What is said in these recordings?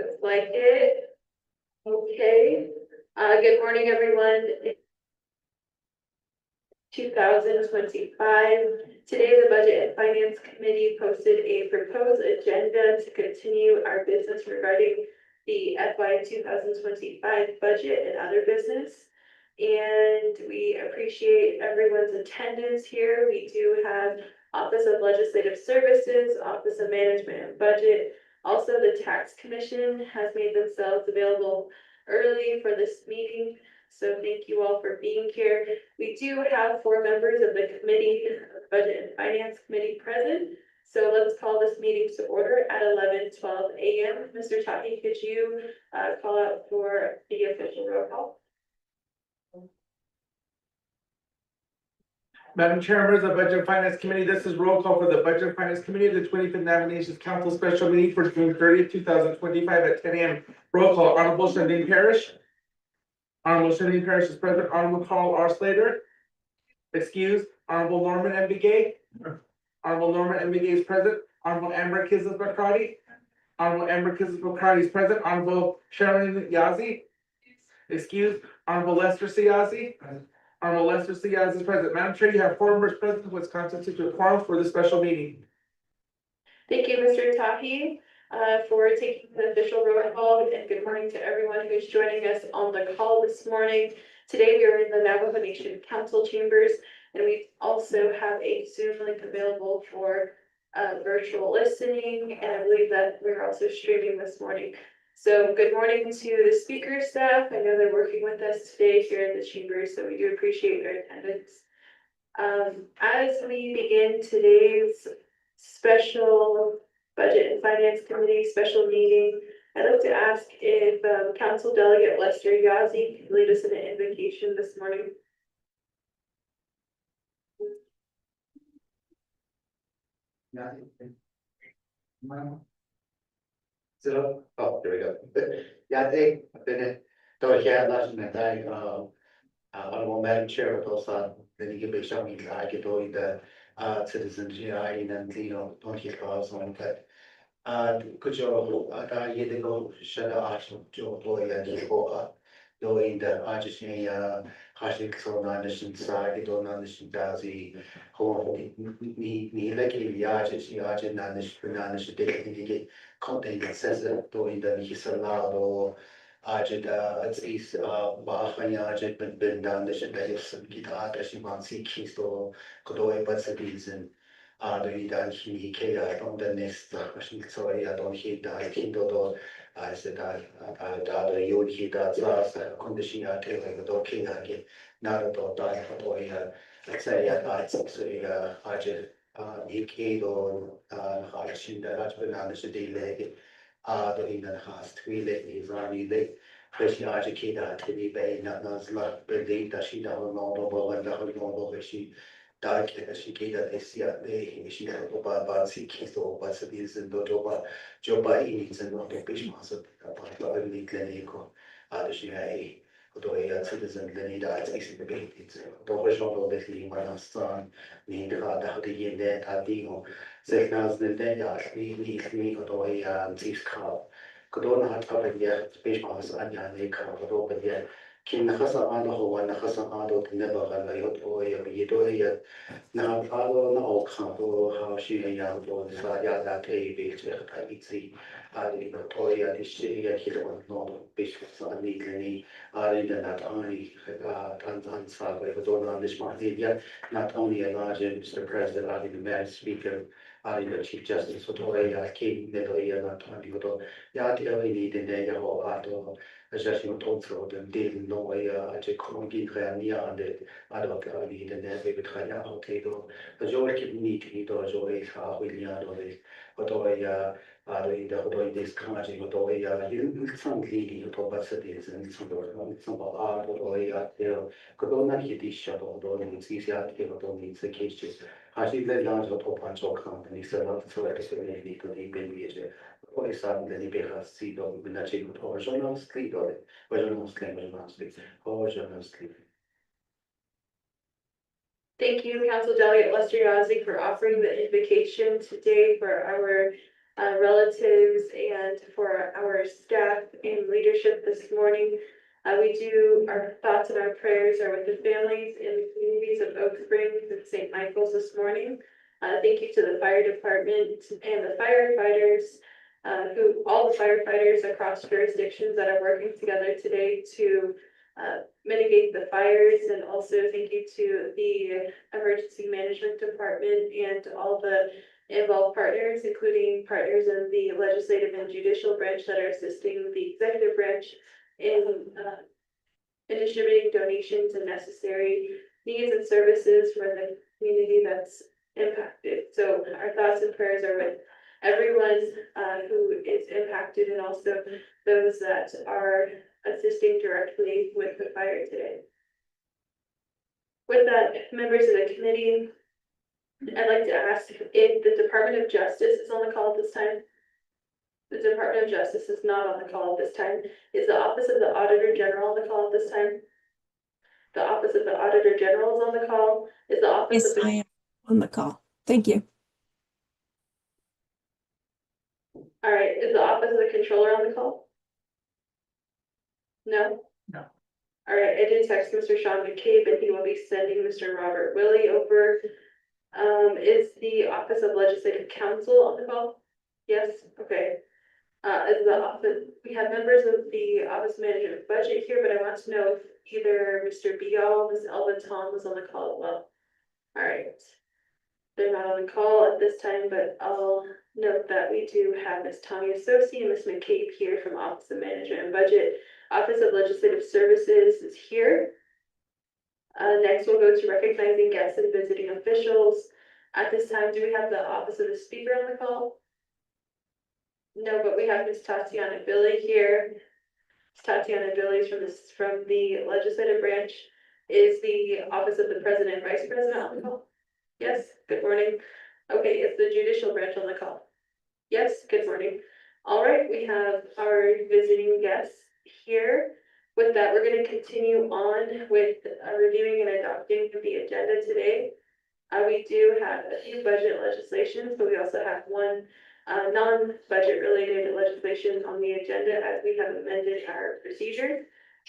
Looks like it. Okay. Good morning, everyone. 2025. Today, the Budget and Finance Committee posted a proposed agenda to continue our business regarding the FY 2025 budget and other business. And we appreciate everyone's attendance here. We do have Office of Legislative Services, Office of Management and Budget. Also, the Tax Commission has made themselves available early for this meeting. So thank you all for being here. We do have 4 members of the committee, Budget and Finance Committee present. So let's call this meeting to order at 11:12 a.m. Mr. Tahi, could you call out for the official roll call? Madam Chair, members of the Budget and Finance Committee, this is roll call for the Budget and Finance Committee of the 25th Nominations Council Special Meeting for June 30th, 2025 at 10 a.m. Roll call, Honorable Shandine Parrish. Honorable Shandine Parrish is present. Honorable Carl R. Slater. Excused. Honorable Norman M. Begay. Honorable Norman M. Begay is present. Honorable Amber Kizis-Bakrati. Honorable Amber Kizis-Bakrati is present. Honorable Sharon Yazzie. Excused. Honorable Lester Siazi. Honorable Lester Siazi is present. Madam Chair, you have 4 members present, which constitutes a quorum for the special meeting. Thank you, Mr. Tahi, for taking the official roll call, and good morning to everyone who is joining us on the call this morning. Today, we are in the Navajo Nation Council chambers, and we also have a Zoom link available for virtual listening, and I believe that we're also streaming this morning. So good morning to the speaker staff. I know they're working with us today here in the chambers, so we do appreciate your attendance. As we begin today's special Budget and Finance Committee special meeting, I'd like to ask if Council Delegate Lester Yazzie can lead us in an invocation this morning. So, oh, there we go. Yeah, I think don't hear last night. Honorable Madam Chair, but also then you give some I get all the citizens, and don't hear calls on that. Could you you go shut up to boy and you in the Argentine Hashik so non side, you don't understand the home me like the Argentine non content that says that in the Hisalado Argent it's is Bahanya been done the shit that is guitar that she wants to keys to Kodoe but citizen. The done he on the next question, so I don't hit that Kindle. I said that you would hit that last condition. I tell you, the king again. Not at all, die for toy. Let's say I say, I just he kid or I seen that I've been on the delay. The in the house, 3 ladies are really fresh educated to be paid, not like believe that she doesn't know and the whole normal she. Dark she gave that she had about 6 kids or what's it is and job by needs and not the patients about early clinic or she had a citizen the need that is the big it's the original of the thing when I son need how the yen that I think set now the day we need me or this car could not have covered yet patients and they covered over yet. Kin nakasa ano ho wan nakasa ano never galayot o yito yet na alo na o kanto how she yang do sa ya da te be che ta itsi ali no toya di she ya hito no bishop ani ni ali da not only tan sa go do na this month ya not only a large Mr. President ali the Madam Speaker ali the Chief Justice so toya king ne do ya not only go ya ti ali ni de ne ya ho ato Assessing also the deal no way to congi reania and adult early the never between out table. The joy need to eat or joy William or the this country or some leading capacities and some art or could not hit this shot or it's easy out here or needs the cases. I think the large of punch or companies are not so extremely to the behavior. Poi suddenly the beha si do binachi or journalistic or journalistic. Thank you, Council Delegate Lester Yazzie, for offering the invocation today for our relatives and for our staff and leadership this morning. Our thoughts and our prayers are with the families and the communities of Oak Springs and St. Michael's this morning. Thank you to the fire department and the firefighters, all the firefighters across jurisdictions that are working together today to mitigate the fires, and also thank you to the emergency management department and all the involved partners, including partners in the legislative and judicial branch that are assisting the executive branch in distributing donations and necessary needs and services for the community that's impacted. So our thoughts and prayers are with everyone who is impacted, and also those that are assisting directly with the fire today. With that, members of the committee, I'd like to ask if the Department of Justice is on the call at this time. The Department of Justice is not on the call at this time. Is the Office of the Auditor General on the call at this time? The Office of the Auditor General is on the call. Is the Office Yes, of the... I am on the call. Thank you. All right, is the Office of the Controller on the call? No? No. All right, I did text Mr. Sean McCabe, and he will be sending Mr. Robert Willie over. Is the Office of Legislative Counsel on the call? Yes, okay. Is the office, we have members of the Office of Management and Budget here, but I want to know if either Mr. Beal, Ms. Elvin Tom was on the call as well. All right. They're not on the call at this time, but I'll note that we do have Ms. Tommy Associ and Ms. McCabe here from Office of Management and Budget. Office of Legislative Services is here. Next, we'll go to recognizing guests and visiting officials. At this time, do we have the Office of the Speaker on the call? No, but we have Ms. Tatiana Billy here. Ms. Tatiana Billy is from the legislative branch. Is the Office of the President and Vice President on the call? Yes, good morning. Okay, is the judicial branch on the call? Yes, good morning. All right, we have our visiting guests here. With that, we're going to continue on with reviewing and adopting the agenda today. We do have a few budget legislations, but we also have one non-budget related legislation on the agenda as we have amended our procedures.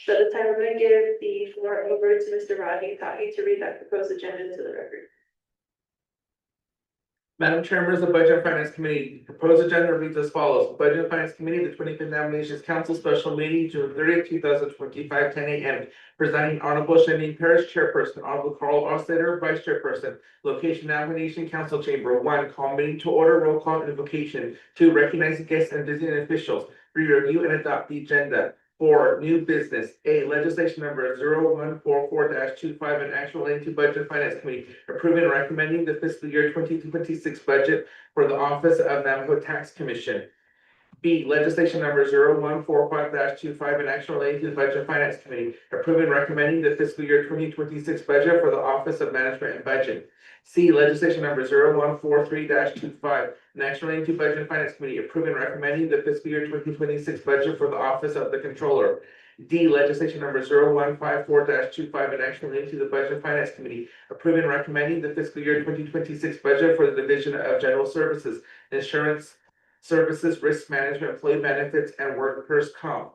So this time I'm going to give the floor over to Mr. Rodney Tahi to read that proposed agenda into the record. Madam Chair, members of the Budget and Finance Committee, proposed agenda reads as follows. Budget and Finance Committee, the 25th Nominations Council Special Meeting, June 30th, 2025, 10 a.m. Presiding Honorable Shandine Parrish, Chairperson, Honorable Carl Ossater, Vice Chairperson. Location Nomination Council Chamber. 1. Call meeting to order, roll call, invocation. 2. Recognizing guests and visiting officials. 3. Review and adopt the agenda. 4. New business. A. Legislation number 0144-25 and actual into Budget and Finance Committee approving and recommending the fiscal year 2026 budget for the Office of Navajo Tax Commission. B. Legislation number 0145-25 and actual relating to the Budget and Finance Committee approving and recommending the fiscal year 2026 budget for the Office of Management and Budget. C. Legislation number 0143-25 and actual relating to Budget and Finance Committee approving and recommending the fiscal year 2026 budget for the Office of the Controller. D. Legislation number 0154-25 and actual relating to the Budget and Finance Committee approving and recommending the fiscal year 2026 budget for the Division of General Services, Insurance Services, Risk Management, Employee Benefits, and Workers' Comp.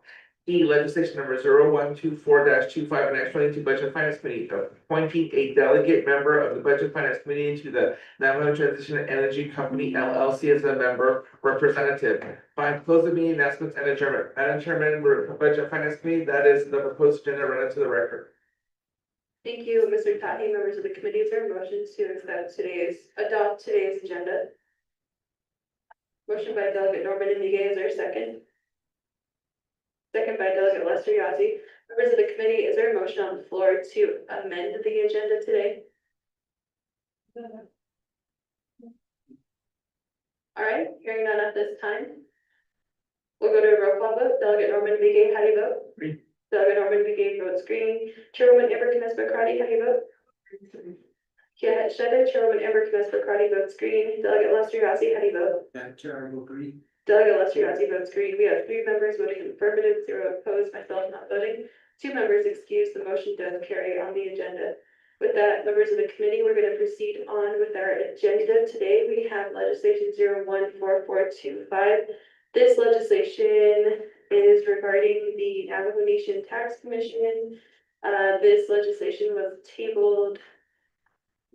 E. Legislation number 0124-25 and actually to Budget and Finance Committee, appointing a delegate member of the Budget and Finance Committee into the Navajo Transition Energy Company LLC as a member representative. 5. Close the meeting, announcements, and adjournment. Madam Chair, member of the Budget and Finance Committee, that is the proposed agenda read into the record. Thank you, Mr. Tahi. Members of the committee, is there a motion to adopt today's agenda? Motion by Delegate Norman Indigay, is there a second? Second by Delegate Lester Yazzie. Members of the committee, is there a motion on the floor to amend the agenda today? All right, hearing none at this time. We'll go to a roll call vote. Delegate Norman Indigay, how do you vote? Green. Delegate Norman Indigay votes green. Chairwoman Amber Kines-Bacardi, how do you vote? Yeah, Chairwoman Amber Kines-Bacardi votes green. Delegate Lester Yazzie, how do you vote? Madam Chair, I will agree. Delegate Lester Yazzie votes green. We have 3 members voting in affirmative, 0 opposed, myself not voting. 2 members excused. The motion does carry on the agenda. With that, members of the committee, we're going to proceed on with our agenda. Today, we have legislation 014425. This legislation is regarding the Navajo Nation Tax Commission. This legislation was tabled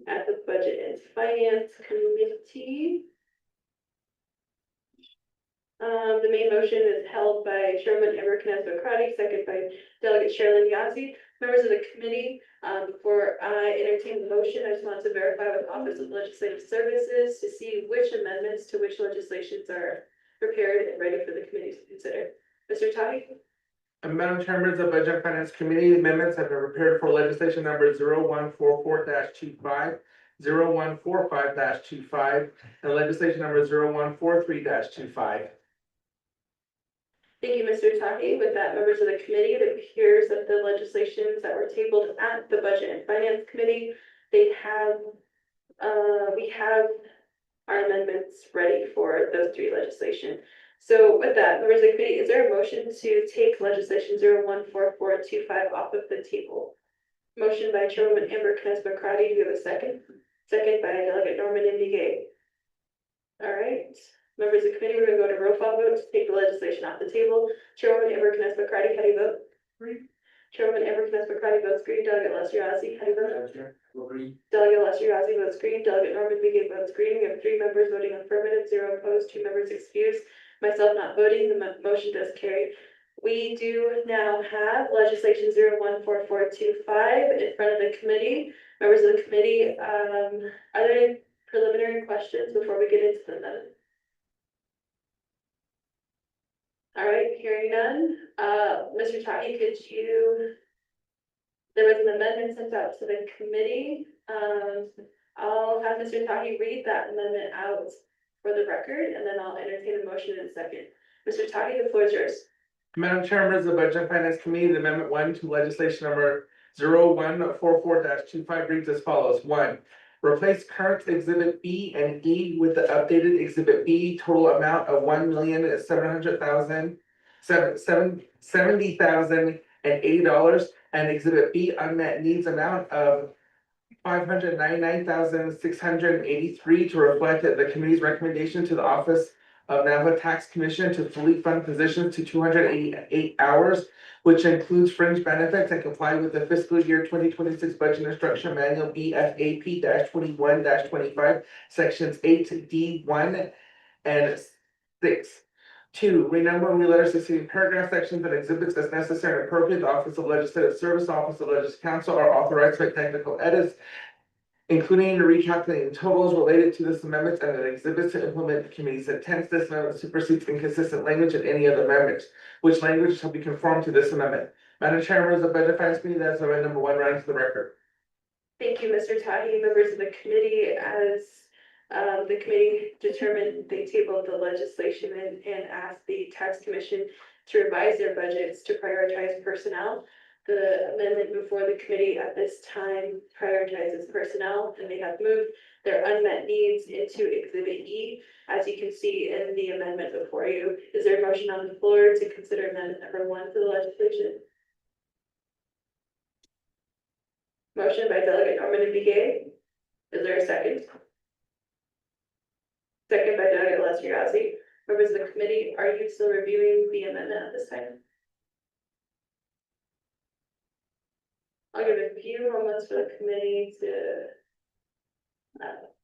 at the Budget and Finance Committee. The main motion is held by Chairman Amber Knesset-Crotty, second by Delegate Sherilyn Yazzie. Members of the committee, before I entertain the motion, I just want to verify with Office of Legislative Services to see which amendments to which legislations are prepared and ready for the committee to consider. Mr. Tahi? Madam Chair, members of Budget and Finance Committee, amendments have been prepared for legislation number 0144-25, 0145-25, and legislation number 0143-25. Thank you, Mr. Tahi. With that, members of the committee, it appears that the legislations that were tabled at the Budget and Finance Committee, we have our amendments ready for those three legislation. So with that, members of the committee, is there a motion to take legislation 014425 off of the table? Motion by Chairwoman Amber Knesset-Crotty. Do you have a second? Second by Delegate Norman Indigay. All right. Members of the committee, we're going to go to roll call vote to take the legislation off the table. Chairwoman Amber Knesset-Crotty, how do you vote? Green. Chairwoman Amber Knesset-Crotty votes green. Delegate Leslie Yazzie, how do you vote? Green. Delegate Leslie Yazzie votes green. Delegate Norman Indigay votes green. We have 3 members voting affirmative, 0 opposed, 2 members excused. Myself not voting, the motion does carry. We do now have legislation 014425 in front of the committee. Members of the committee, are there any preliminary questions before we get into the amendment? All right, hearing none. Mr. Tahi, there was an amendment sent out to the committee. I'll have Mr. Tahi read that amendment out for the record, and then I'll entertain a motion in a second. Mr. Tahi, the floor is yours. Madam Chair, members of the Budget and Finance Committee, the Amendment 1 to legislation number 0144-25 reads as follows. 1. Replace current Exhibit B and E with the updated Exhibit B, total amount of $1,70,080, and Exhibit B unmet needs amount of $599,683 to reflect the committee's recommendation to the Office of Navajo Tax Commission to fully fund positions to 288 hours, which includes fringe benefits and comply with the fiscal year 2026 budget instruction manual BFAP-21-25, sections 8D1 and 6. 2. Renumber and reletter succeeding paragraph sections and exhibits as necessary and appropriate. The Office of Legislative Service, Office of Legislative Counsel are authorized to make technical edits, including recalculating totals related to this amendment and an exhibit to implement the committee's intent. This amendment supersedes inconsistent language in any other amendments, which language shall be conformed to this amendment. Madam Chair, members of the Budget Finance Committee, that's amendment number 1 running to the record. Thank you, Mr. Tahi. Members of the committee, as the committee determined, they tabled the legislation and asked the tax commission to revise their budgets to prioritize personnel. The amendment before the committee at this time prioritizes personnel, and they have moved their unmet needs into Exhibit E, as you can see in the amendment before you. Is there a motion on the floor to consider amendment number 1 to the legislation? Motion by Delegate Norman Indigay. Is there a second? Second by Delegate Leslie Yazzie. Members of the committee, are you still reviewing the amendment at this time? I'll give a few moments for the committee to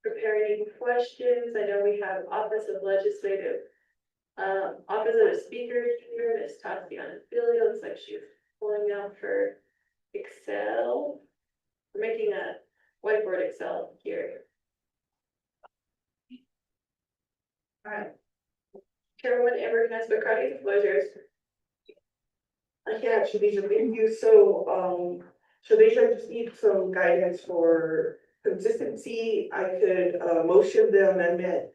prepare any questions. I know we have Office of Legislative, Office of the Speaker here, Ms. Tatiana Billy. Looks like she's pulling out her Excel. We're making a whiteboard Excel here. All right. Chairwoman Amber Knesset-Crotty, the floor is yours. Yeah, Shadisha, thank you. So Shadisha, I just need some guidance for consistency. I could motion the amendment.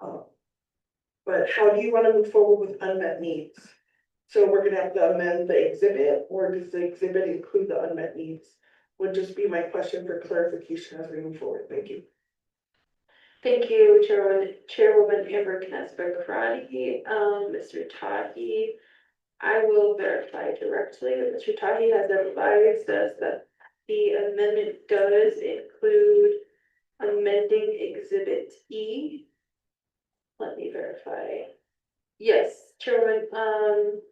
But how do you want to move forward with unmet needs? So we're gonna have to amend the exhibit, or does the exhibit include the unmet needs? Would just be my question for clarification as we move forward. Thank you. Thank you, Chairwoman Amber Knesset-Crotty. Mr. Tahi, I will verify directly that Mr. Tahi has advised us that The amendment does include amending Exhibit E. Let me verify. Yes, Chairman,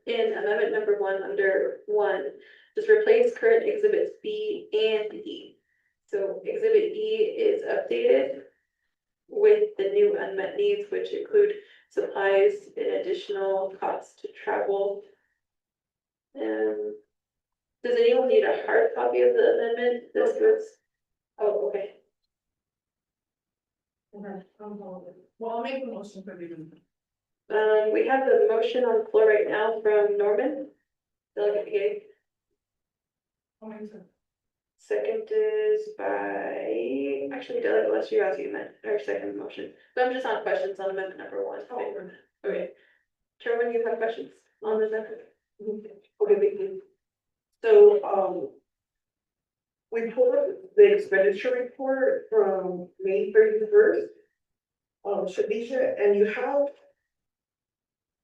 in amendment number 1, under 1, just replace current exhibits B and E. So exhibit E is updated with the new unmet needs, which include supplies and additional costs to travel. Does anyone need a hard copy of the amendment? This was, oh, okay. Well, I'll make a motion for the. We have the motion on the floor right now from Norman. Delegate Gay. Second is by, actually, Delegate Lestriozzi meant, or second motion. So I'm just on questions on amendment number 1. Okay. Chairman, you have questions on this amendment? Okay, thank you. So, we pulled up the expenditure report from May 31st. Shadisha, and you have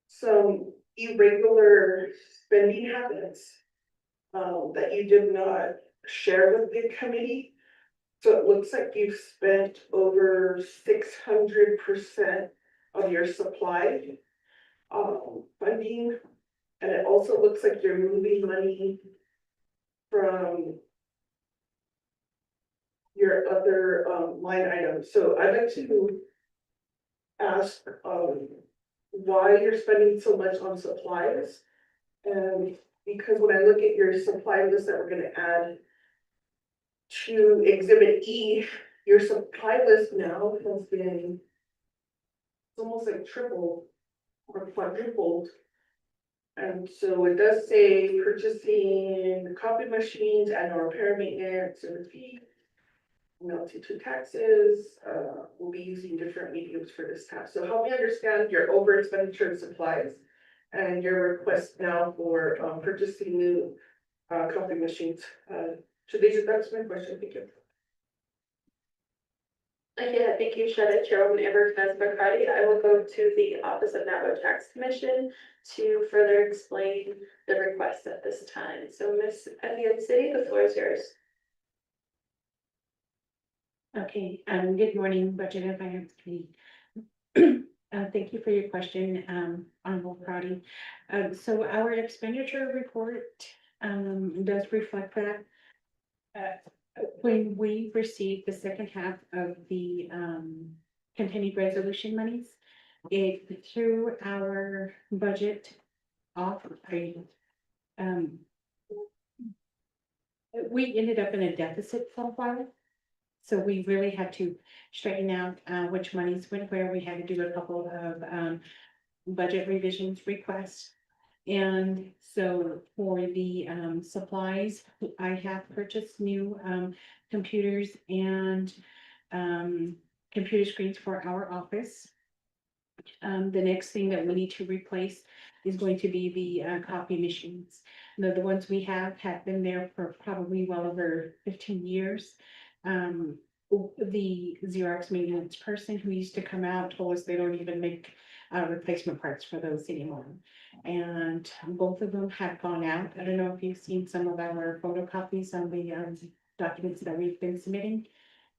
some irregular spending habits that you did not share with the committee. So it looks like you've spent over 600% of your supply funding. And it also looks like you're moving money from your other line items. So I'd like to ask why you're spending so much on supplies. And because when I look at your supply list that we're gonna add to Exhibit E, your supply list now has been almost like triple or quadrupled. And so it does say purchasing copy machines and or repair maintenance and fee. To taxes, we'll be using different mediums for this task. So help me understand your over expenditure of supplies and your request now for purchasing new copy machines. That's my question. Thank you. Yeah, thank you, Chairwoman Amber Bacardi. I will go to the Office of Napa Tax Commission to further explain the request at this time. So Ms. Evian City, the floor is yours. Okay, good morning, Budget and Finance Committee. Thank you for your question, Honorable Crowdy. So our expenditure report, does reflect that. When we received the second half of the, continued resolution monies, it threw our budget off. We ended up in a deficit for a while. So we really had to straighten out which monies went where. We had to do a couple of budget revisions requests. And so for the supplies, I have purchased new computers and computer screens for our office. The next thing that we need to replace is going to be the copy machines. The ones we have been there for probably well over 15 years. The Xerox maintenance person who used to come out told us they don't even make replacement parts for those anymore. And both of them have gone out. I don't know if you've seen some of our photocopies on the documents that we've been submitting,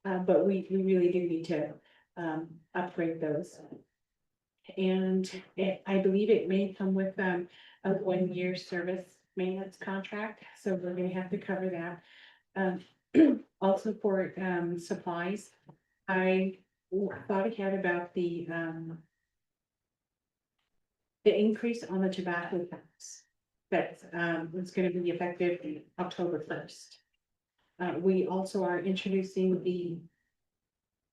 but we really do need to upgrade those. And I believe it may come with a 1-year service maintenance contract, so we're gonna have to cover that. Also for supplies, I thought ahead about the increase on the tobacco tax that was going to be effective October 1st. We also are introducing the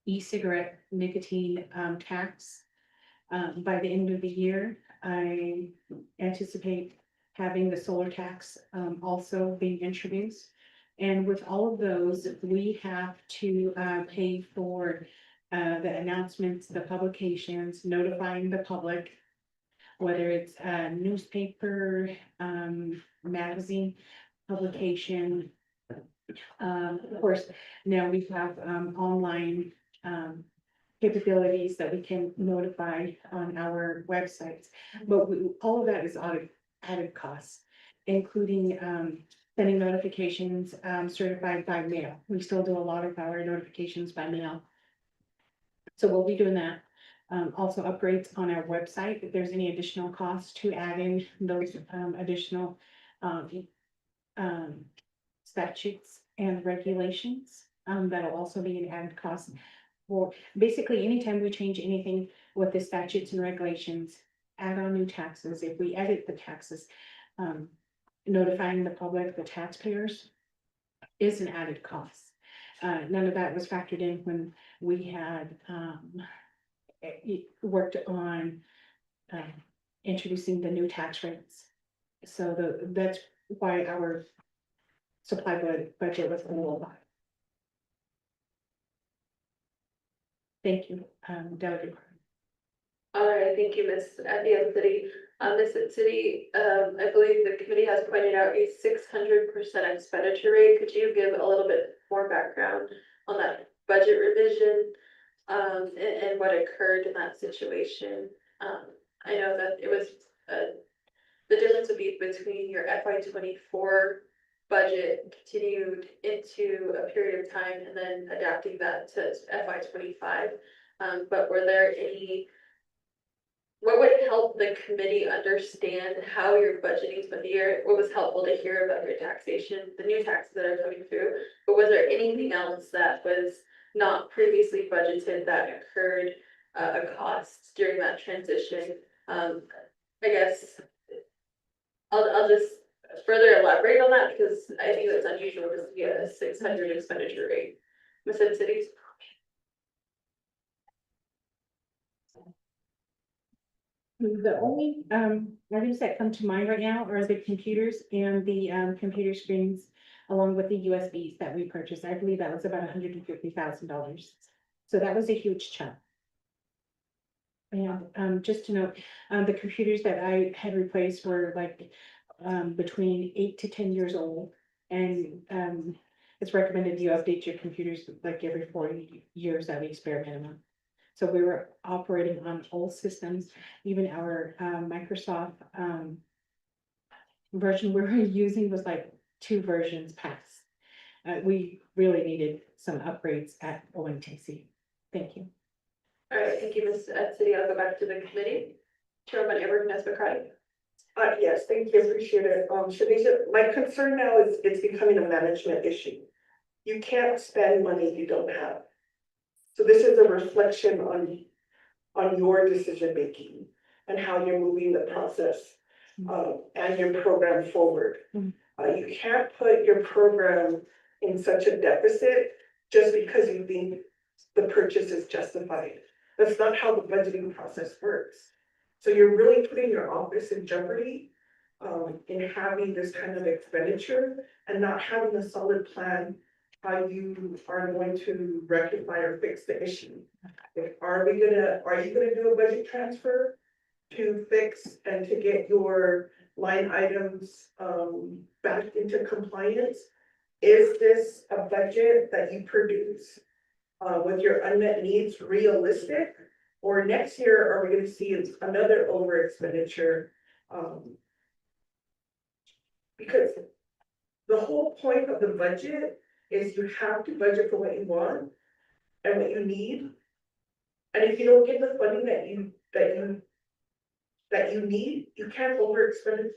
e-cigarette nicotine tax by the end of the year. I anticipate having the solar tax also being introduced. And with all of those, we have to pay for the announcements, the publications, notifying the public, whether it's a newspaper, magazine, publication. Of course, now we have online capabilities that we can notify on our websites, but all of that is added costs, including sending notifications, certified by mail. We still do a lot of our notifications by mail. So we'll be doing that. Also upgrades on our website, if there's any additional costs to add in those, additional, statutes and regulations, that'll also be an added cost. For basically, anytime we change anything with the statutes and regulations, add on new taxes, if we edit the taxes, notifying the public, the taxpayers, is an added cost. None of that was factored in when we had, worked on, introducing the new tax rates. So that's why our supply budget was a little high. Thank you, Delegate. All right, thank you, Ms. City. Ms. City, I believe the committee has pointed out a 600% expenditure rate. Could you give a little bit more background on that budget revision? And what occurred in that situation? I know that it was, the difference would be between your FY 24 budget continued into a period of time and then adapting that to FY 25. But were there any, what would help the committee understand how you're budgeting for the year? What was helpful to hear about your taxation, the new taxes that are coming through? But was there anything else that was not previously budgeted that incurred a cost during that transition? I guess I'll just further elaborate on that because I think it's unusual to see a 600 expenditure rate. Ms. Cities. The only, items that come to mind right now are the computers and the, computer screens, along with the USBs that we purchased. I believe that was about $150,000. So that was a huge chunk. And, just to note, the computers that I had replaced were like, between 8 to 10 years old. And, it's recommended you update your computers like every 40 years at least, bare minimum. So we were operating on old systems, even our, Microsoft, version we were using was like 2 versions past. We really needed some upgrades at ONTC. Thank you. All right, thank you, Ms. City. I'll go back to the committee. Chairman Everett McCarty. Yes, thank you, appreciate it. Shanisha, my concern now is it's becoming a management issue. You can't spend money you don't have. So this is a reflection on your decision making and how you're moving the process, and your program forward. You can't put your program in such a deficit just because you think the purchase is justified. That's not how the budgeting process works. So you're really putting your office in jeopardy, in having this kind of expenditure and not having a solid plan how you are going to rectify or fix the issue. Are you gonna do a budget transfer to fix and to get your line items back into compliance? Is this a budget that you produce with your unmet needs realistic? Or next year, are we gonna see another over expenditure? Because the whole point of the budget is you have to budget for what you want and what you need. And if you don't get the funding that you need, you can't over expenditure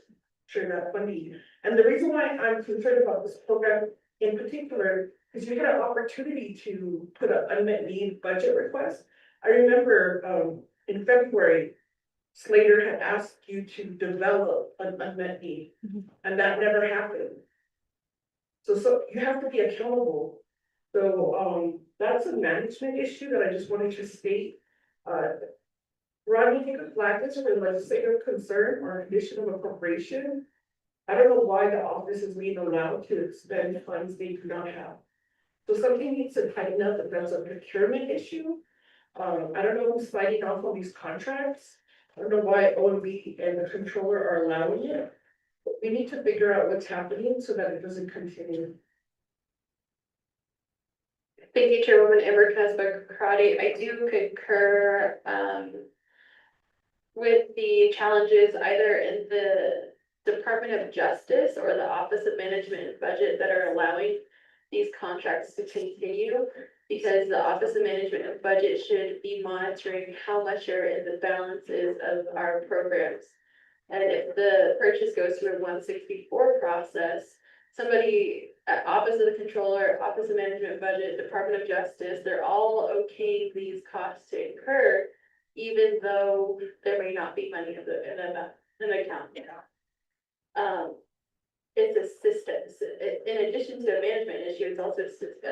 that funding. And the reason why I'm concerned about this program in particular is you had an opportunity to put an unmet need budget request. I remember in February, Slater had asked you to develop an unmet need, and that never happened. So you have to be accountable. So that's a management issue that I just wanted to state. Ron, you think a flag this for legislative concern or a condition of appropriation? I don't know why the office is being allowed to expend funds they do not have. So something needs to tighten up if that's a procurement issue. I don't know who's fighting off all these contracts. I don't know why OMB and the controller are allowing it. But we need to figure out what's happening so that it doesn't continue. Thank you, Chairwoman Amber Karate. I do concur with the challenges either in the Department of Justice or the Office of Management and Budget that are allowing these contracts to continue. Because the Office of Management and Budget should be monitoring how much are in the balances of our programs. And if the purchase goes through a 164 process, somebody at Office of the Controller, Office of Management and Budget, Department of Justice, they're all okaying these costs to incur, even though there may not be money in an account. It's a system, in addition to a management issue, it's also a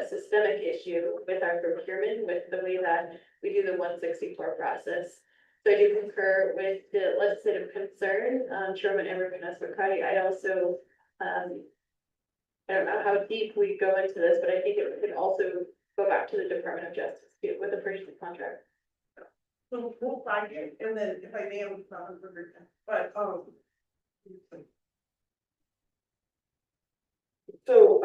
systemic issue with our procurement, with the way that we do the 164 process. So I do concur with the legislative concern, Chairman Everett McCarty. I also, I don't know how deep we go into this, but I think it could also go back to the Department of Justice too, with the purchasing contract. So we'll find it, and then if I may, but, so,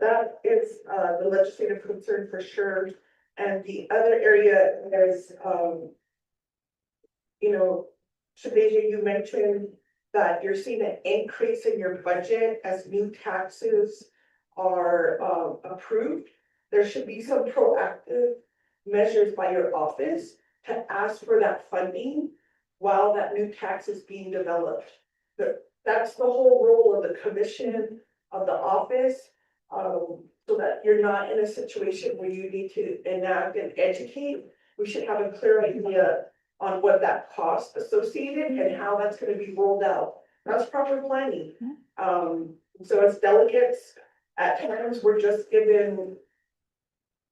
that is, the legislative concern for sure, and the other area is, you know, Shadeja, you mentioned that you're seeing an increase in your budget as new taxes are, approved. There should be some proactive measures by your office to ask for that funding while that new tax is being developed. That's the whole role of the commission, of the office, so that you're not in a situation where you need to enact and educate. We should have a clear idea on what that cost associated and how that's gonna be rolled out. That's proper planning. So as delegates, at times, we're just given,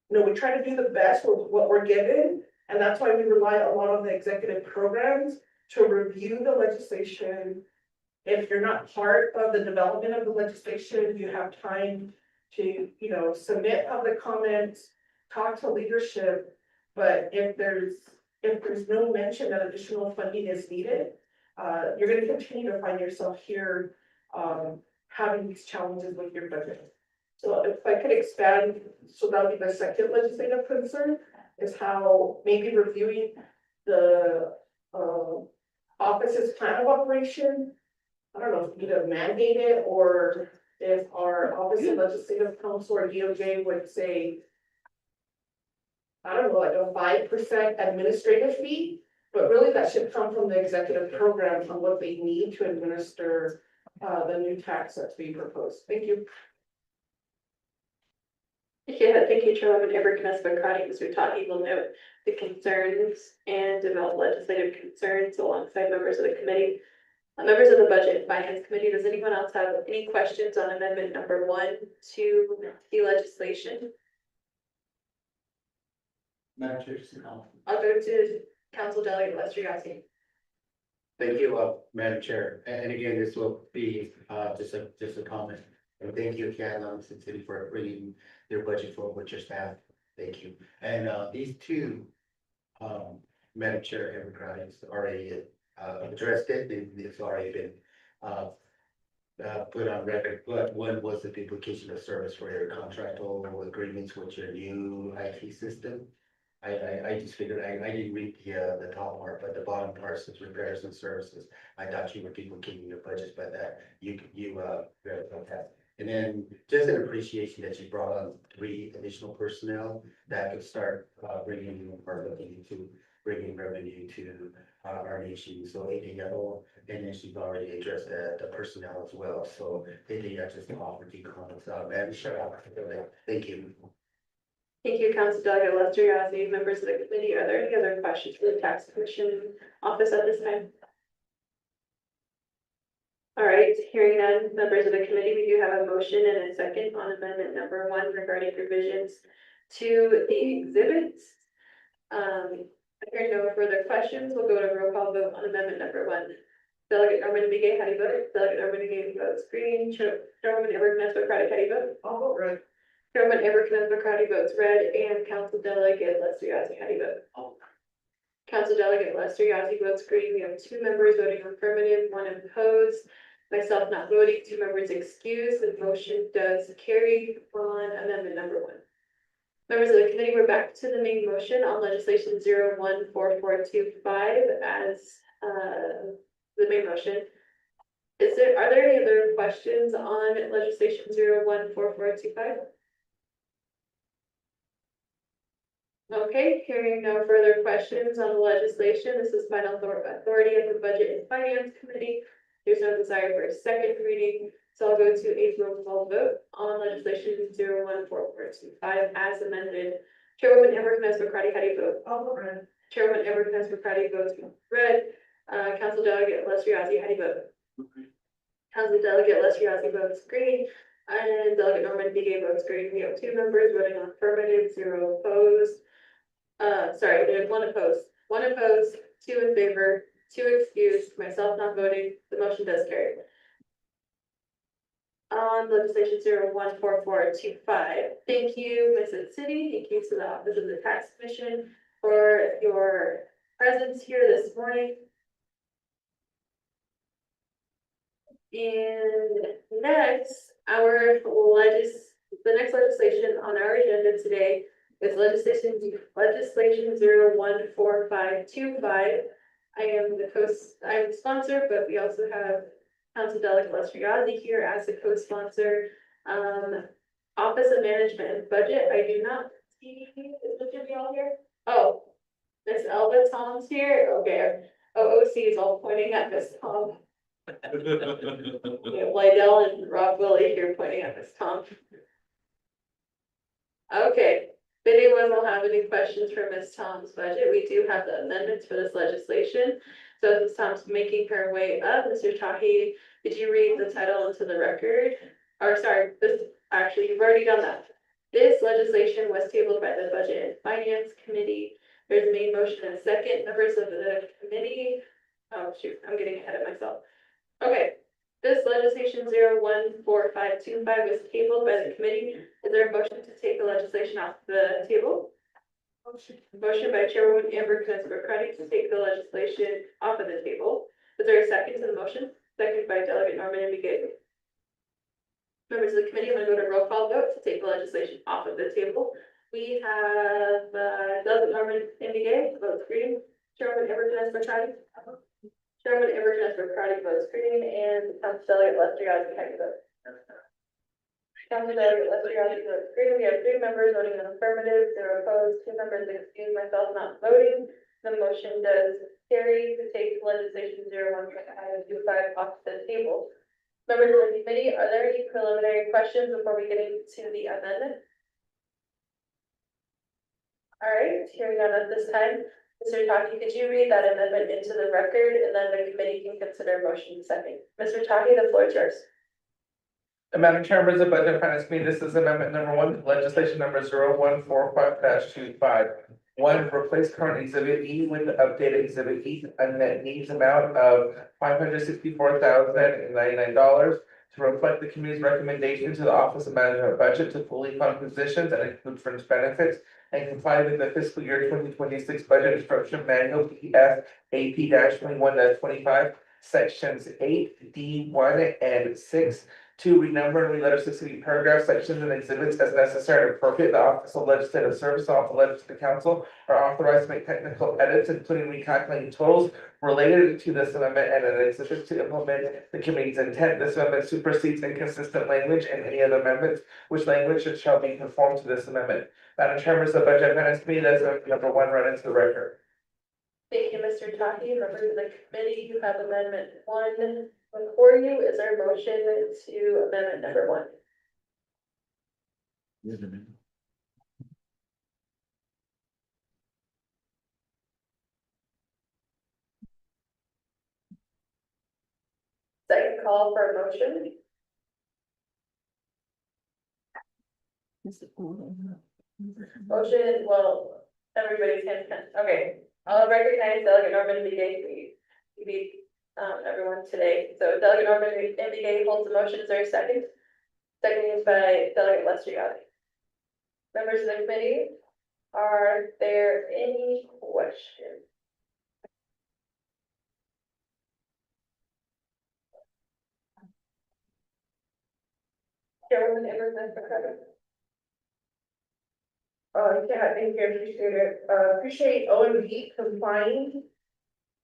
we try to do the best with what we're given, and that's why we rely a lot on the executive programs to review the legislation. If you're not part of the development of the legislation, you have time to, submit public comments, talk to leadership. But if there's no mention that additional funding is needed, you're gonna continue to find yourself here, having these challenges with your budget. So if I could expand, so that would be the second legislative concern, is how maybe reviewing the, office's plan of operation. I don't know if you either mandate it or if our Office of Legislative Counsel or DOJ would say, I don't know, like a 5% administrative fee, but really that should come from the executive program on what they need to administer the new tax that's being proposed. Thank you. Thank you, Chairwoman Everett McCarty. As we're talking, we'll note the concerns and develop legislative concerns alongside members of the committee. Members of the Budget and Finance Committee, does anyone else have any questions on amendment number 1 to the legislation? Madam Chair, I'll go to Council Delegate Lester Yasi. thank you, Madam Chair. And again, this will be, just a comment. And thank you, Ken, City for bringing their budget forward with your staff. Thank you. And, these two, Madam Chair, Democrats already, addressed it. It's already been, put on record, but one was the duplication of service for your contractual agreements with your new IT system. I just figured, I didn't read the top part, but the bottom part says repairs and services. I thought you were duplicating your budgets, but that you verified that. And then just an appreciation that you brought on 3 additional personnel that could start bringing or looking into bringing revenue to our nation. So ADL, and then she's already addressed the personnel as well. So ADL just offered you comments. Madam Chair, thank you. Thank you, Council Delegate Lester Yasi. Members of the committee, are there any other questions for the Tax Commission office at this time? All right, hearing none, members of the committee, we do have a motion and a second on amendment number 1 regarding revisions to the exhibits. Hearing no further questions, we'll go to roll call vote on amendment number 1. Delegate Norman Begay, how do you vote? Delegate Norman Begay votes green. Chairwoman Everett McCarty, how do you vote? I'll vote red. Chairwoman Everett McCarty votes red, and Council Delegate Lester Yasi, how do you vote? Council Delegate Lester Yasi votes green. We have 2 members voting affirmative, 1 opposed. Myself not voting, 2 members excused. The motion does carry on amendment number 1. Members of the committee, we're back to the main motion on legislation 014425 as the main motion. Are there any other questions on legislation 014425? Okay, hearing no further questions on the legislation, this is final authority of the Budget and Finance Committee. There's no desire for a second reading, so I'll go to a roll call vote on legislation 014425 as amended. Chairwoman Amber Kness-McCarty, how do you vote? All right. Chairwoman Amber Kness-McCarty votes red. Council Delegate Leslie Yazzie, how do you vote? Council Delegate Leslie Yazzie votes green. And Delegate Norman Begay votes green. We have 2 members voting on affirmative, 0 opposed. Sorry, there's 1 opposed, 2 in favor, 2 excused, myself not voting, the motion does carry. On legislation 014425, thank you, Visit City, thank you to the Office of the Tax Commission for your presence here this morning. And next, the next legislation on our agenda today is legislation 014525. I am the sponsor, but we also have Council Delegate Lester Yazzie here as a co-sponsor. Office of Management and Budget, I do not see, is Richard all here? Oh, Miss Elva Tom's here, okay. OOC is all pointing at Miss Tom. We have Lydell and Rob Willie here pointing at Miss Tom. Okay, if anyone will have any questions for Miss Tom's budget, we do have the amendments for this legislation. So as Miss Tom's making her way up, Mr. Tahi, did you read the title into the record? Or sorry, actually, you've already done that. This legislation was tabled by the Budget and Finance Committee. There's a main motion and a second. Members of the committee. Oh shoot, I'm getting ahead of myself. Okay, this legislation 014525 was tabled by the committee. Is there a motion to take the legislation off the table? Motion by Chairwoman Amber Kness-McCarty to take the legislation off of the table. Is there a second to the motion? Second by Delegate Norman Begay. Members of the committee, I'm going to go to roll call vote to take the legislation off of the table. We have Delegate Norman Begay votes green. Chairwoman Amber Kness-McCarty. Chairman Amber Kness-McCarty votes green, and Council Delegate Lester Yazzie, how do you vote? Council Delegate Lester Yazzie votes green. We have 3 members voting in affirmative, 0 opposed, 2 members excused, myself not voting. The motion does carry to take legislation 014525 off the table. Members of the committee, are there any preliminary questions before we get into the amendment? All right, hearing none at this time. Mr. Taki, could you read that amendment into the record, and then the committee can consider motion second. Mr. Taki, the floor is yours. Madam Chair, members of Budget and Finance Committee, this is amendment number 1, legislation number 0145-25. 1, replace current exhibit E with the updated exhibit E, a net needs amount of $564,099 to reflect the committee's recommendation to the Office of Management Budget to fully fund positions and include fringe benefits and comply with the fiscal year 2026 budget instruction manual PS AP-21-25, sections 8D1 and 6. To renumber and reletter succeeding paragraphs, sections, and exhibits as necessary and appropriate. The Office of Legislative Service, off the Legislative Council are authorized to make technical edits, including recalculating totals related to this amendment and an exhibit to implement the committee's intent. This amendment supersedes inconsistent language and any other amendments which language shall be conformed to this amendment. Madam Chair, members of the Budget and Finance Committee, that's number 1 read into the record. Thank you, Mr. Taki. Members of the committee, you have amendment 1 before you. Is there a motion to amendment number 1? Second call for a motion. Motion, well, everybody's hands can, okay. I'll recognize Delegate Norman Begay, please. You beat everyone today. So Delegate Norman Begay holds the motion. Is there a second? Second is by Delegate Lester Yazzie. Members of the committee, are there any questions? Chairwoman Amber Kness-McCarty. Yeah, thank you, appreciate it. Appreciate OMB complying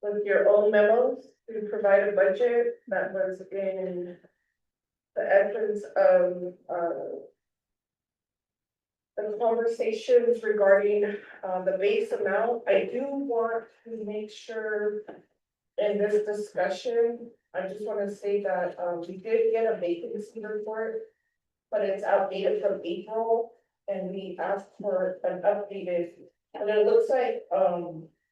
with your own memos to provide a budget that was in the entrance of, the conversations regarding, the base amount. I do want to make sure in this discussion, I just wanna say that, we did get a vacancy report, but it's outdated from April, and we asked for an updated, and it looks like,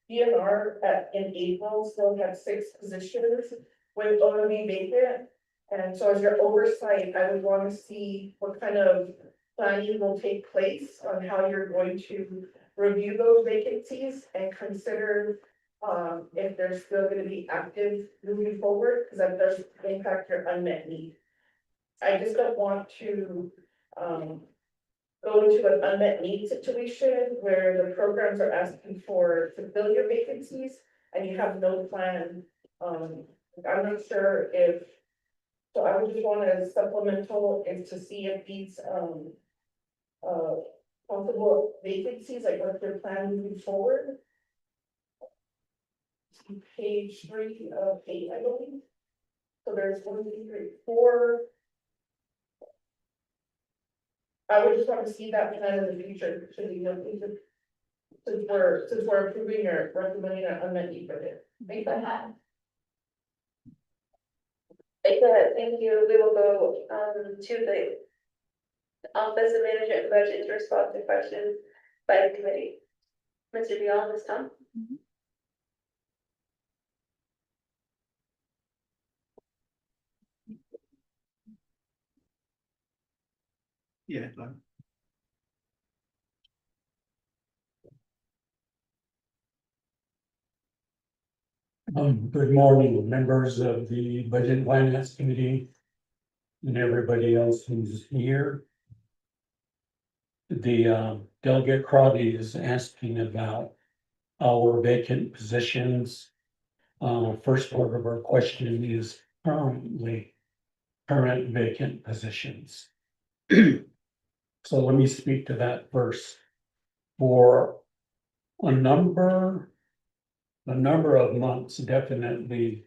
DNR in April still had 6 positions with only vacant. And so as your oversight, I would wanna see what kind of planning will take place on how you're going to review those vacancies and consider if they're still gonna be active moving forward, because that does impact your unmet need. I just don't want to go into an unmet need situation where the programs are asking for to fill your vacancies and you have no plan. I'm not sure if, so I would just want a supplemental is to see if these possible vacancies, like what's their plan moving forward. Page 3 of 8, I believe. So there's 1, 2, 3, 4. I would just want to see that plan in the future, so you know, since we're approving or recommending an unmet need budget. Make that happen. Thank you. We will go to the Office of Management and Budget to respond to questions by the committee. Mr. Beyond this time. Yeah. Good morning, members of the Budget and Finance Committee and everybody else who's here. The Delegate Crotty is asking about our vacant positions. First part of our question is current vacant positions. So let me speak to that first. For a number of months, definitely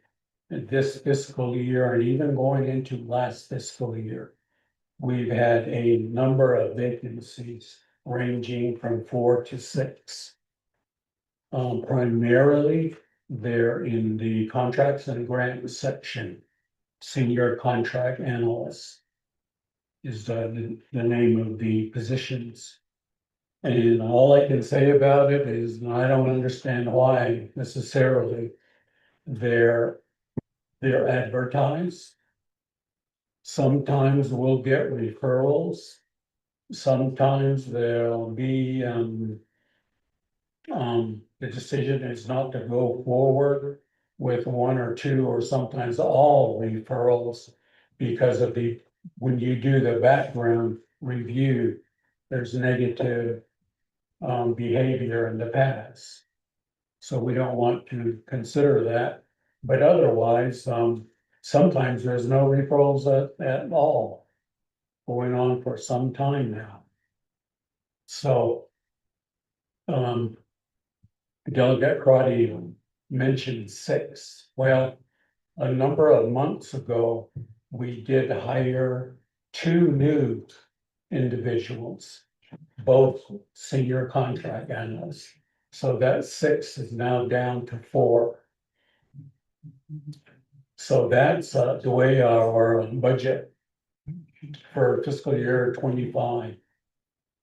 this fiscal year and even going into last fiscal year, we've had a number of vacancies ranging from 4 to 6. Primarily, they're in the contracts and grants section. Senior contract analyst is the name of the positions. And all I can say about it is I don't understand why necessarily they're advertised. Sometimes we'll get referrals. Sometimes there'll be the decision is not to go forward with 1 or 2 or sometimes all referrals because of when you do the background review, there's negative behavior in the past. So we don't want to consider that, but otherwise, sometimes there's no referrals at all. Going on for some time now. So, Delegate Crotty mentioned 6. Well, a number of months ago, we did hire 2 new individuals, both senior contract analysts. So that 6 is now down to 4. So that's the way our budget for fiscal year 25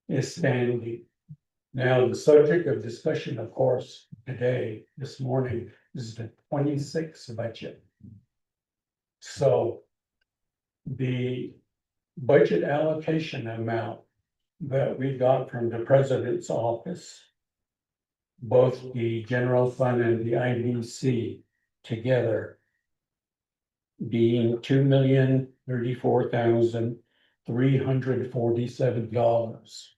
is standing. Now, the subject of discussion, of course, this morning, is the 26 budget. So the budget allocation amount that we got from the president's office, both the general fund and the IBC together, being $2,034,347.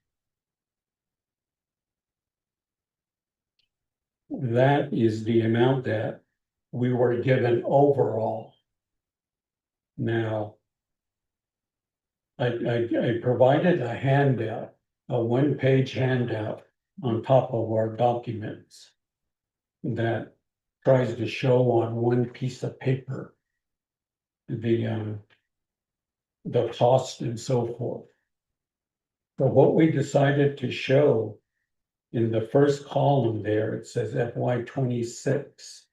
That is the amount that we were given overall. Now, I provided a handout, a 1-page handout on top of our documents that tries to show on one piece of paper the cost and so forth. But what we decided to show in the first column there, it says FY 26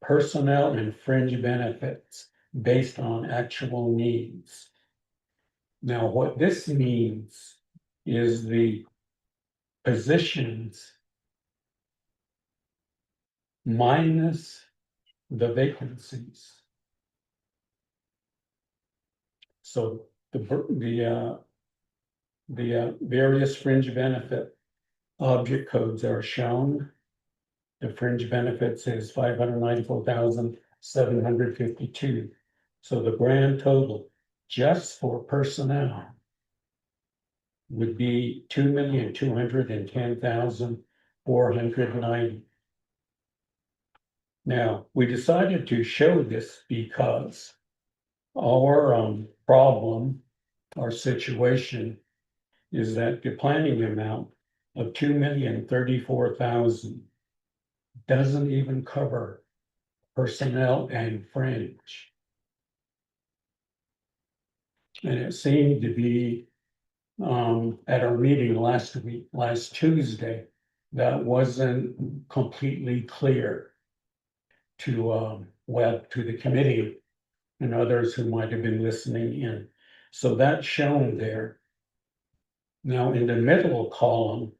personnel and fringe benefits based on actual needs. Now, what this means is the positions minus the vacancies. So the various fringe benefit object codes are shown. The fringe benefits is 594,752. So the grand total just for personnel would be 2,210,490. Now, we decided to show this because our problem, our situation is that the planning amount of 2,034,000 doesn't even cover personnel and fringe. And it seemed to be at our meeting last Tuesday, that wasn't completely clear to to the committee and others who might have been listening in. So that's shown there. Now, in the middle column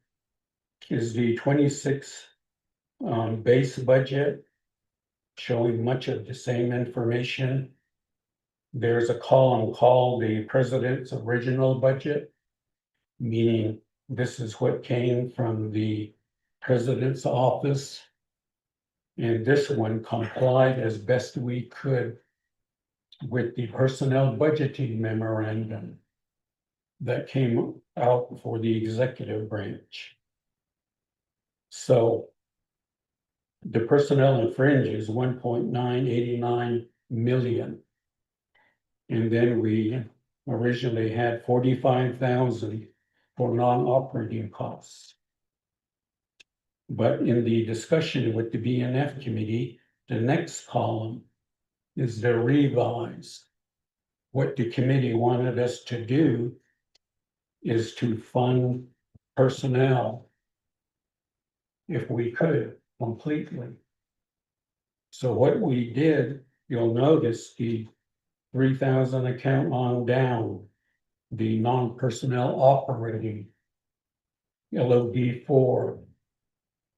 is the 26 base budget, showing much of the same information. There's a column called the president's original budget, meaning this is what came from the president's office. And this one complied as best we could with the personnel budgeting memorandum that came out for the executive branch. So the personnel and fringe is 1.989 million. And then we originally had 45,000 for non-operating costs. But in the discussion with the BNF committee, the next column is the revised. What the committee wanted us to do is to fund personnel if we could completely. So what we did, you'll notice the 3,000 account on down, the non-personnel operating LOD4,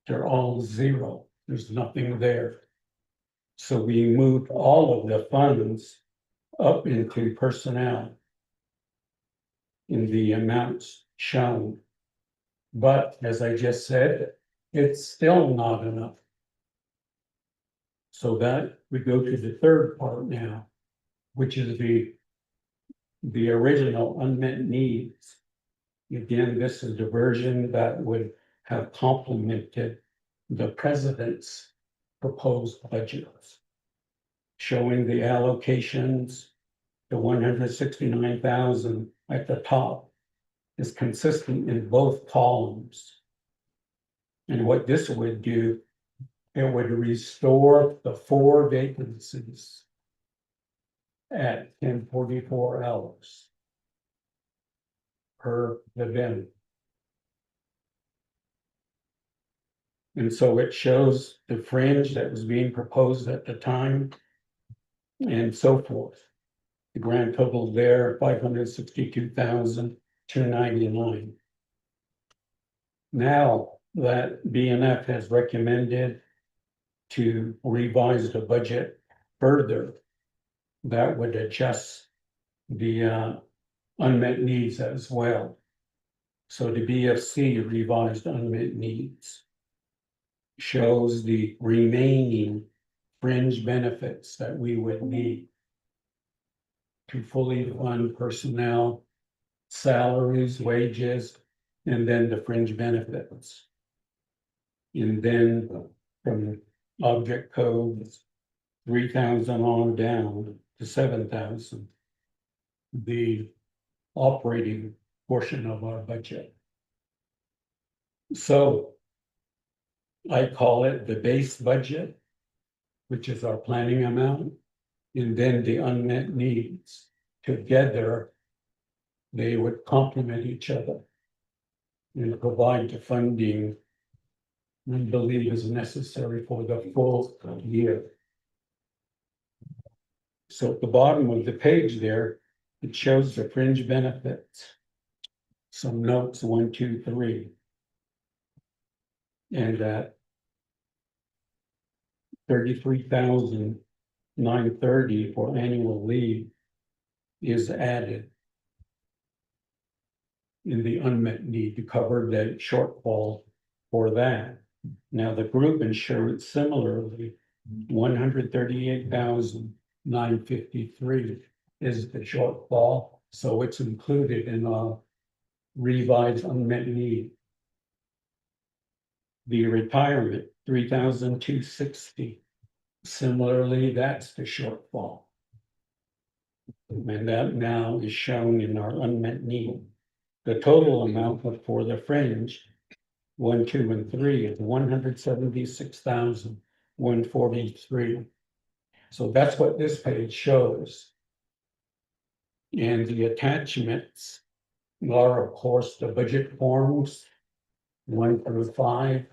they're all zero. There's nothing there. So we moved all of the funds up into personnel in the amounts shown. But as I just said, it's still not enough. So that we go to the third part now, which is the original unmet needs. Again, this is the version that would have complemented the president's proposed budgets, showing the allocations, the 169,000 at the top is consistent in both columns. And what this would do, it would restore the 4 vacancies at 1044 hours per event. And so it shows the fringe that was being proposed at the time and so forth. The grand total there, 562,299. Now that BNF has recommended to revise the budget further, that would adjust the unmet needs as well. So the BFC revised unmet needs shows the remaining fringe benefits that we would need to fully fund personnel, salaries, wages, and then the fringe benefits. And then from object codes, 3,000 on down to 7,000, the operating portion of our budget. So I call it the base budget which is our planning amount, and then the unmet needs. Together, they would complement each other and provide the funding we believe is necessary for the full year. So at the bottom of the page there, it shows the fringe benefits. Some notes, 1, 2, 3. And that 33,930 for annual leave is added in the unmet need to cover the shortfall for that. Now, the group insurance similarly, 138,953 is the shortfall, so it's included in a revised unmet need. The retirement, 3,260. Similarly, that's the shortfall. And that now is shown in our unmet need. The total amount for the fringe, 1, 2, and 3 is 176,143. So that's what this page shows. And the attachments are, of course, the budget forms 1 through 5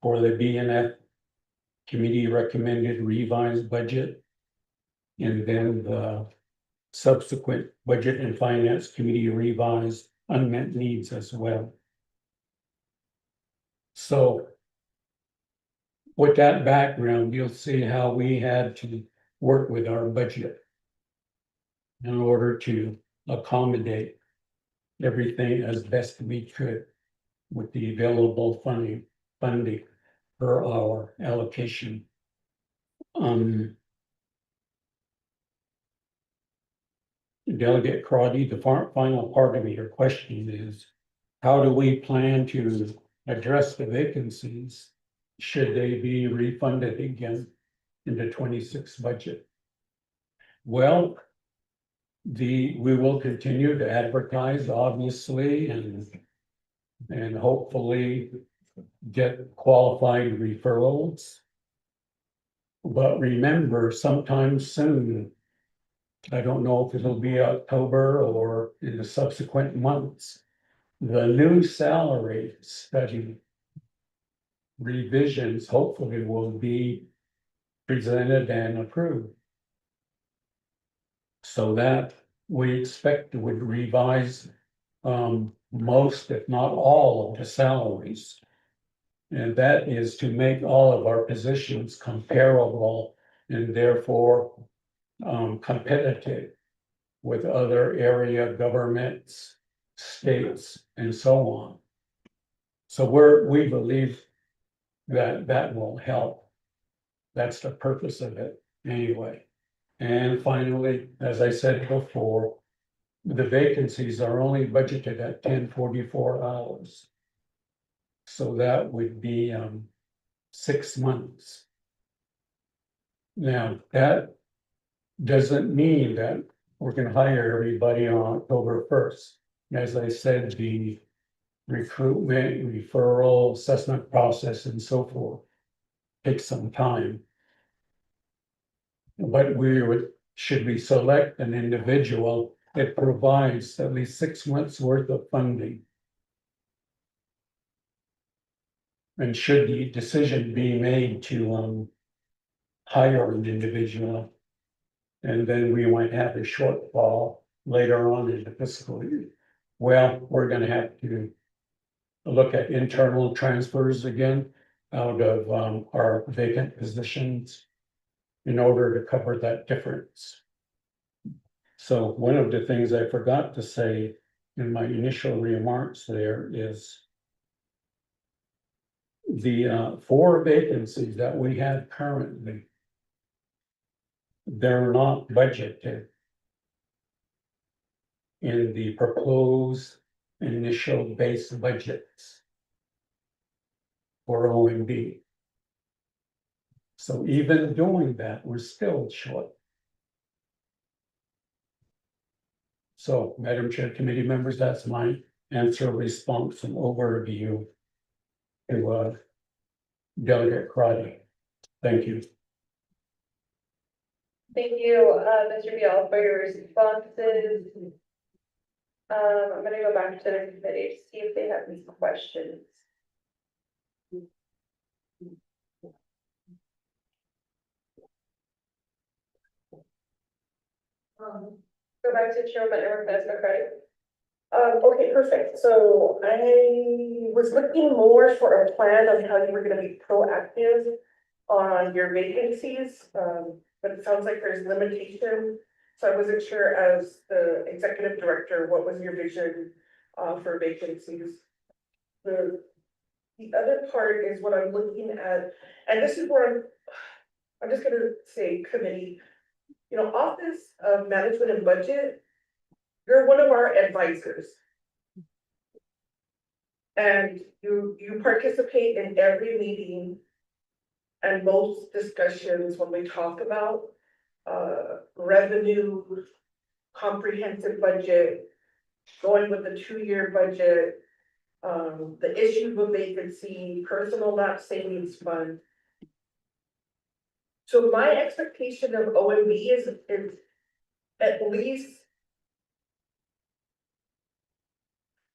for the BNF committee recommended revised budget. And then the subsequent budget and finance committee revised unmet needs as well. So with that background, you'll see how we had to work with our budget in order to accommodate everything as best we could with the available funding per our allocation. Delegate Crotty, the final part of your question is, how do we plan to address the vacancies? Should they be refunded again in the 26 budget? Well, we will continue to advertise, obviously, and hopefully get qualified referrals. But remember, sometime soon, I don't know if it'll be October or in the subsequent months, the new salary study revisions hopefully will be presented and approved. So that we expect would revise most, if not all, of the salaries. And that is to make all of our positions comparable and therefore competitive with other area governments, states, and so on. So we believe that will help. That's the purpose of it anyway. And finally, as I said before, the vacancies are only budgeted at 1044 hours. So that would be 6 months. Now, that doesn't mean that we're gonna hire everybody on October 1st. As I said, the recruitment, referral, assessment process, and so forth takes some time. But should we select an individual, it provides at least 6 months worth of funding. And should the decision be made to hire an individual, and then we might have a shortfall later on in the fiscal year, well, we're gonna have to look at internal transfers again out of our vacant positions in order to cover that difference. So one of the things I forgot to say in my initial remarks there is the 4 vacancies that we have currently, they're not budgeted in the proposed initial base budgets for OMB. So even doing that, we're still short. So, Madam Chair, committee members, that's my answer, response, and overview to Delegate Crotty. Thank you. Thank you, Mr. Bial, for your responses. I'm gonna go back to the committee to see if they have any questions. Go back to Chairman Eric Mesmer. Okay, perfect. So I was looking more for a plan on how you were gonna be proactive on your vacancies, but it sounds like there's limitation. So I wasn't sure as the executive director, what was your vision, for vacancies? The other part is what I'm looking at, and this is where I'm just gonna say committee. You know, Office of Management and Budget, you're one of our advisors. And you participate in every meeting and most discussions when we talk about revenue, comprehensive budget, going with the 2-year budget, the issue of vacancy, personal lapse savings fund. So my expectation of OMB is at least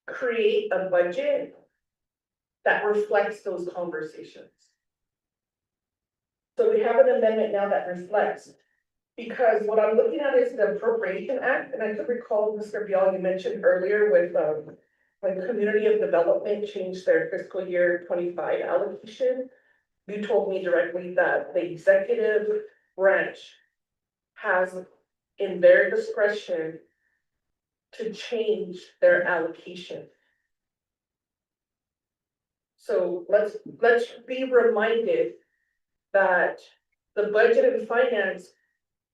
create a budget that reflects those conversations. So we have an amendment now that reflects, because what I'm looking at is the Appropriation Act, and I could recall, Mr. Bial, you mentioned earlier with, when Community of Development changed their fiscal year 25 allocation, you told me directly that the executive branch has in their discretion to change their allocation. So let's be reminded that the budget and finance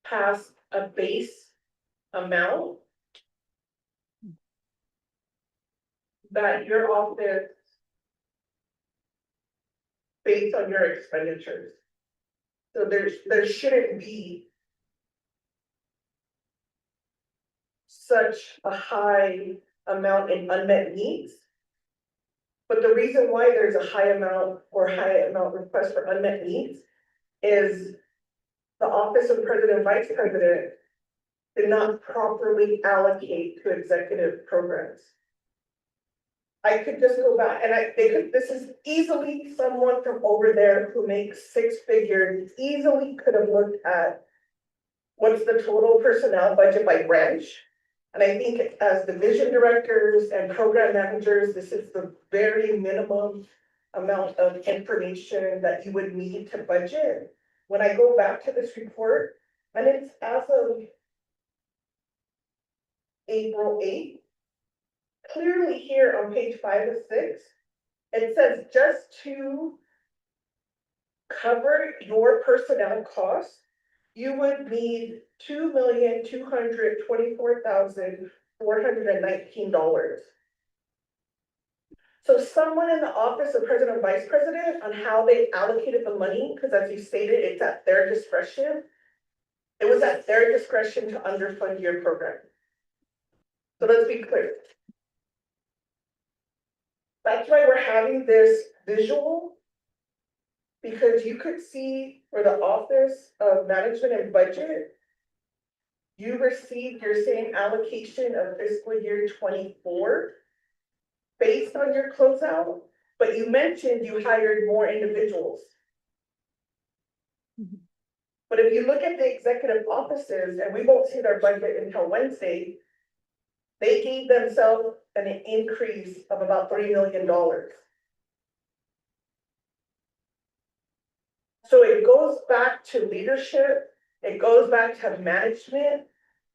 pass a base amount that your office based on your expenditures. So there shouldn't be such a high amount in unmet needs. But the reason why there's a high amount request for unmet needs is the Office of President and Vice President did not properly allocate to executive programs. I could just go back and this is easily someone from over there who makes 6 figures, easily could have looked at what's the total personnel budget by branch. And I think as division directors and program managers, this is the very minimum amount of information that you would need to budget. When I go back to this report, and it's as of April 8th, clearly here on page 5 of 6, it says just to cover your personnel costs, you would need $2,224,419. So someone in the Office of President and Vice President on how they allocated the money, because as you stated, it's at their discretion. It was at their discretion to underfund your program. So let's be clear. That's why we're having this visual. Because you could see for the Office of Management and Budget, you received your same allocation of fiscal year 24 based on your closeout, but you mentioned you hired more individuals. But if you look at the executive offices, and we won't see their budget until Wednesday, they gave themselves an increase of about $3 million. So it goes back to leadership, it goes back to management,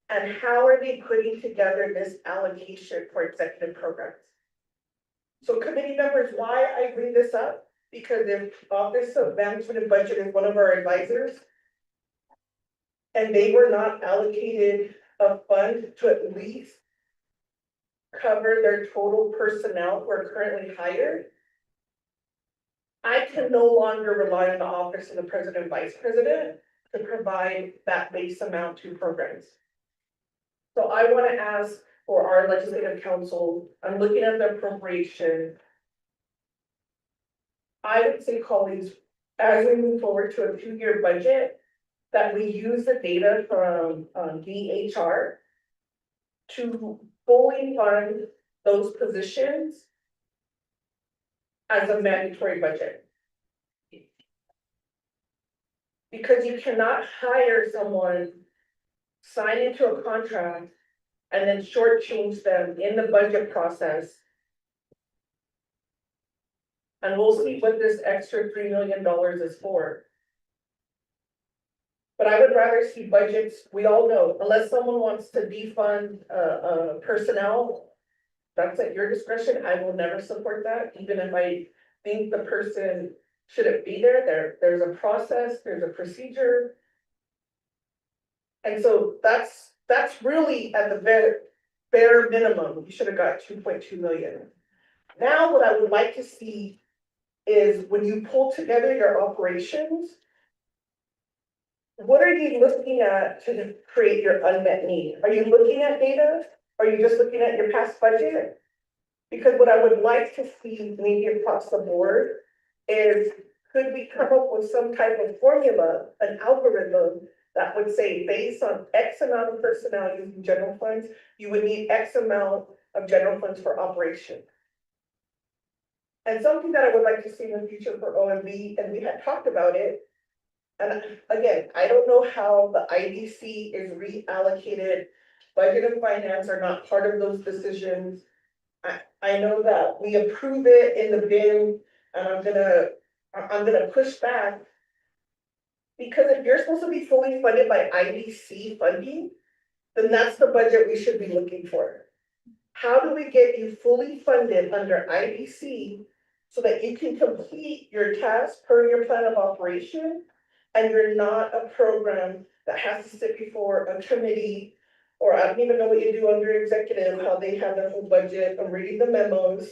and how are they putting together this allocation for executive programs? So committee members, why I bring this up? Because if Office of Management and Budget is one of our advisors, and they were not allocated a fund to at least cover their total personnel who are currently hired, I can no longer rely on the Office of the President and Vice President to provide that base amount to programs. So I want to ask for our legislative council, I'm looking at the appropriation. I would say, colleagues, as we move forward to a 2-year budget, that we use the data from DHR to fully fund those positions as a mandatory budget. Because you cannot hire someone, sign into a contract, and then shortchange them in the budget process. And we'll see what this extra $3 million is for. But I would rather see budgets, we all know, unless someone wants to defund personnel, that's at your discretion, I will never support that, even if I think the person shouldn't be there, there's a process, there's a procedure. And so that's really at the bare minimum, you should have got 2.2 million. Now, what I would like to see is when you pull together your operations, what are you looking at to create your unmet need? Are you looking at data? Are you just looking at your past budget? Because what I would like to see maybe across the board is, could we come up with some type of formula, an algorithm that would say, based on X amount of personnel using general funds, you would need X amount of general funds for operation. And something that I would like to see in the future for OMB, and we had talked about it, and again, I don't know how the IDC is reallocated. Budget and finance are not part of those decisions. I know that we approve it in the bin, and I'm gonna push back. Because if you're supposed to be fully funded by IDC funding, then that's the budget we should be looking for. How do we get you fully funded under IDC so that you can complete your task per your plan of operation? And you're not a program that has to sit before a committee, or I don't even know what you do under executive, how they have their whole budget. I'm reading the memos.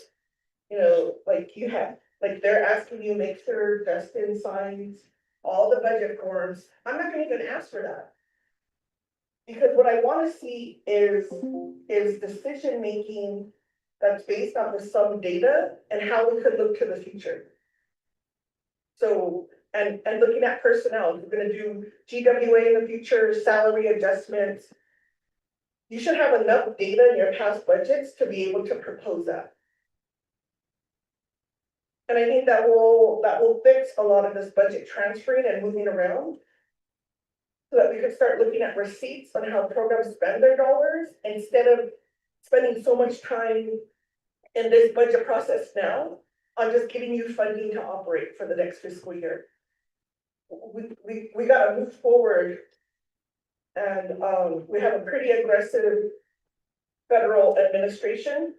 You know, like you have, like they're asking you make sure Dustin signs all the budget forms. I'm not gonna even ask for that. Because what I wanna see is decision-making that's based on some data and how we could look to the future. So, and looking at personnel, we're gonna do GWA in the future, salary adjustments. You should have enough data in your past budgets to be able to propose that. And I think that will fix a lot of this budget transferring and moving around. So that we could start looking at receipts on how programs spend their dollars instead of spending so much time in this budget process now on just giving you funding to operate for the next fiscal year. We gotta move forward. And we have a pretty aggressive federal administration.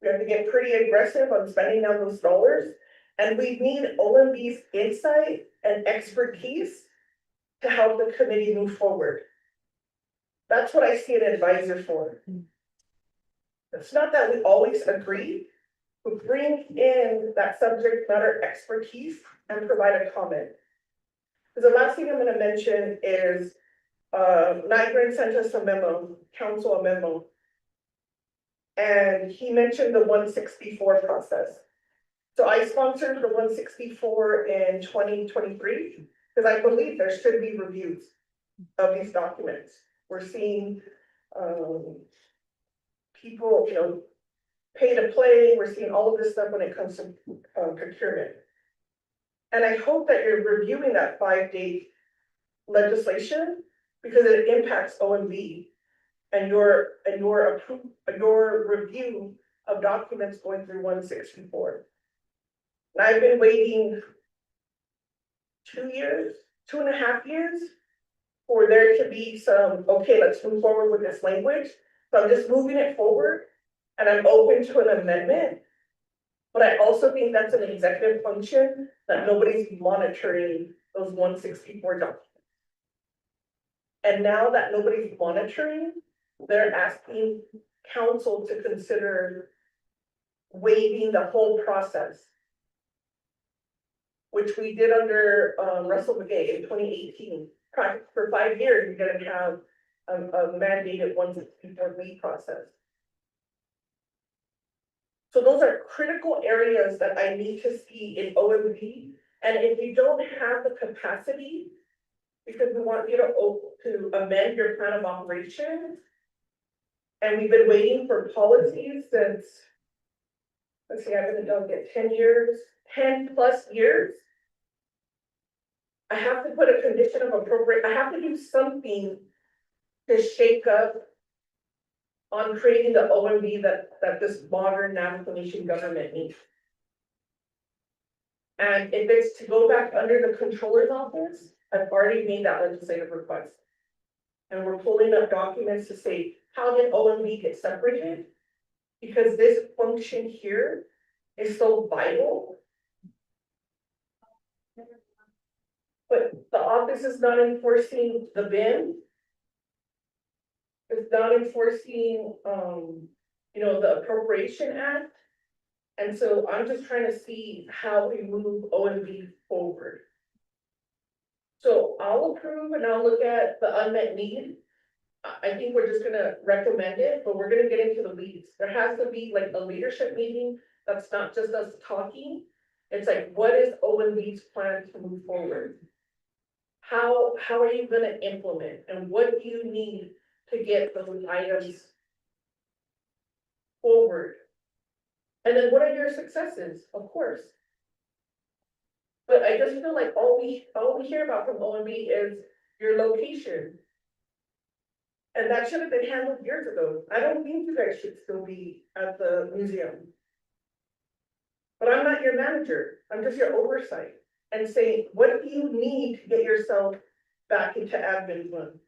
We have to get pretty aggressive on spending down those dollars. And we need OMB's insight and expertise to help the committee move forward. That's what I see an advisor for. It's not that we always agree, but bring in that subject matter expertise and provide a comment. Because the last thing I'm gonna mention is, Nigel sent us a memo, council a memo. And he mentioned the 164 process. So I sponsored the 164 in 2023, because I believe there should be reviews of these documents. We're seeing people, you know, pay to play, we're seeing all of this stuff when it comes to procurement. And I hope that you're reviewing that 5-day legislation because it impacts OMB and your review of documents going through 164. And I've been waiting 2.5 years for there to be some, okay, let's move forward with this language. So I'm just moving it forward and I'm open to an amendment. But I also think that's an executive function that nobody's monitoring those 164 documents. And now that nobody's monitoring, they're asking council to consider waiving the whole process, which we did under Russell McGay in 2018. For 5 years, we didn't have a mandated 164 lead process. So those are critical areas that I need to see in OMB And if you don't have the capacity, because we want you to amend your plan of operations. And we've been waiting for policies since, let's see, I've been a delegate 10 years, 10+ years. I have to put a condition of appropriate, I have to do something to shake up on creating the OMB that this modern Navajo government needs. And if it's to go back under the controller's office, I've already made that legislative request. And we're pulling up documents to say, how did OMB get separated? Because this function here is so vital. But the office is not enforcing the bin. It's not enforcing, the Appropriation Act. And so I'm just trying to see how we move OMB forward. So I'll approve and I'll look at the unmet need. I think we're just gonna recommend it, but we're gonna get into the weeds. There has to be like a leadership meeting, that's not just us talking. It's like, what is OMB's plan to move forward? How are you gonna implement, and what do you need to get those items forward? And then what are your successes, of course? But I just feel like all we hear about from OMB is your location. And that should have been handled years ago. I don't think you guys should still be at the museum. But I'm not your manager, I'm just your oversight, and saying, what do you need to get yourself back into admin fund?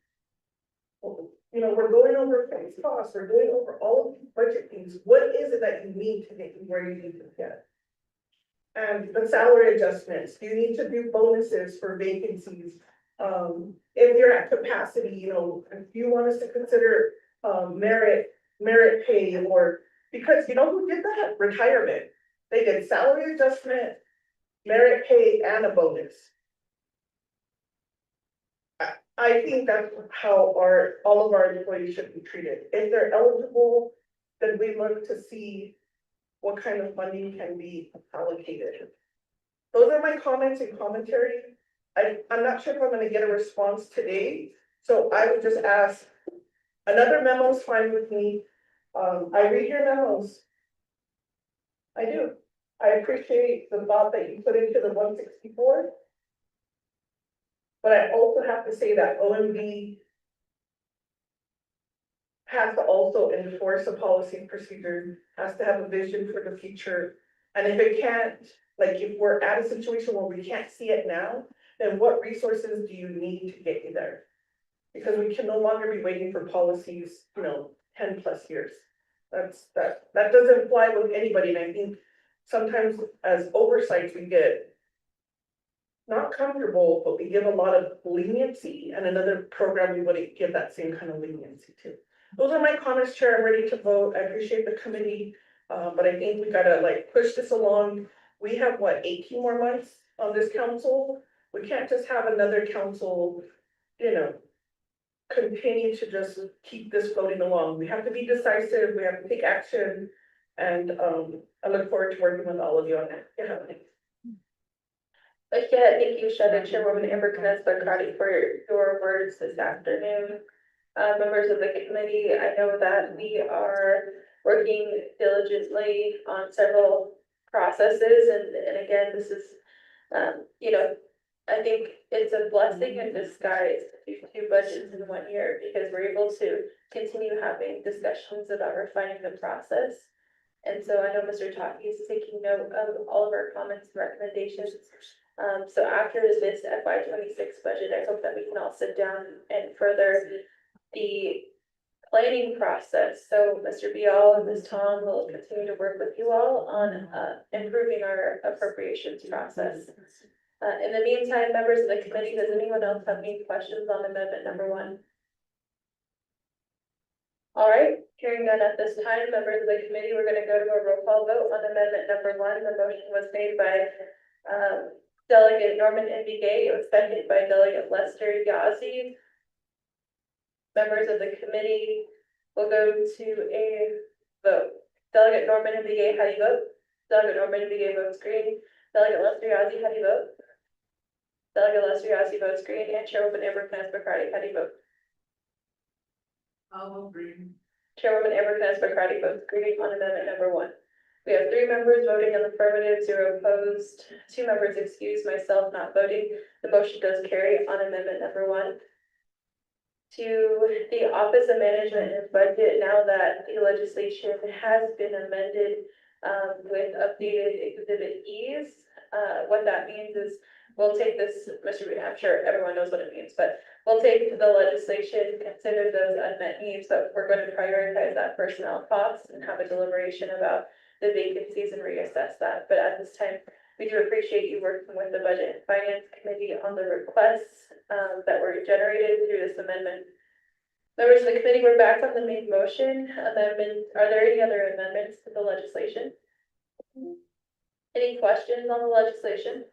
We're going over fixed costs, we're going over all of these budget things. What is it that you need to get you where you need to get? And the salary adjustments, you need to do bonuses for vacancies. If you're at capacity, if you want us to consider, merit pay, or, because you know who did that? Retirement. They did salary adjustment, merit pay, and a bonus. I think that's how all of our employees should be treated. If they're eligible, then we look to see what kind of funding can be allocated. Those are my comments and commentary. I'm not sure if I'm gonna get a response today, so I would just ask, another memo is fine with me. I read your memos. I do. I appreciate the thought that you put into the 164. But I also have to say that OMB has to also enforce a policy and procedure, has to have a vision for the future. And if it can't, like if we're at a situation where we can't see it now, then what resources do you need to get you there? Because we can no longer be waiting for policies, 10+ years. That doesn't fly with anybody. And I think sometimes as oversights, we get not comfortable, but we give a lot of leniency, and another program we wouldn't give that same kind of leniency to. Those are my comments, Chair. I'm ready to vote. I appreciate the committee, but I think we gotta push this along. We have 18 more months on this council. We can't just have another council, continue to just keep this floating along. We have to be decisive. We have to take action, and I look forward to working with all of you on that. Yeah, thanks. Thank you, Shadow Chairwoman Amber Canes-Barcati, for your words this afternoon. Members of the committee, I know that we are working diligently on several processes, and again, this is, I think it's a blessing in disguise to do 2 budgets in 1 year, because we're able to continue having discussions about refining the process. And so I know Mr. Taki is taking note of all of our comments and recommendations. So after this FY26 budget, I hope that we can all sit down and further the planning process. So Mr. Bial and Ms. Tom will continue to work with you all on improving our appropriations process. In the meantime, members of the committee, does anyone else have any questions on amendment number 1? All right, hearing none at this time, members of the committee, we're going to go to a roll call vote on amendment number 1. The motion was made by Delegate Norman Nbigay. It was seconded by Delegate Lester Yazzie. Members of the committee will go to a vote. Delegate Norman Nbigay, how do you vote? Delegate Norman Nbigay votes green. Delegate Lester Yazzie, how do you vote? Delegate Lester Yasi votes green, and Chairwoman Amber Cranes Bacardi, how do you vote? Chairwoman Amber Cranes Bacardi votes green on amendment number 1. We have 3 members voting in the affirmative, 0 opposed, 2 members excused, myself not voting. The motion does carry on amendment number 1. To the Office of Management and Budget, now that the legislation has been amended with updated exhibit E's. What that means is we'll take this, I'm sure everyone knows what it means, but we'll take the legislation, consider those unmet needs, but we're going to prioritize that personnel costs and have a deliberation about the vacancies and reassess that. But at this time, we do appreciate you working with the Budget and Finance Committee on the requests that were generated through this amendment. Members of the committee, we're back on the main motion amendment. Are there any other amendments to the legislation? Any questions on the legislation?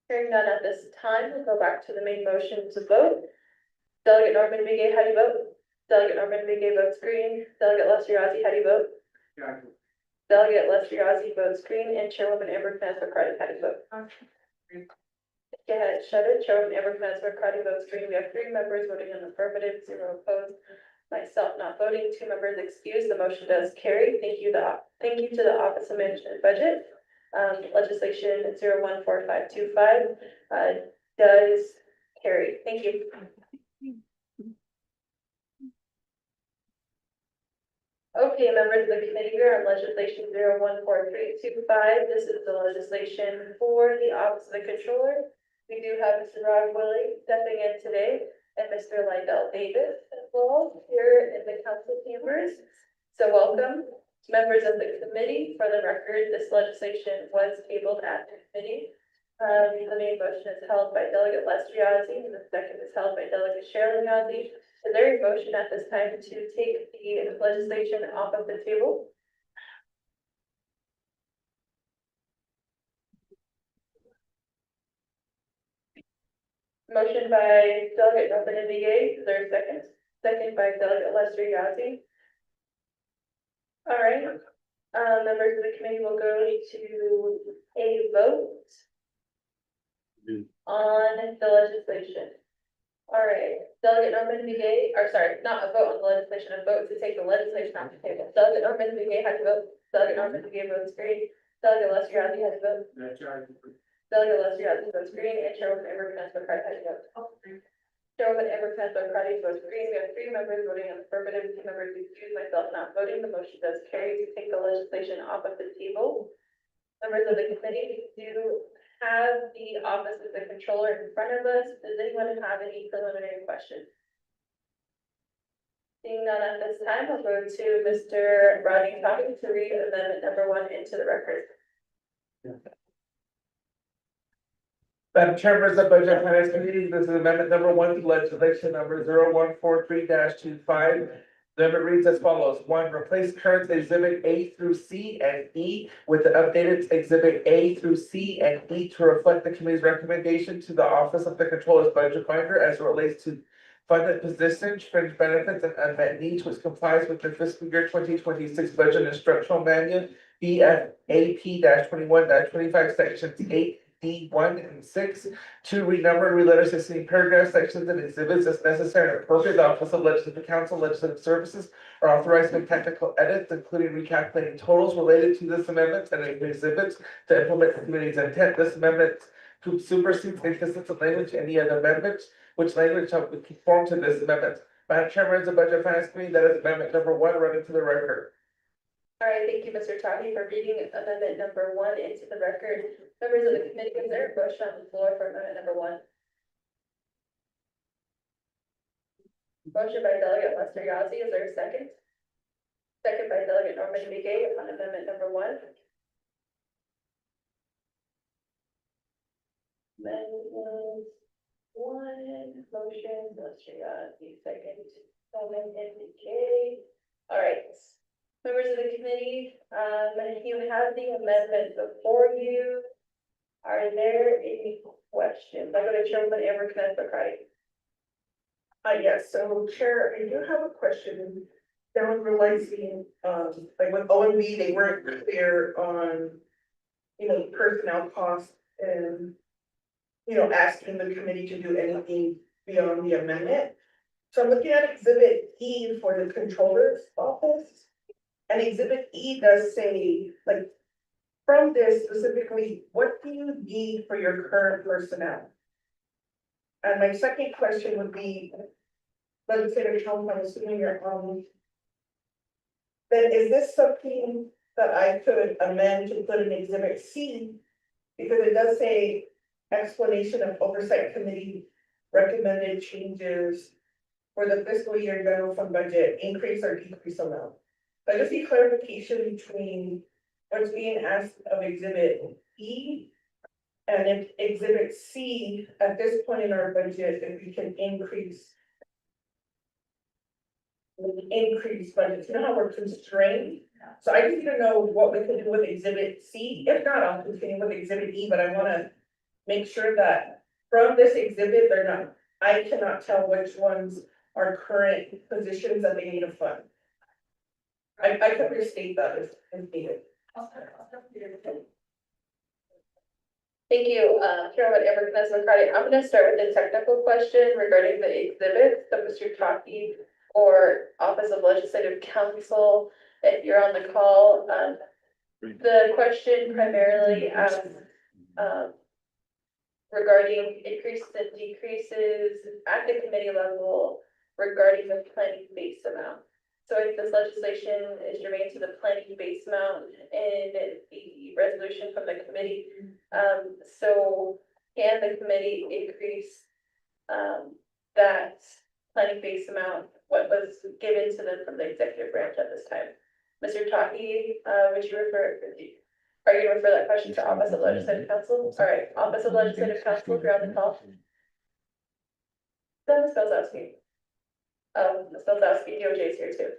Hearing none at this time, we'll go back to the main motion to vote. Delegate Norman Begay, how do you vote? Delegate Norman Begay votes green. Delegate Lester Yazzie, how do you vote? Delegate Lester Yazzie votes green, and Chairwoman Amber Cranes Bacardi, how do you vote? Go ahead, shut it. Chairwoman Amber Cranes Bacardi votes green. We have 3 members voting in the affirmative, 0 opposed. Myself not voting, 2 members excused. The motion does carry. Thank you to the Office of Management and Budget. Legislation 014525 does carry. Thank you. Okay, members of the committee, we are on legislation 014325. This is the legislation for the Office of the Controller. We do have Mr. Rod Willie stepping in today and Mr. Lydell Davis as well here in the council chambers. So welcome, members of the committee. For the record, this legislation was tabled at the committee. The main motion is held by Delegate Lester Yazzie, and the second is held by Delegate Shareholder Yazzie. Is there a motion at this time to take the legislation off of the table? Motion by Delegate Norman Begay. Is there a second? Second by Delegate Lester Yazzie. All right. Members of the committee will go to a vote on the legislation. All right, Delegate Norman Begay, or sorry, not a vote on the legislation, a vote to take the legislation off the table. Delegate Norman Begay has to vote. Delegate Norman Begay votes green. Delegate Lester Yazzie has to vote. Delegate Lester Yazzie votes green, and Chairwoman Amber Cranes Bacardi has to vote. Chairwoman Amber Cranes Bacardi votes green. We have 3 members voting in the affirmative, 2 members excused, myself not voting. The motion does carry to take the legislation off of the table. Members of the committee, we do have the Office of the Controller in front of us. Does anyone have any preliminary questions? Seeing none at this time, we'll go to Mr. Rodney Topping to read amendment number 1 into the record. Madam Chair, members of the Budget and Finance Committee, this is amendment number 1 to legislation number 0143-25. The amendment reads as follows. 1, replace current exhibit A through C and E with the updated exhibit A through C and E to reflect the committee's recommendation to the Office of the Controller's budget binder as it relates to funded positions, fringe benefits, and unmet needs, which complies with the fiscal year 2026 budget instructional manual BFAP 21-25 sections 8D1 and 6 to renumber and reletter existing paragraphs, sections, and exhibits as necessary and appropriate. The Office of Legislative Counsel, Legislative Services are authorized to make technical edits, including recalculating totals related to this amendment and exhibits to implement the committee's intent. This amendment supersedes inconsistent language, any other amendments, which language shall conform to this amendment. Madam Chair, members of the Budget and Finance Committee, that is amendment number 1 read into the record. All right, thank you, Mr. Topping, for reading amendment number 1 into the record. Members of the committee, is there a motion on the floor for amendment number 1? Motion by Delegate Lester Yazzie, is there a second? Second by Delegate Norman Begay on amendment number 1. Amendment 1, motion, Lester Yazzie, second, Norman Begay. All right. Members of the committee, you have the amendment before you. Are there any questions? I go to Chairwoman Amber Cranes Bacardi. Yes, so Chair, I do have a question. Down realizing, like with OMB, they weren't clear on, personnel costs and asking the committee to do anything beyond the amendment. So I'm looking at exhibit E for the controller's office. And exhibit E does say, like, from this specifically, what do you need for your current personnel? And my second question would be, legislative council, I'm assuming you're then is this something that I could amend to put in exhibit C? Because it does say explanation of oversight committee recommended changes for the fiscal year general fund budget, increase or decrease amount. I just need clarification between what's being asked of exhibit E and if exhibit C, at this point in our budget, if we can increase budgets, you know how we're constrained? So I just need to know what we can do with exhibit C. If not, I'll continue with exhibit E, but I wanna make sure that from this exhibit, they're not, I cannot tell which ones are current positions that they need to fund. I could restate that if needed. Thank you, Chairman Everett McCarty. I'm gonna start with the technical question regarding the exhibits, so Mr. Taki or Office of Legislative Counsel, if you're on the call, the question primarily asks, regarding increases and decreases at the committee level regarding the planning base amount. So if this legislation is germane to the planning base amount in the resolution from the committee, so can the committee increase that planning base amount, what was given to them from the executive branch at this time? Mr. Taki, would you refer, are you gonna refer that question to Office of Legislative Counsel? All right, Office of Legislative Counsel, if you're on the call. Then Ms. Belzowski. Ms. Belzowski, DOJ is here too.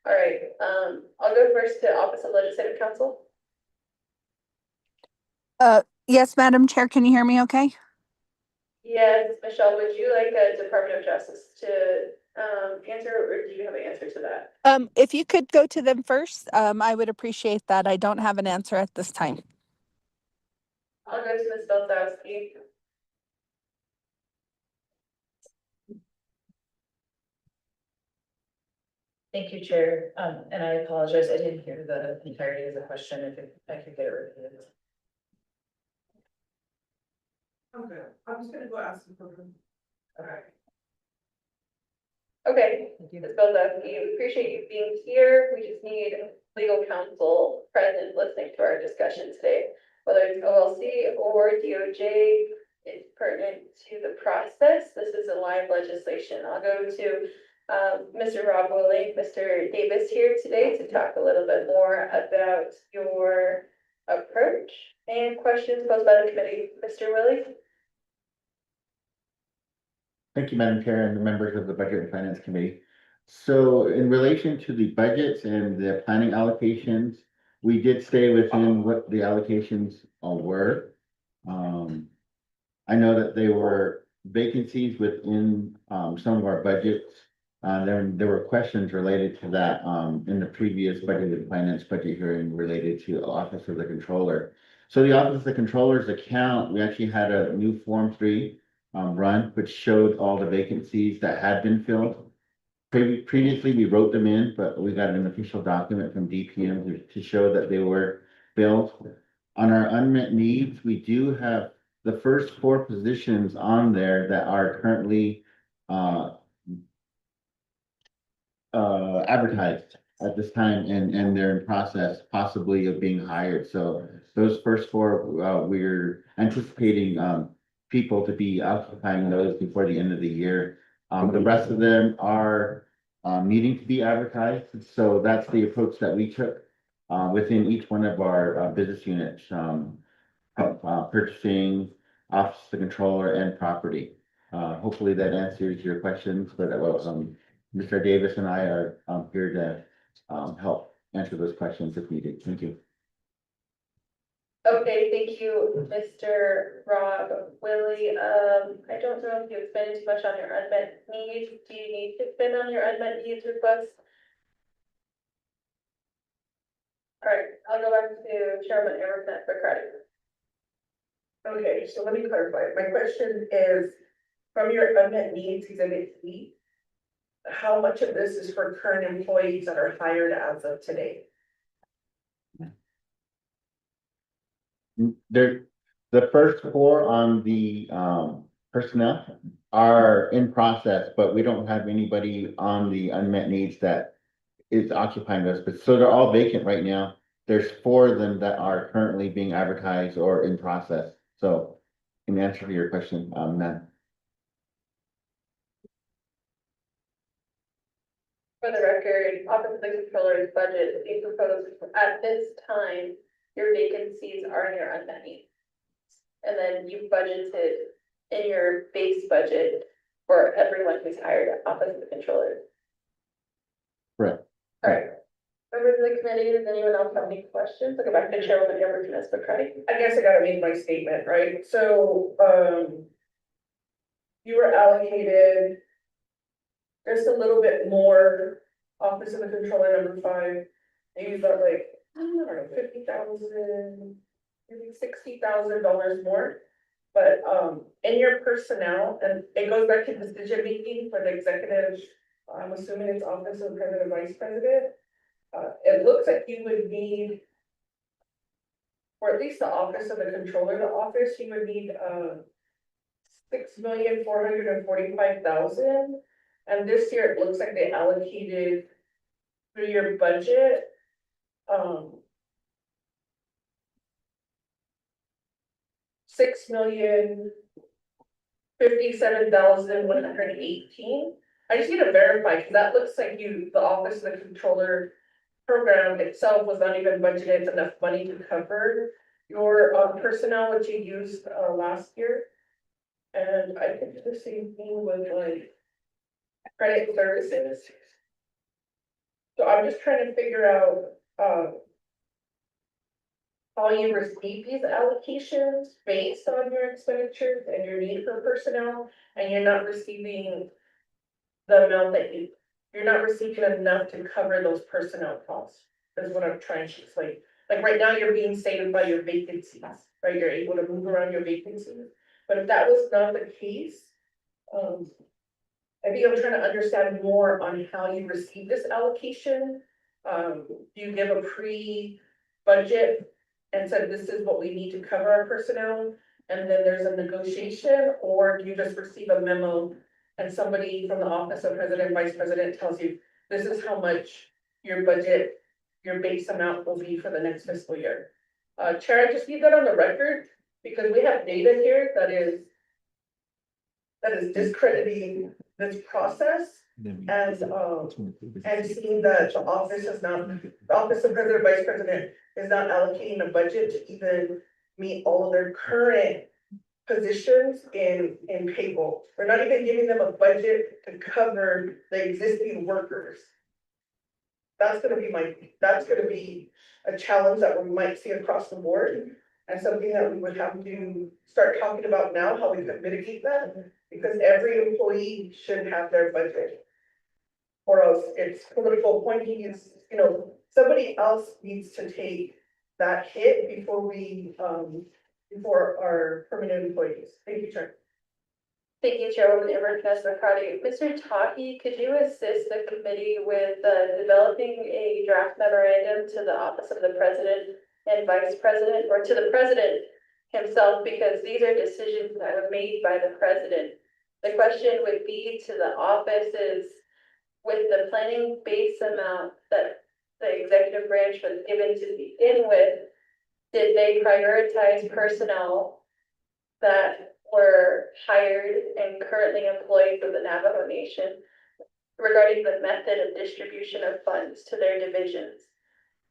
All right, I'll go first to Office of Legislative Counsel. Yes, Madam Chair, can you hear me okay? Yes, Michelle, would you like a Department of Justice to answer, or do you have an answer to that? If you could go to them first, I would appreciate that. I don't have an answer at this time. I'll go to Ms. Belzowski. Thank you, Chair. And I apologize, I didn't hear the entirety of the question, if I could get it repeated. Okay, I'm just gonna go ask them for them. Okay. Okay, Thank you. Ms. Belzowski, we appreciate you being here. We just need legal counsel present listening to our discussion today. Whether it's OLC or DOJ, it's pertinent to the process. This is a live legislation. I'll go to Mr. Rob Willie, Mr. Davis here today to talk a little bit more about your approach and questions posed by the committee. Mr. Willie? Thank you, Madam Chair, and the members of the Budget and Finance Committee. So in relation to the budgets and the planning allocations, we did stay within what the allocations were. I know that there were vacancies within some of our budgets. There were questions related to that in the previous Budget and Finance budget hearing related to Office of the Controller. So the Office of the Controller's account, we actually had a new Form 3 run, which showed all the vacancies that had been filled. Previously, we wrote them in, but we got an official document from DPM to show that they were filled. On our unmet needs, we do have the first 4 positions on there that are currently advertised at this time, and they're in process possibly of being hired. So those first 4, we're anticipating people to be occupying those before the end of the year. The rest of them are needing to be advertised. So that's the approach that we took within each one of our business units, purchasing, Office of the Controller, and property. Hopefully that answers your questions, but Mr. Davis and I are here to help answer those questions if needed. Thank you. Okay, thank you, Mr. Rob Willie. I don't know if you expended too much on your unmet needs. Do you need to spend on your unmet needs request? All right, I'll go back to Chairman Everett McCarty. Okay, so let me clarify. My question is, from your unmet needs exhibit C, how much of this is for current employees that are hired as of today? There, the first four on the personnel are in process, but we don't have anybody on the unmet needs that is occupying those, but so they're all vacant right now. There's four of them that are currently being advertised or in process, so in answer to your question, none. For the record, Office of the Controller's budget is being proposed at this time, your vacancies are in your unmet needs. And then you budgeted in your base budget for everyone who's hired at Office of the Controller. Correct. Alright. Members of the committee, does anyone else have any questions? I'll go back to Chairwoman Deborah Smith-McCarty. I guess I gotta make my statement, right? So, you were allocated just a little bit more Office of the Controller number 5. Maybe about like, I don't know, 50,000, maybe $60,000 more. But, in your personnel, and it goes back to decision making for the executive, I'm assuming it's Office of President, Vice President. It looks like you would need, or at least the Office of the Controller, the office, you would need, 6,445,000. And this year, it looks like they allocated through your budget, 6,057,118. I just need to verify, because that looks like the Office of the Controller program itself was not even budgeted enough money to cover your personnel, which you used last year. And I think the same thing with like credit services. So I'm just trying to figure out how you receive these allocations based on your expenditures and your need for personnel, and you're not receiving the amount that you're not receiving enough to cover those personnel costs, is what I'm trying to explain. Like right now, you're being saved by your vacancies, right? You're able to move around your vacancies. But if that was not the case, I think I'm trying to understand more on how you receive this allocation. Do you give a pre-budget and said, this is what we need to cover our personnel, and then there's a negotiation, or do you just receive a memo and somebody from the Office of President, Vice President tells you, this is how much your budget, your base amount will be for the next fiscal year? Chair, I just need that on the record, because we have data here that is discrediting this process, and seeing that the office is not, the Office of President, Vice President is not allocating a budget to even meet all of their current positions in payroll. We're not even giving them a budget to cover the existing workers. That's gonna be a challenge that we might see across the board, and something that we would have to start talking about now, how we could mitigate that, because every employee should have their budget. Or else it's political appointing, somebody else needs to take that hit before before our permanent employees. Thank you, Chair. Thank you, Chairwoman McCarty. Mr. Taki, could you assist the committee with developing a draft memorandum to the Office of the President and Vice President, or to the President himself, because these are decisions that were made by the President. The question would be to the office is, with the planning base amount that the executive branch was given to begin with, did they prioritize personnel that were hired and currently employed for the Navajo Nation regarding the method of distribution of funds to their divisions?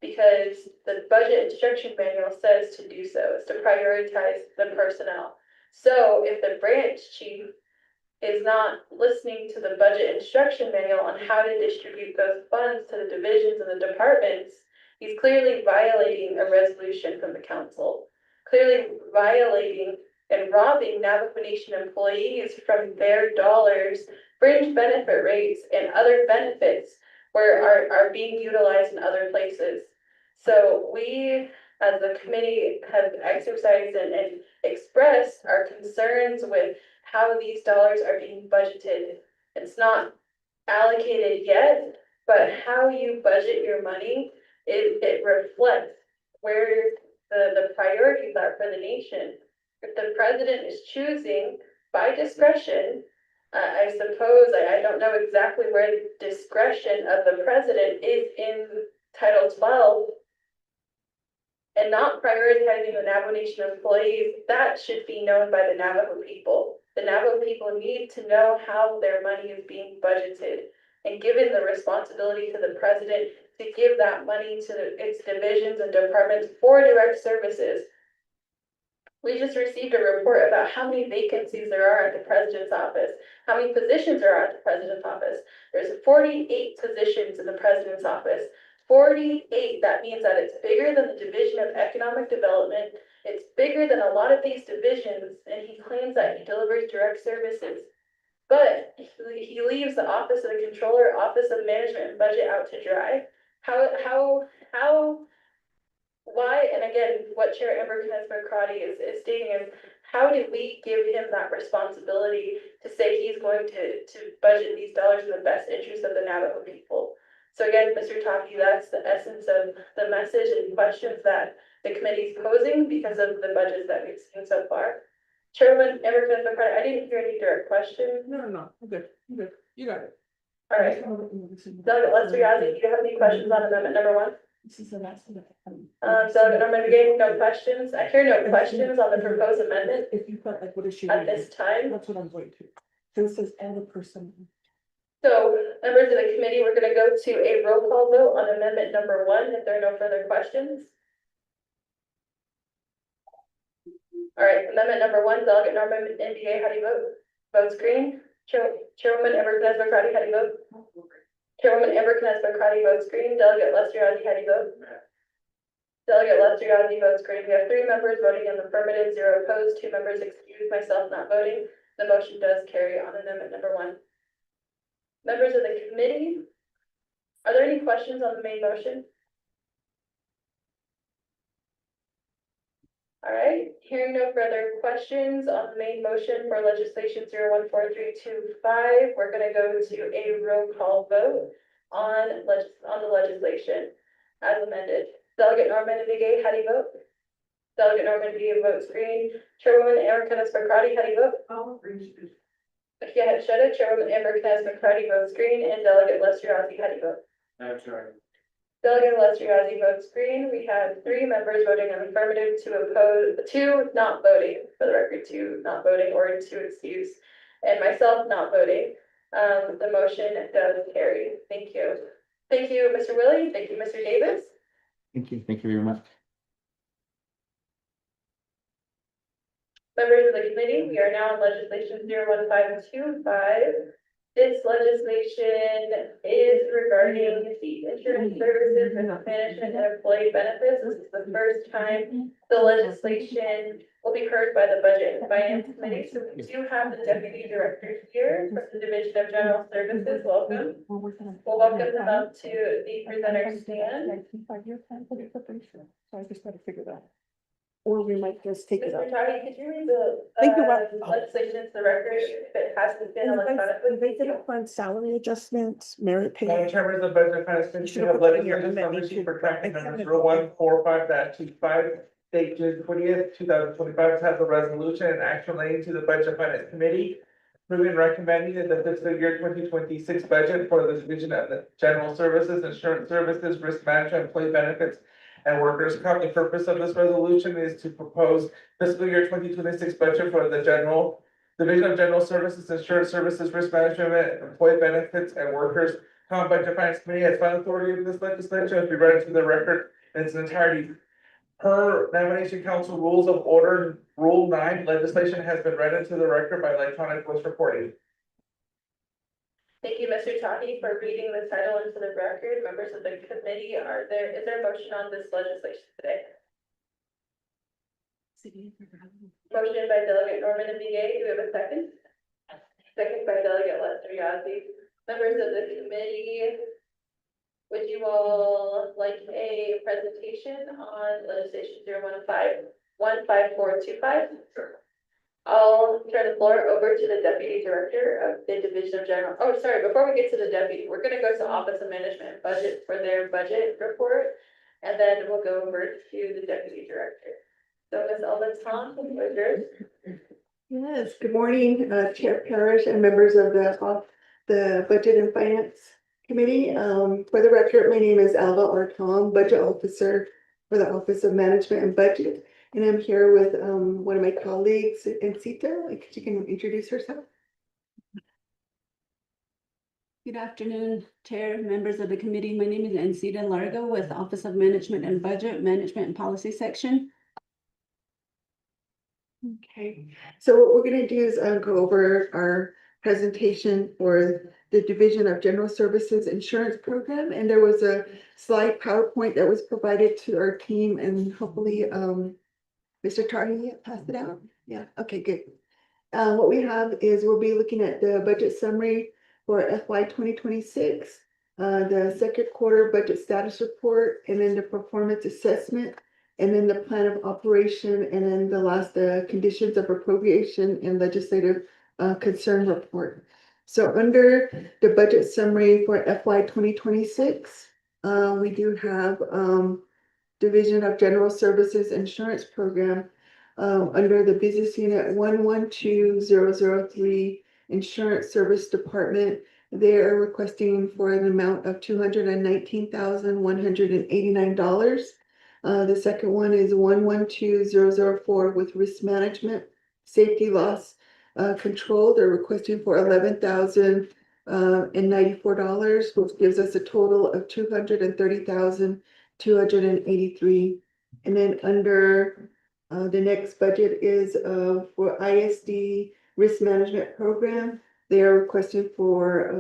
Because the budget instruction manual says to do so, is to prioritize the personnel. So if the branch chief is not listening to the budget instruction manual on how to distribute those funds to the divisions and the departments, he's clearly violating a resolution from the council, clearly violating and robbing Navajo Nation employees from their dollars, fringe benefit rates, and other benefits are being utilized in other places. So we as the committee have exercised and expressed our concerns with how these dollars are being budgeted. It's not allocated yet, but how you budget your money, it reflects where the priorities are for the nation. If the president is choosing by discretion, I suppose, I don't know exactly where the discretion of the president is in Title 12 and not prioritizing the Navajo Nation employees, that should be known by the Navajo people. The Navajo people need to know how their money is being budgeted and given the responsibility to the president to give that money to its divisions and departments for direct services. We just received a report about how many vacancies there are at the president's office, how many positions there are at the president's office. There's 48 positions in the president's office. 48, that means that it's bigger than the Division of Economic Development. It's bigger than a lot of these divisions, and he claims that he delivers direct services. But he leaves the Office of the Controller, Office of Management and Budget out to dry. Why, and again, what Chair Amber Knesset-Crotty is stating is, how do we give him that responsibility to say he's going to budget these dollars in the best interest of the Navajo people? So again, Mr. Taki, that's the essence of the message and questions that the committee is posing because of the budgets that we've seen so far. Chairman Amber Knesset-Crotty, I didn't hear any direct questions. No, I'm good, you got it. All right, Delegate Lester Yazzie, do you have any questions on amendment number 1? This is the last of it. Delegate Norman McGee, no questions. I hear no questions on the proposed amendment If you felt like, what is she? at this time. That's what I'm going to. So it says and the person. So, members of the committee, we're gonna go to a roll call vote on amendment number 1, if there are no further questions. All right, amendment number 1, Delegate Norman NDA, how do you vote? Votes green. Chairwoman Amber Knesset-Crotty, how do you vote? Chairwoman Amber Knesset-Crotty votes green. Delegate Lester Yazzie, how do you vote? Delegate Lester Yazzie votes green. We have 3 members voting in the affirmative, 0 opposed, 2 members excused, myself not voting. The motion does carry on amendment number 1. Members of the committee, are there any questions on the main motion? All right, hearing no further questions on the main motion for legislation 014325, we're gonna go to a roll call vote on the legislation as amended. Delegate Norman McGee, how do you vote? Delegate Norman McGee votes green. Chairwoman Amber Knesset-Crotty, how do you vote? Oh, green. Yeah, Chairwoman Amber Knesset-Crotty votes green, and Delegate Lester Yazzie, how do you vote? That's right. Delegate Lester Yazzie votes green. We have 3 members voting in affirmative, 2 opposed, 2 not voting, for the record, 2 not voting or 2 excused, and myself not voting. The motion does carry. Thank you. Thank you, Mr. Willie. Thank you, Mr. Davis. Thank you very much. Members of the committee, we are now on legislation 01525. This legislation is regarding the insurance services, risk management, and employee benefits. This is the first time the legislation will be heard by the Budget and Finance Committee. So we do have the deputy director here from the Division of General Services. Welcome. We'll welcome them up to the presenter stand. So I just gotta figure that. Or we might just take it Mr. up. Tati, could you read the Thank you, Rob. legislation into the record if it hasn't been electronically? Vacant fund salary adjustments, merit Madam pay. Chairman, the budget and finance committee have legislation summary sheet for tracking number 0145-25, date June 20th, 2025, has a resolution and action relating to the budget and finance committee. Approving and recommending that the fiscal year 2026 budget for the division of the general services, insurance services, risk management, employee benefits, and workers' comp. The purpose of this resolution is to propose fiscal year 2026 budget for the Division of General Services, Insurance Services, Risk Management, Employee Benefits, and Workers' Comp. Budget Finance Committee has final authority of this legislation to be read into the record in its entirety. Per Nomination Council Rules of Order, Rule 9, legislation has been read into the record by electronic voice recording. Thank you, Mr. Tati, for reading the title into the record. Members of the committee, is there a motion on this legislation today? Motion by Delegate Norman McGee. Do we have a second? Second by Delegate Lester Yazzie. Members of the committee, would you all like a presentation on legislation 015-15425. I'll turn the floor over to the Deputy Director of the Division of General, oh, sorry, before we get to the deputy, we're gonna go to Office of Management and Budget for their budget report. And then we'll go over to the Deputy Director. So Ms. Elva Tom, the floor is yours. Yes, good morning, Chair Parrish and members of the Budget and Finance Committee. For the record, my name is Alva R. Tom, Budget Officer for the Office of Management and Budget. And I'm here with one of my colleagues, Encita. Like, she can introduce herself. Good afternoon, Chair, members of the committee. My name is Encita Largo with Office of Management and Budget, Management and Policy Section. Okay, so what we're gonna do is go over our presentation for the Division of General Services Insurance Program. And there was a slide PowerPoint that was provided to our team, and hopefully Mr. Tardy passed it out. Yeah, okay, good. What we have is we'll be looking at the budget summary for FY 2026, the second quarter budget status report, and then the performance assessment, and then the plan of operation, and then the last, conditions of appropriation and legislative concern report. So under the budget summary for FY 2026, we do have Division of General Services Insurance Program under the business unit 112003 Insurance Service Department. They are requesting for an amount of $219,189. The second one is 112004 with risk management, safety loss control. They're requesting for $11,094, which gives us a total of $230,283. And then under the next budget is for ISD risk management program. They are requesting for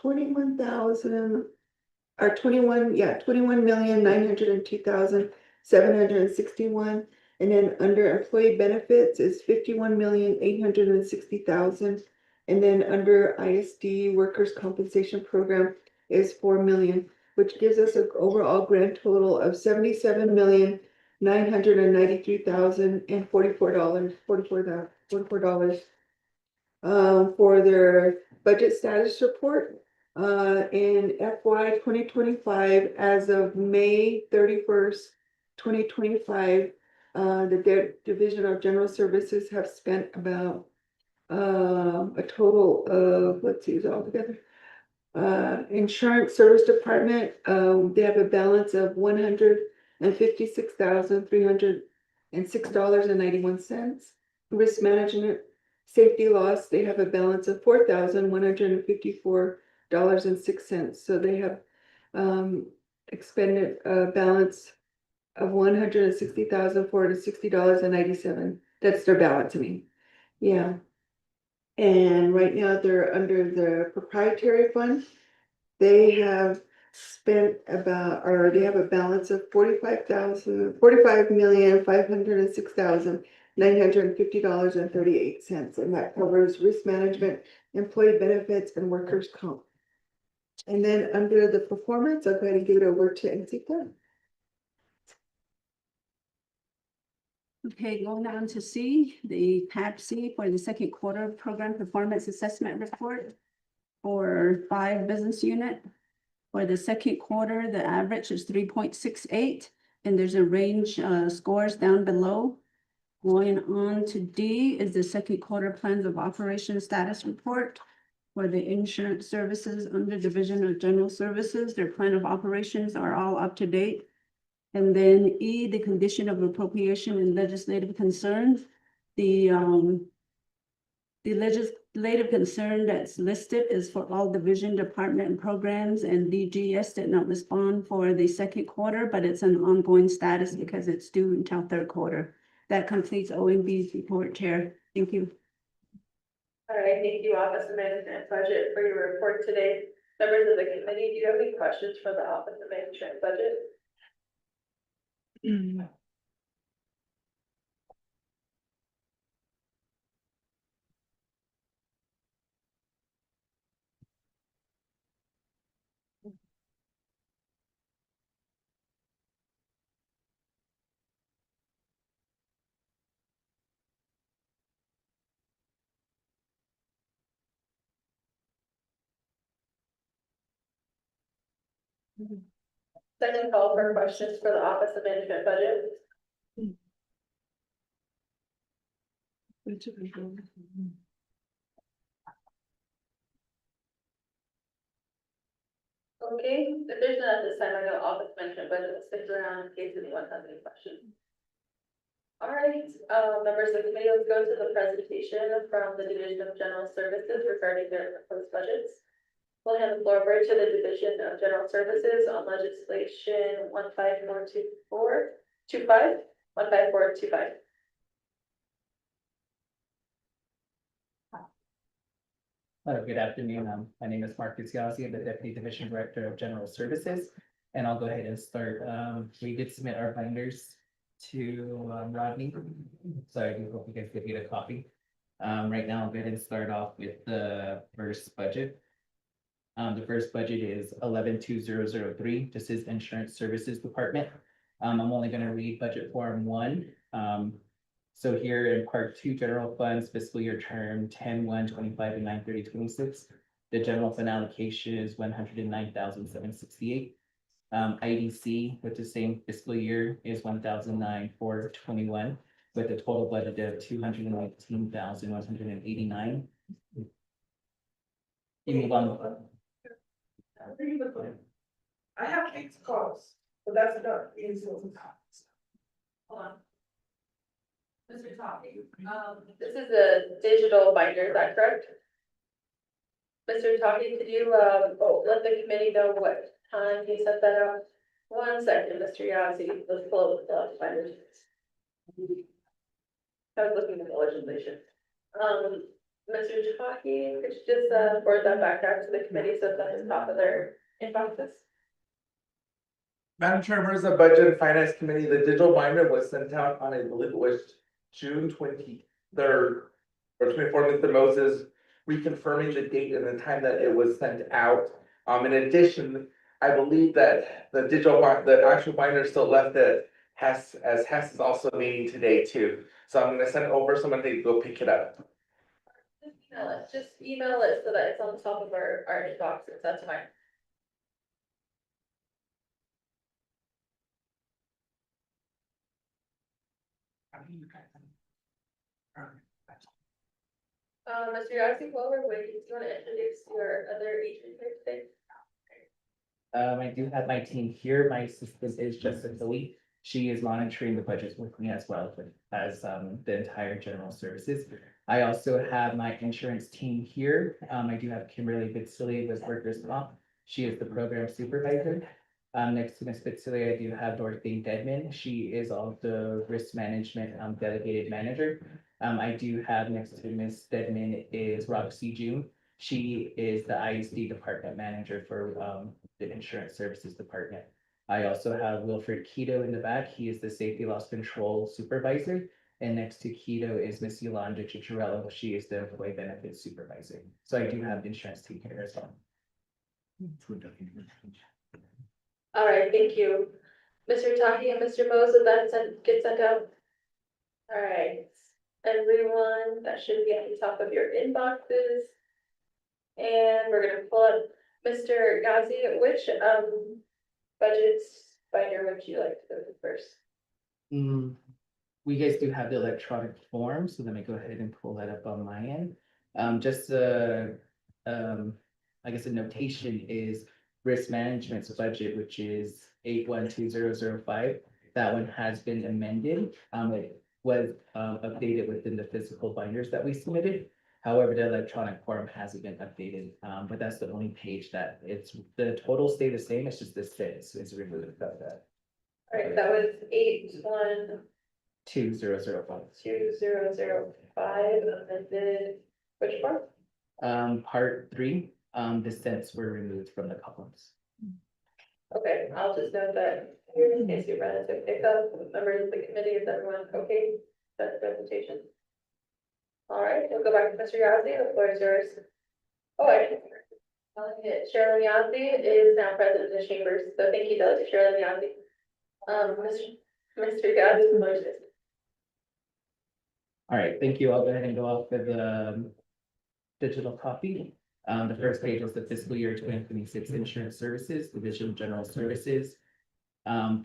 21,902,761. And then under employee benefits is 51,860,000. And then under ISD workers' compensation program is 4 million, which gives us an overall grand total of $77,993,044. For their budget status report, in FY 2025, as of May 31st, 2025, the Division of General Services have spent about a total of, let's see, is it all together? Insurance Service Department, they have a balance of $156,306.91. Risk Management Safety Loss, they have a balance of $4,154.06. So they have expended a balance of $160,460.97. That's their balance, I mean. Yeah. And right now they're under the proprietary fund. They have spent about, or they have a balance of $45,506,950.38. And that covers risk management, employee benefits, and workers' comp. And then under the performance, I'll go ahead and give it over to Encita. Okay, going on to C, the tab C for the second quarter program performance assessment report for 5 business unit. For the second quarter, the average is 3.68, and there's a range scores down below. Going on to D is the second quarter plans of operation status report for the insurance services under Division of General Services. Their plan of operations are all up to date. And then E, the condition of appropriation and legislative concerns. The legislative concern that's listed is for all division, department, and programs, and DGS did not respond for the second quarter, but it's an ongoing status because it's due until third quarter. That completes OMB's report, Chair. Thank you. All right, thank you, Office of Management and Budget, for your report today. Members of the committee, do you have any questions for the Office of Management and Budget? Second call for questions for the Office of Management Budget. Okay, if there's none at this time, I know Office Management Budget will stick around in case anyone has any questions. All right, members of the committee, let's go to the presentation from the Division of General Services regarding their proposed budgets. We'll hand the floor over to the Division of General Services on legislation 15425. Good afternoon. My name is Mark Guzziazzi. I'm the Deputy Division Director of General Services. And I'll go ahead and start. We did submit our binders to Rodney. So I do hope you guys get a copy. Right now, I'll go ahead and start off with the first budget. The first budget is 112003. This is Insurance Services Department. I'm only going to read budget form 1. So here in part 2, general funds, fiscal year term 10/1/25 and 9/30/26. The general fund allocation is 109,768. IDC with the same fiscal year is 1,009,421 with a total budget of 219,189. You move on. I have 8 calls, but that's not easy. Hold on. Mr. Toppy, this is a digital binder, is that correct? Mr. Toppy, could you, let the committee know what time you sent that out? 1 second, Mr. Yazzie, let's pull up the binders. I was looking at the legislation. Mr. Toppy, could you just, forward that back out to the committee so it's at the top of their inboxes? Madam Chair, members of Budget and Finance Committee, the digital binder was sent out on, I believe it was June 23rd or 24th. Mr. Moses reconfirming the date and the time that it was sent out. In addition, I believe that the the actual binder still left at Hess, as Hess is also meeting today too. So I'm gonna send it over, someone to go pick it up. Just email it so that it's on the top of our inboxes, that's fine. Mr. Yazzie, while we're waiting, do you want to introduce your other agent here today? I do have my team here. My assistant is Jessica Lee. She is monitoring the budgets with me as well as the entire general services. I also have my insurance team here. I do have Kimberly Bitsilli with Workers' Comp. She is the program supervisor. Next to Ms. Bitsilli, I do have Dorothy Dedman. She is also risk management delegated manager. I do have next to Ms. Dedman is Roxy June. She is the ISD department manager for the insurance services department. I also have Wilfred Keto in the back. He is the safety loss control supervisor. And next to Keto is Miss Yolanda Chicharello. She is the employee benefits supervisor. So I do have the insurance team here as well. All right, thank you. Mr. Tahi and Mr. Mose, did that get sent out? All right, everyone, that should be at the top of your inboxes. And we're gonna pull up Mr. Yazzie, which budgets binder would you like to go to first? We guys do have the electronic form, so let me go ahead and pull that up on my end. I guess the notation is risk management's budget, which is 812005. That one has been amended. It was updated within the physical binders that we submitted. However, the electronic form hasn't been updated, but that's the only page that the total stay the same. It's just the sentence is removed of that. All right, that was 2005. 812005 amended, which part? Part 3, the cents were removed from the columns. Okay, I'll just note that here in case you ran into a hiccup, members of the committee, is everyone okay? That's the presentation. All right, we'll go back to Mr. Yazzie, the floor is yours. Oh, Sherilyn Yazzie is now president of the chambers, so thank you, Delegate Sherilyn Yazzie. Mr. Yazzie, the floor is yours. All right, thank you. I'll go ahead and go off with the digital copy. The first page is the fiscal year 2026 insurance services, division of general services. The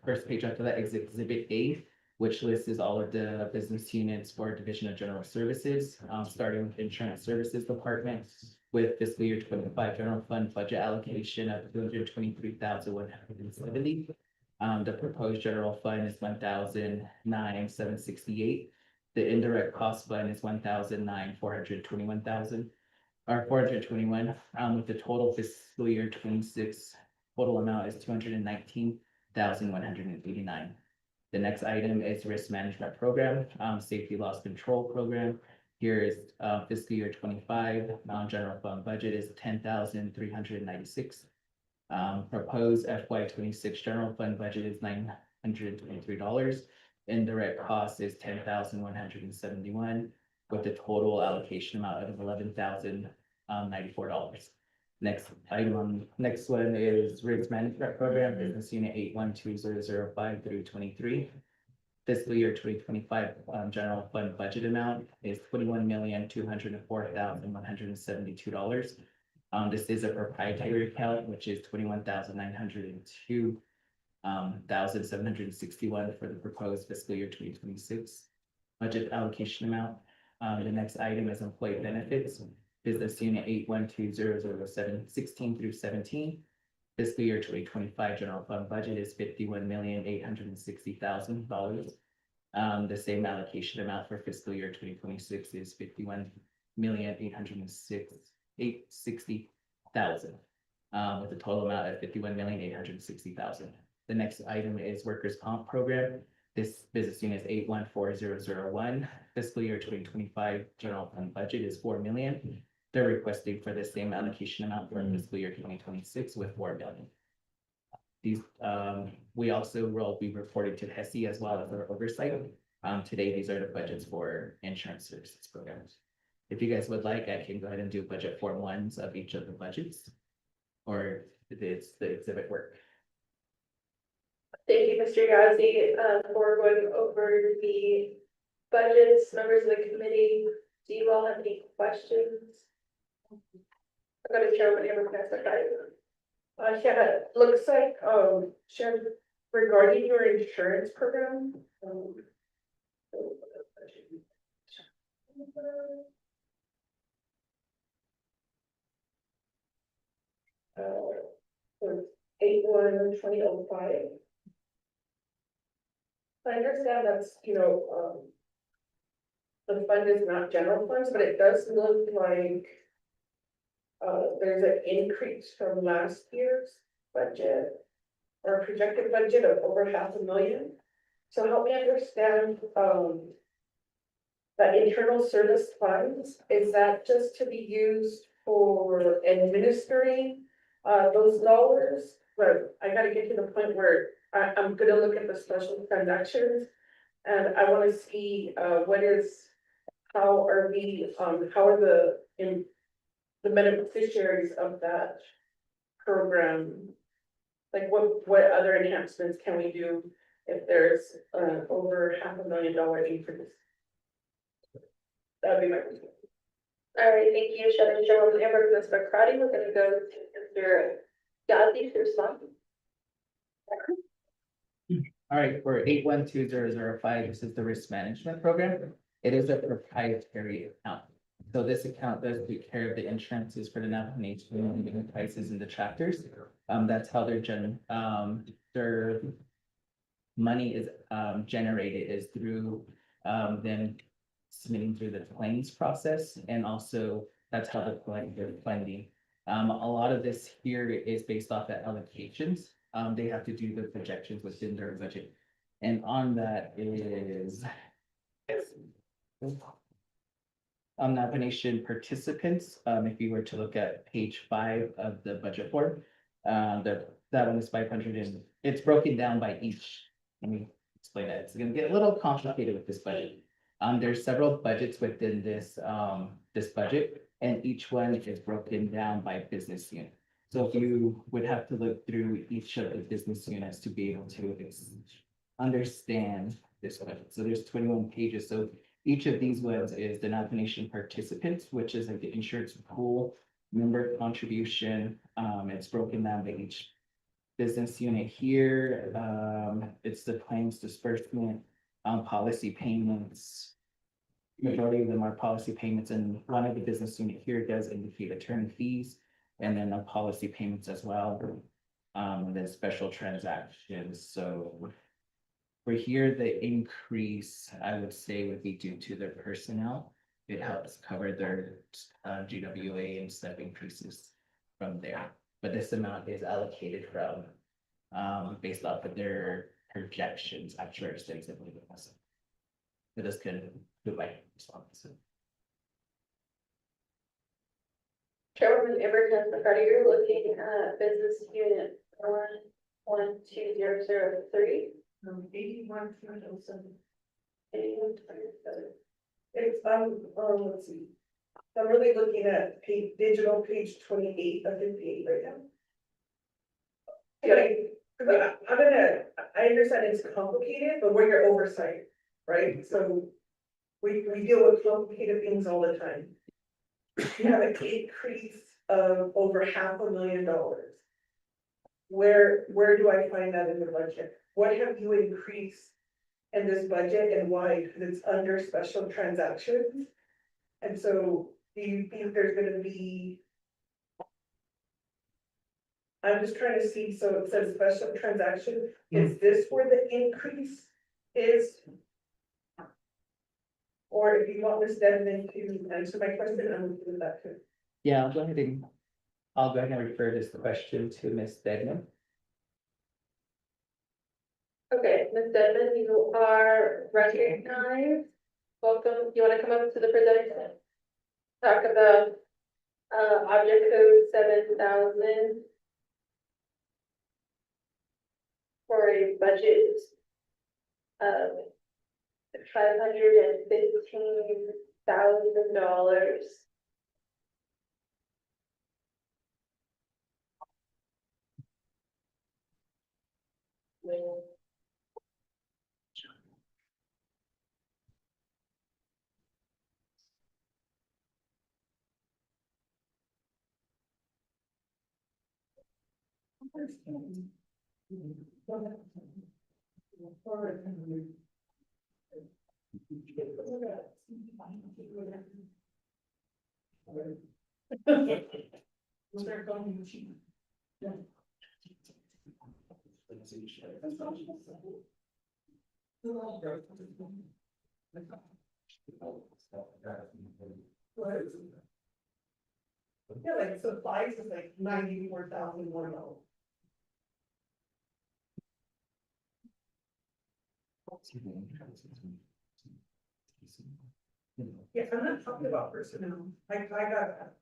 first page after that is exhibit A, which lists all of the business units for division of general services, starting with insurance services department with fiscal year 25 general fund budget allocation of 223,170. The proposed general fund is 1,009,768. The indirect cost fund is 1,421,000 or 421, with the total fiscal year 26 total amount is 219,189. The next item is risk management program, safety loss control program. Here is fiscal year 25, general fund budget is 10,396. Proposed FY 26 general fund budget is $923. Indirect cost is 10,171, with the total allocation amount of $11,094. Next one is risk management program, business unit 812005 through 23. Fiscal year 2025 general fund budget amount is $21,204,172. This is a proprietary account, which is 21,902,761 for the proposed fiscal year 2026 budget allocation amount. The next item is employee benefits, business unit 812007 16 through 17. Fiscal year 2025 general fund budget is $51,860,000. The same allocation amount for fiscal year 2026 is $51,860,000, with a total amount of $51,860,000. The next item is workers' comp program. This business unit is 814001. Fiscal year 2025 general fund budget is $4 million. They're requesting for the same allocation amount for fiscal year 2026 with $4 million. These, we also will be reporting to HESI as well as our oversight. Today, these are the budgets for insurance services programs. If you guys would like, I can go ahead and do budget form ones of each of the budgets, or if it's the exhibit work. Thank you, Mr. Yazzie, for going over the budgets. Members of the committee, do you all have any questions? I'm going to Chairman Amber Cassidy. Yeah, it looks like, Sharon, regarding your insurance program. So 812005. I understand that's, the fund is not general funds, but it does look like there's an increase from last year's budget or projected budget of over $500,000. So help me understand, that internal service funds, is that just to be used for administering those dollars? But I gotta get to the point where I'm gonna look at the special transactions and I wanna see how are the beneficiaries of that program? Like what other enhancements can we do if there's over $500,000 increase? That'd be my question. All right, thank you, Sharon. Chairwoman Amber McCarty. We're going to go to Mr. Yazzie for some. All right, for 812005, this is the risk management program. It is a proprietary account. So this account does take care of the insurances for the navigation and the prices and the chapters. That's how their money is generated, is through them submitting through the claims process, and also that's how they're collecting their funding. A lot of this here is based off of allocations. They have to do the projections within their budget, and on that is nomination participants. If you were to look at page 5 of the budget form, that one is 500, and it's broken down by each. Let me explain that. It's going to get a little complicated with this budget. There's several budgets within this budget, and each one is broken down by business unit. So you would have to look through each of the business units to be able to understand this budget. So there's 21 pages. So Each of these ones is the nomination participants, which is like the insurance pool, member contribution. It's broken down by each business unit here. It's the claims disbursement, policy payments. Majority of them are policy payments, and one of the business unit here does indicate attorney fees, and then the policy payments as well. And then special transactions, so. For here, the increase, I would say, would be due to their personnel. It helps cover their GWA and step increases from there. But this amount is allocated from based off of their projections, actuaries things that we do. But this could do by response. Chairwoman Everton, McCarty, you're looking at business unit 12003. 81.07. 81.07. It's, let's see. I'm really looking at digital page 28 of 58 right now. Okay, because I understand it's complicated, but we're your oversight, right? So we deal with complicated things all the time. You have an increase of over $500,000. Where do I find that in the budget? What have you increased in this budget and why? Because it's under special transactions. And so do you think there's gonna be? I'm just trying to see, so it says special transaction, is this where the increase is? Or if you want Ms. Devon to answer my question, I'm gonna do that too. Yeah, I'll go ahead and refer this question to Ms. Degnan. Okay, Ms. Denman, you are recognized. Welcome. You want to come up to the presentation? Talk about object code 7000 for a budget of $515,000. Yeah, like supplies is like $94,001. Yeah, I'm not talking about personnel. I got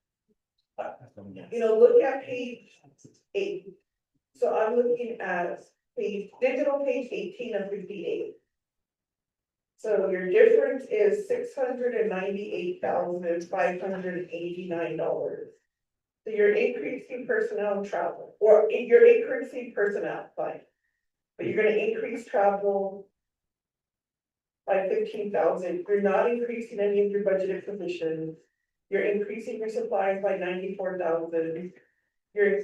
that. Look at page 8. So I'm looking at digital page 18 of 58. So your difference is $698,589. So you're increasing personnel and travel, or you're increasing personnel, fine. But you're gonna increase travel by 15,000. You're not increasing any of your budgeted positions. You're increasing your supplies by 94,000. Your,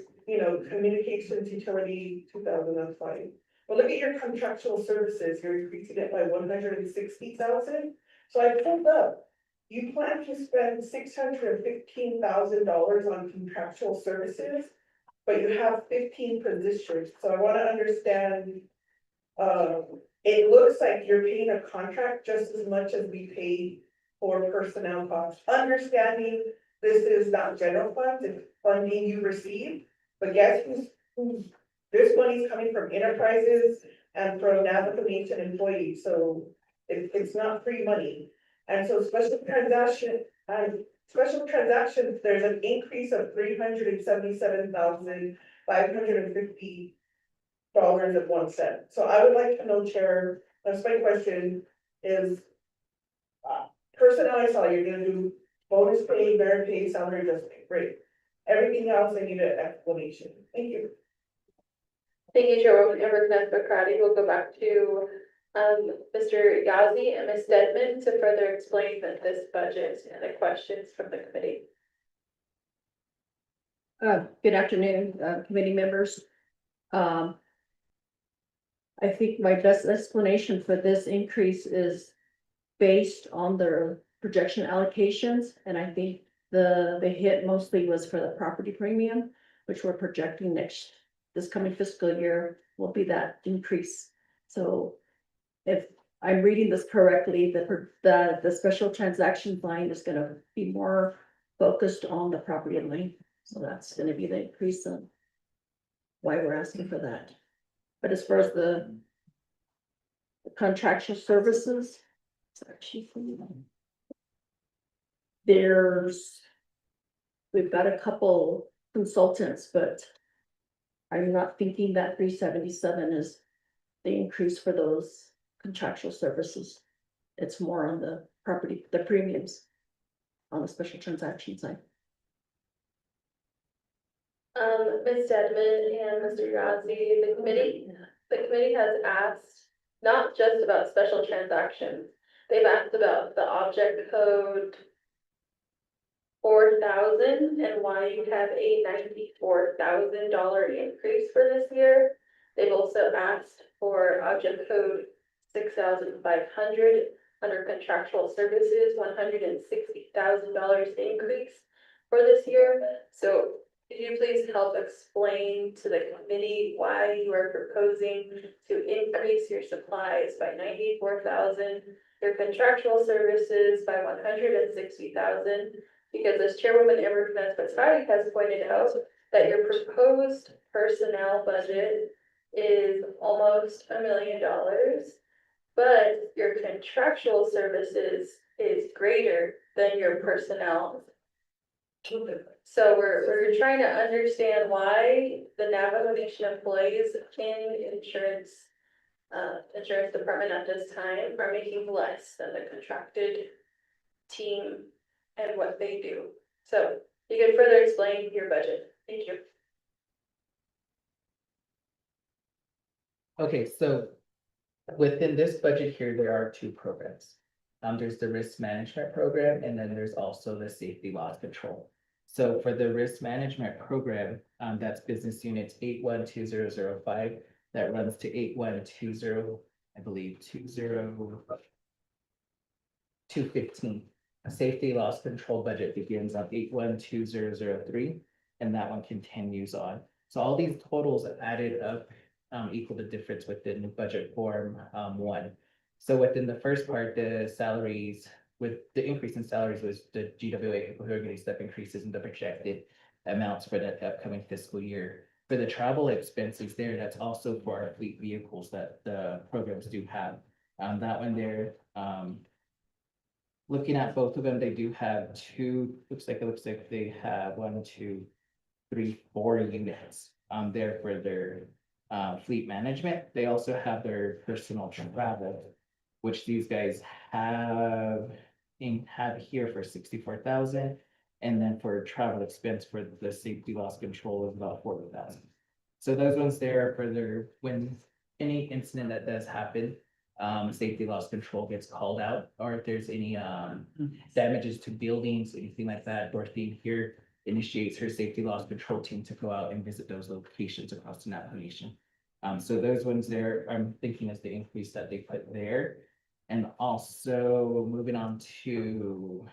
communications, utility, 2,000, that's fine. But look at your contractual services, you're increasing it by 160,000. So I pulled up, you plan to spend $615,000 on contractual services, but you have 15 positions, so I wanna understand. It looks like you're paying a contract just as much as we pay for personnel costs, understanding this is not general funds, it's funding you receive. But guess who's this money's coming from enterprises and from Navajo Nation employees, so it's not free money. And so special transactions, there's an increase of $377,550.01. So I would like to know, Chair, that's my question, is personnel, I saw you're gonna do bonus pay, merit pay, salary adjustment, great. Everything else, I need an explanation. Thank you. Thank you, Chairwoman Everton McCarty. We'll go back to Mr. Yazzie and Ms. Stedman to further explain this budget and the questions from the committee. Good afternoon, committee members. I think my best explanation for this increase is based on their projection allocations, and I think the hit mostly was for the property premium, which we're projecting this coming fiscal year will be that increase. So if I'm reading this correctly, the special transactions line is gonna be more focused on the property line. So that's gonna be the increase of why we're asking for that. But as far as the contractual services, we've got a couple consultants, but I'm not thinking that 377 is the increase for those contractual services. It's more on the property, the premiums on the special transaction side. Ms. Stedman and Mr. Yazzie, the committee has asked not just about special transactions. They've asked about the object code 4,000 and why you have a $94,000 increase for this year. They've also asked for object code 6,500 under contractual services, $160,000 increase for this year. So could you please help explain to the committee why you are proposing to increase your supplies by 94,000, your contractual services by 160,000? Because as Chairwoman Amber Fitzpatrick has pointed out, that your proposed personnel budget is almost $1 million, but your contractual services is greater than your personnel. So we're trying to understand why the Navajo Nation employees in insurance department at this time are making less than the contracted team and what they do. So you can further explain your budget. Thank you. Okay, so within this budget here, there are two programs. There's the risk management program, and then there's also the safety loss control. So for the risk management program, that's business units 812005, that runs to 8120, I believe, 215. A safety loss control budget begins on 812003, and that one continues on. So all these totals added up equal the difference within budget form 1. So within the first part, the salaries, with the increase in salaries was the GWA prohibited step increases in the projected amounts for that upcoming fiscal year. For the travel expenses there, that's also for our fleet vehicles that the programs do have. That one there, looking at both of them, they do have looks like they have 1, 2, 3, 4 units there for their fleet management. They also have their personal travel, which these guys have here for 64,000. And then for travel expense for the safety loss control is about 40,000. So those ones there are for when any incident that does happen, safety loss control gets called out, or if there's any damages to buildings, anything like that, Dorothy here initiates her safety loss control team to go out and visit those locations across the Navajo Nation. So those ones there, I'm thinking is the increase that they put there. And also moving on to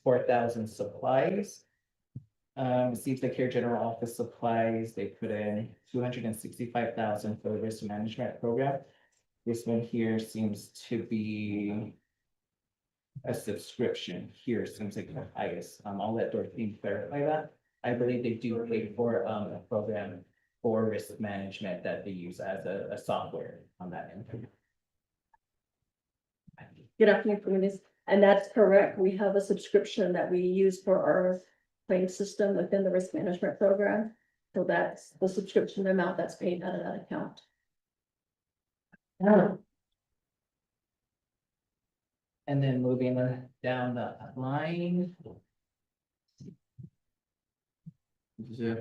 4,000 supplies. Seems like here general office supplies, they put in 265,000 for the risk management program. This one here seems to be a subscription here, seems like the highest. I'll let Dorothy clarify that. I believe they do pay for a program for risk management that they use as a software on that end. Good afternoon, communities. And that's correct. We have a subscription that we use for our claim system within the risk management program. So that's the subscription amount that's paid out of that account. And then moving down the line.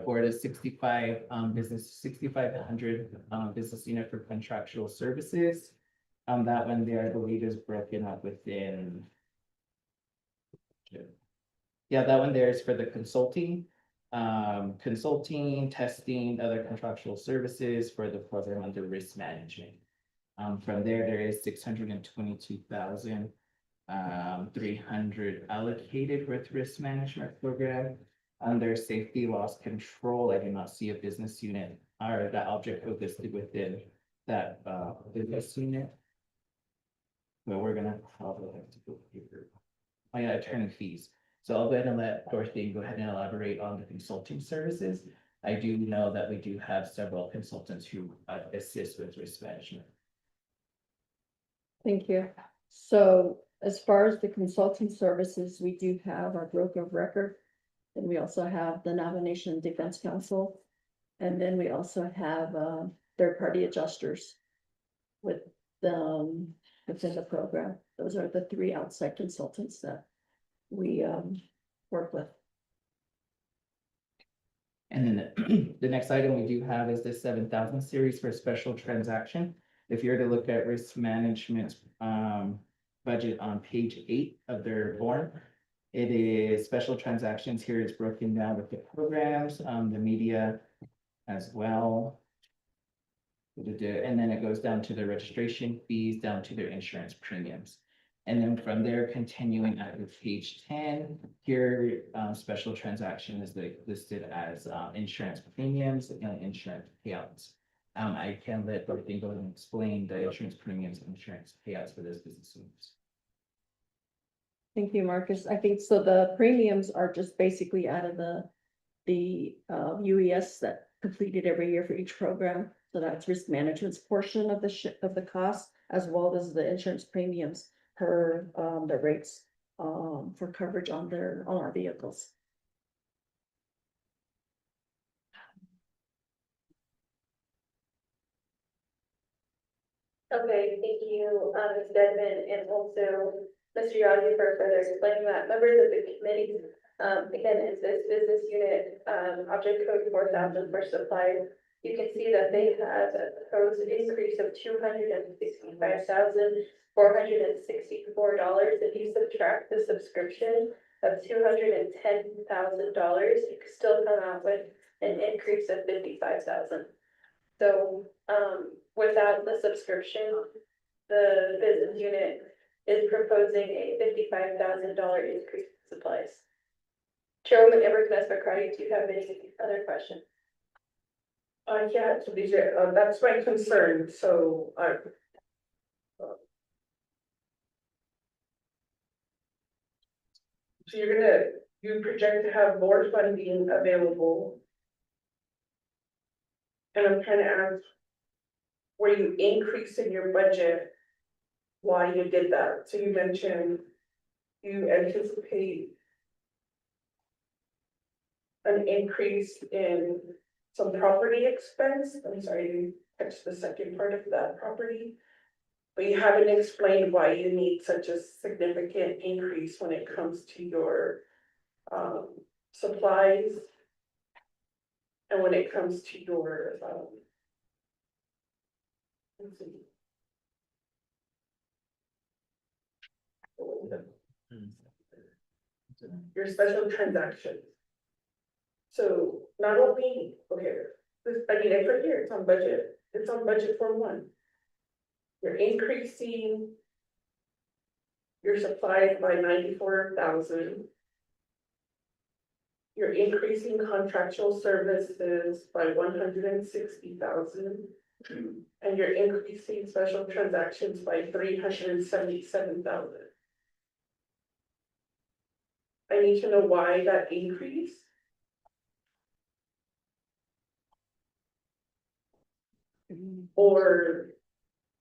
For the 6500 business unit for contractual services. That one there, I believe, is broken up within. Yeah, that one there is for the consulting, testing, other contractual services for the program under risk management. From there is 622,000 300 allocated with risk management program. Under safety loss control, I do not see a business unit or the object code listed within that business unit. But we're gonna probably have to go here. Oh yeah, attorney fees. So I'll go ahead and let Dorothy go ahead and elaborate on the consulting services. I do know that we do have several consultants who assist with risk management. Thank you. So as far as the consulting services, we do have our broker of record. And we also have the Nomination and Defense Council. And then we also have third-party adjusters with within the program. Those are the three outside consultants that we work with. And then the next item we do have is the 7,000 series for special transaction. If you're to look at risk management budget on page 8 of their form, it is special transactions. Here it's broken down with the programs, the media as well. And then it goes down to the registration fees, down to their insurance premiums. And then from there, continuing at page 10, here, special transaction is listed as insurance premiums and insurance payouts. I can let Dorothy go and explain the insurance premiums and insurance payouts for this business units. Thank you, Marcus. I think so. The premiums are just basically out of the UES that completed every year for each program. So that's risk management's portion of the cost, as well as the insurance premiums per the rates for coverage on our vehicles. Okay, thank you, Ms. Dedman, and also Mr. Yagi for further explaining that. Members of the committee, again, is this business unit, object code 4,000 for supplies. You can see that they have a proposed increase of $265,464. If you subtract the subscription of $210,000, you can still come out with an increase of $55,000. So, without the subscription, the business unit is proposing a $55,000 increase in supplies. Chairwoman Amber McCarty, do you have any other questions? Yeah, so these are, that's my concern, so, so you project to have more funding available. And I'm trying to ask, were you increasing your budget? Why you did that? So you mentioned you anticipate an increase in some property expense. I'm sorry, I didn't catch the second part of that property. But you haven't explained why you need such a significant increase when it comes to your supplies. And when it comes to your let's see. Your special transactions. So not only, okay, this, I mean, I put here, it's on budget Form 1. You're increasing your supplies by 94,000. You're increasing contractual services by 160,000. And you're increasing special transactions by 377,000. I need to know why that increase. Or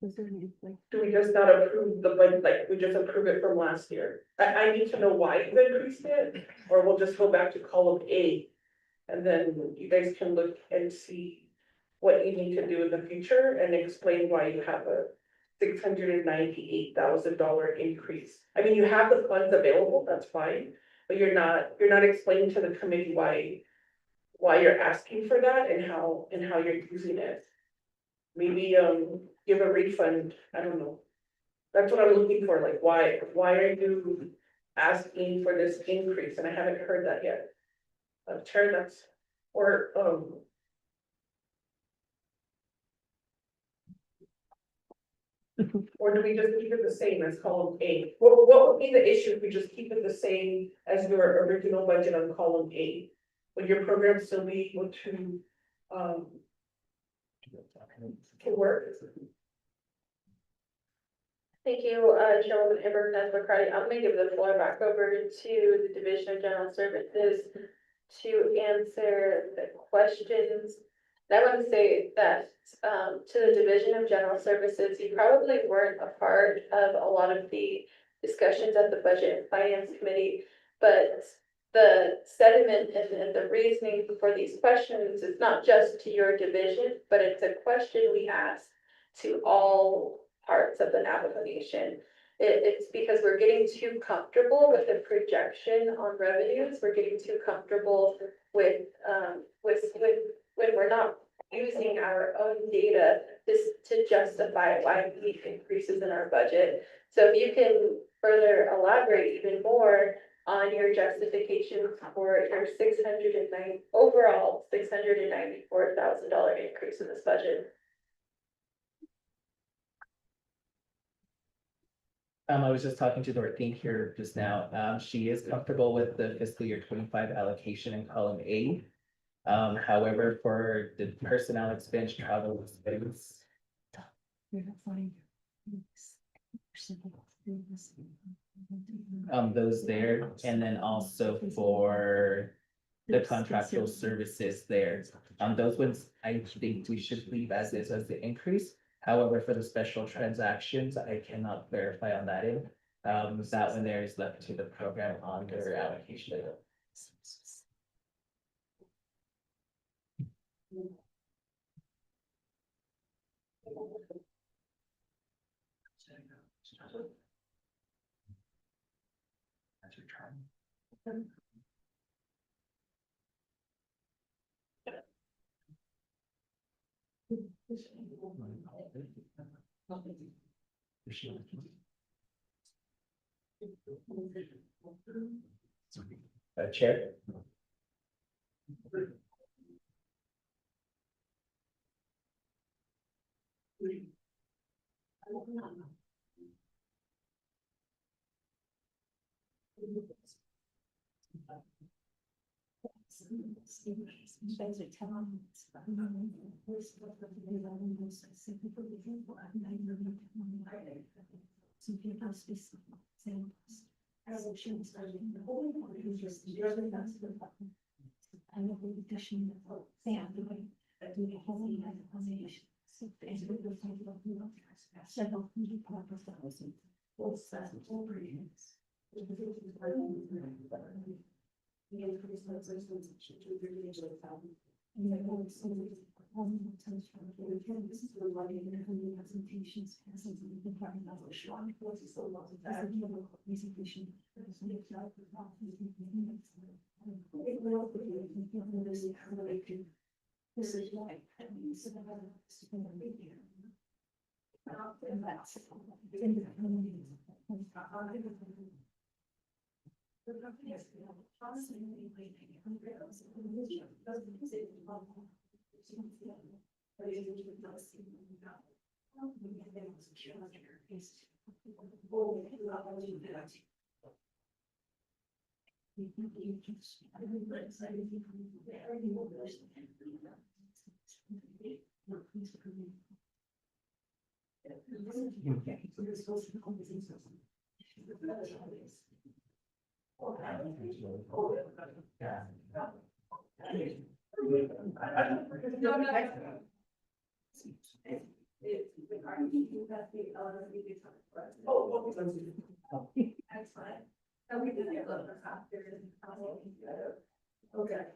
do we just not approve the budget, like we just approve it from last year? I need to know why you increased it, or we'll just go back to column A. And then you guys can look and see what you need to do in the future and explain why you have a $698,000 increase. I mean, you have the funds available, that's fine, but you're not explaining to the committee why you're asking for that and how you're using it. Maybe give a refund, I don't know, That's what I'm looking for, like, why are you asking for this increase? And I haven't heard that yet. Chair, that's, or, or do we just keep it the same as column A? What would be the issue if we just keep it the same as your original budget on column A? Would your program still be able to, to work? Thank you, Chairwoman Amber Nasser-McCarty. I'm gonna give the floor back over to the Division of General Services to answer the questions. And I want to say that, to the Division of General Services, you probably weren't a part of a lot of the discussions at the Budget and Finance Committee, but the sentiment and the reasoning for these questions is not just to your division, but it's a question we ask to all parts of the Navajo Nation. It's because we're getting too comfortable with the projection on revenues. We're getting too comfortable with when we're not using our own data to justify why we need increases in our budget. So if you can further elaborate even more on your justification for your overall $694,000 increase in this budget. I was just talking to Dorothy here just now. She is comfortable with the fiscal year 25 allocation in column A. However, for the personnel expense, travel expense, those there, and then also for the contractual services there. Those ones, I think we should leave as is as the increase. However, for the special transactions, I cannot verify on that end. That one there is left to the program on their allocation. Chair. Okay.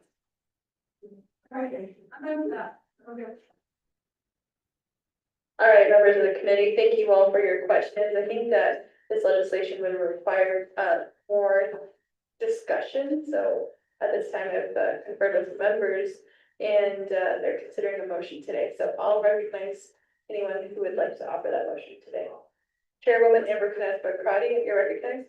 All right, members of the committee, thank you all for your questions. I think that this legislation would require more discussion. So at this time, I've conferred with members and they're considering a motion today. So I'll recognize anyone who would like to offer that motion today. Chairwoman Amber Knapper-Crotty, you're recognized.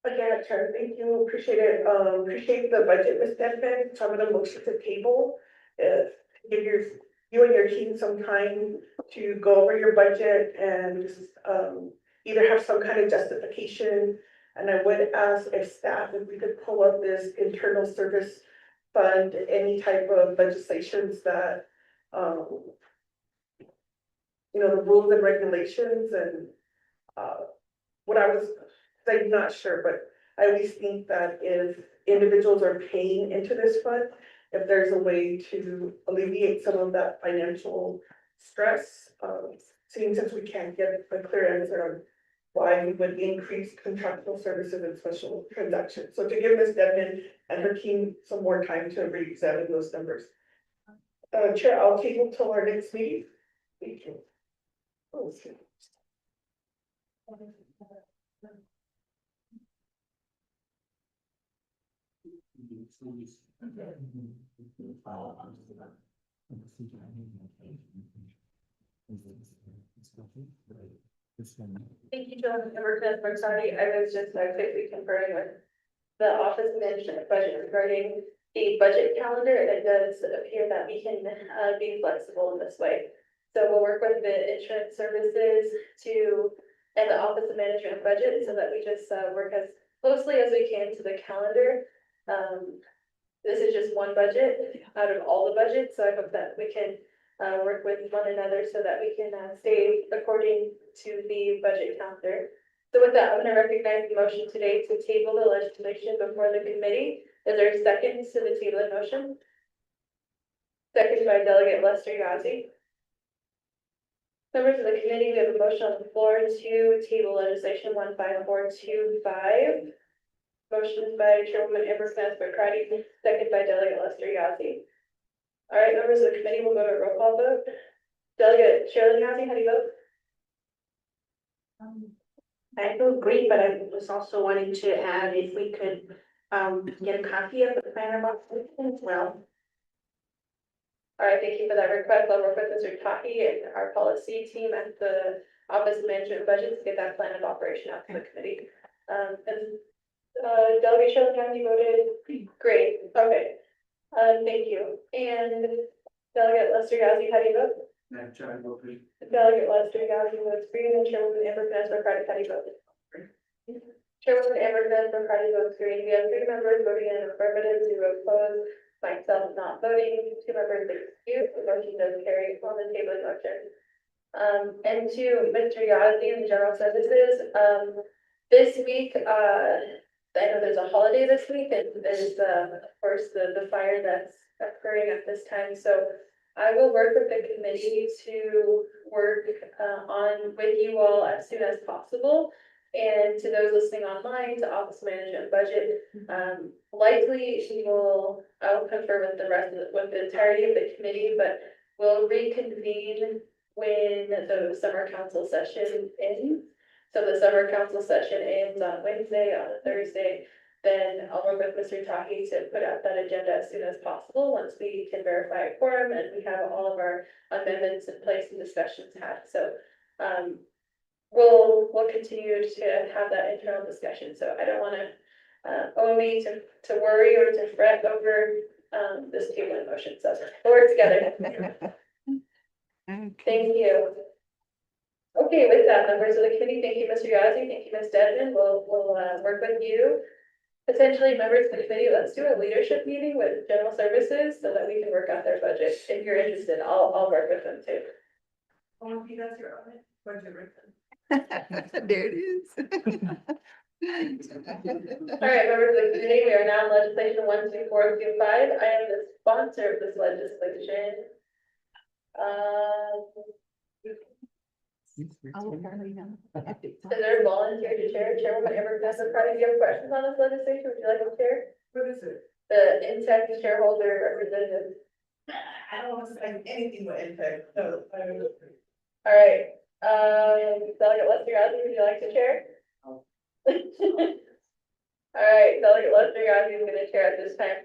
Again, Chair, thank you, appreciate it, appreciate the budget, Ms. Denman, so I'm gonna motion to table. Give you and your team some time to go over your budget and either have some kind of justification. And I would ask if staff, if we could pull up this internal service fund, any type of legislations that, the rules and regulations and, what I was, I'm not sure, but I always think that if individuals are paying into this fund, if there's a way to alleviate some of that financial stress, seeing since we can't get a clear answer on why we would increase contractual services and special transactions. So to give Ms. Devon and her team some more time to re-examine those numbers. Chair, I'll table till our next meeting. Thank you. Oh, it's good. Thank you, Chairwoman Amber Knapper-Crotty. I was just quickly conferring with the Office of Management Budget regarding the budget calendar, and it does appear that we can be flexible in this way. So we'll work with the insurance services and the Office of Management Budget so that we just work as closely as we can to the calendar. This is just one budget out of all the budgets, so I hope that we can work with one another so that we can stay according to the budget calendar. So with that, I'm going to recognize the motion today to table the legislation before the committee. Is there a second to the table motion? Second by Delegate Lester Yazzie. Members of the committee, we have a motion on the floor to table legislation 15425. Motion by Chairwoman Amber Knapper-Crotty, second by Delegate Lester Yazzie. All right, members of the committee, we'll go to a roll call vote. Delegate Sherilyn Yazzie, how do you vote? I do agree, but I was also wanting to add if we could get a copy of the plan of operation as well. All right, thank you for that request. I'll work with Mr. Taki and our policy team at the Office of Management Budget to get that plan of operation out to the committee. Delegate Sherilyn Yazzie voted great. Okay. Thank you. And Delegate Lester Yazzie, how do you vote? Madam Chair, I vote green. Delegate Lester Yazzie votes green, and Chairwoman Amber Knapper-Crotty, how do you vote? Chairwoman Amber Knapper-Crotty votes green. We have 3 members voting in affirmative, 0 opposed, myself not voting, 2 members excused. The motion does carry on the tabling motion. And to Mr. Yazzie and the General Services, this week, I know there's a holiday this week, and there's, of course, the fire that's occurring at this time. So I will work with the committee to work on with you all as soon as possible. And to those listening online, to Office Management Budget, likely I will confer with with the entirety of the committee, but we'll reconvene when the summer council session ends. So the summer council session ends on Wednesday, on Thursday. Then I'll work with Mr. Taki to put out that agenda as soon as possible, once we can verify a quorum and we have all of our amendments in place and discussions had. So we'll continue to have that internal discussion. So I don't want to owe me to worry or to fret over this table motion. So we'll work together. Thank you. Okay, with that, members of the committee, thank you, Mr. Yazzie, thank you, Ms. Dedman. We'll work with you. Potentially members of the committee, let's do a leadership meeting with General Services so that we can work out their budget. If you're interested, I'll work with them too. Oh, you guys are on it. Budget written. There it is. All right, members of the committee, we are now in legislation 12425. I am the sponsor of this legislation. Is there a volunteer to chair? Chairwoman Amber Knapper-Crotty, do you have questions on this legislation? Would you like to chair? What is it? The Intech shareholder representative. I don't want to say anything with impact, no. All right, Delegate Lester Yazzie, would you like to chair? All right, Delegate Lester Yazzie is going to chair at this time.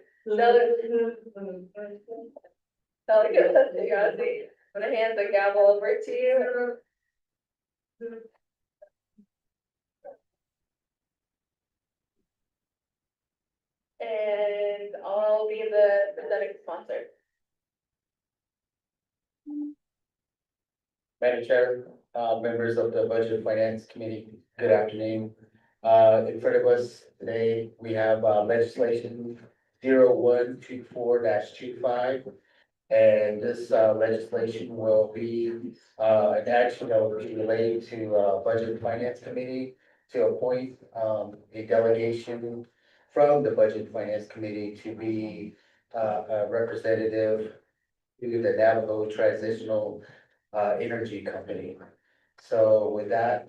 Delegate Lester Yazzie, I'm going to hand the gavel over to you. And I'll be the presenting sponsor. Madam Chair, members of the Budget and Finance Committee, good afternoon. In front of us today, we have legislation 0124-25. And this legislation will be an action that will be related to Budget and Finance Committee to appoint a delegation from the Budget and Finance Committee to be a representative to the Navajo Transitional Energy Company. So with that,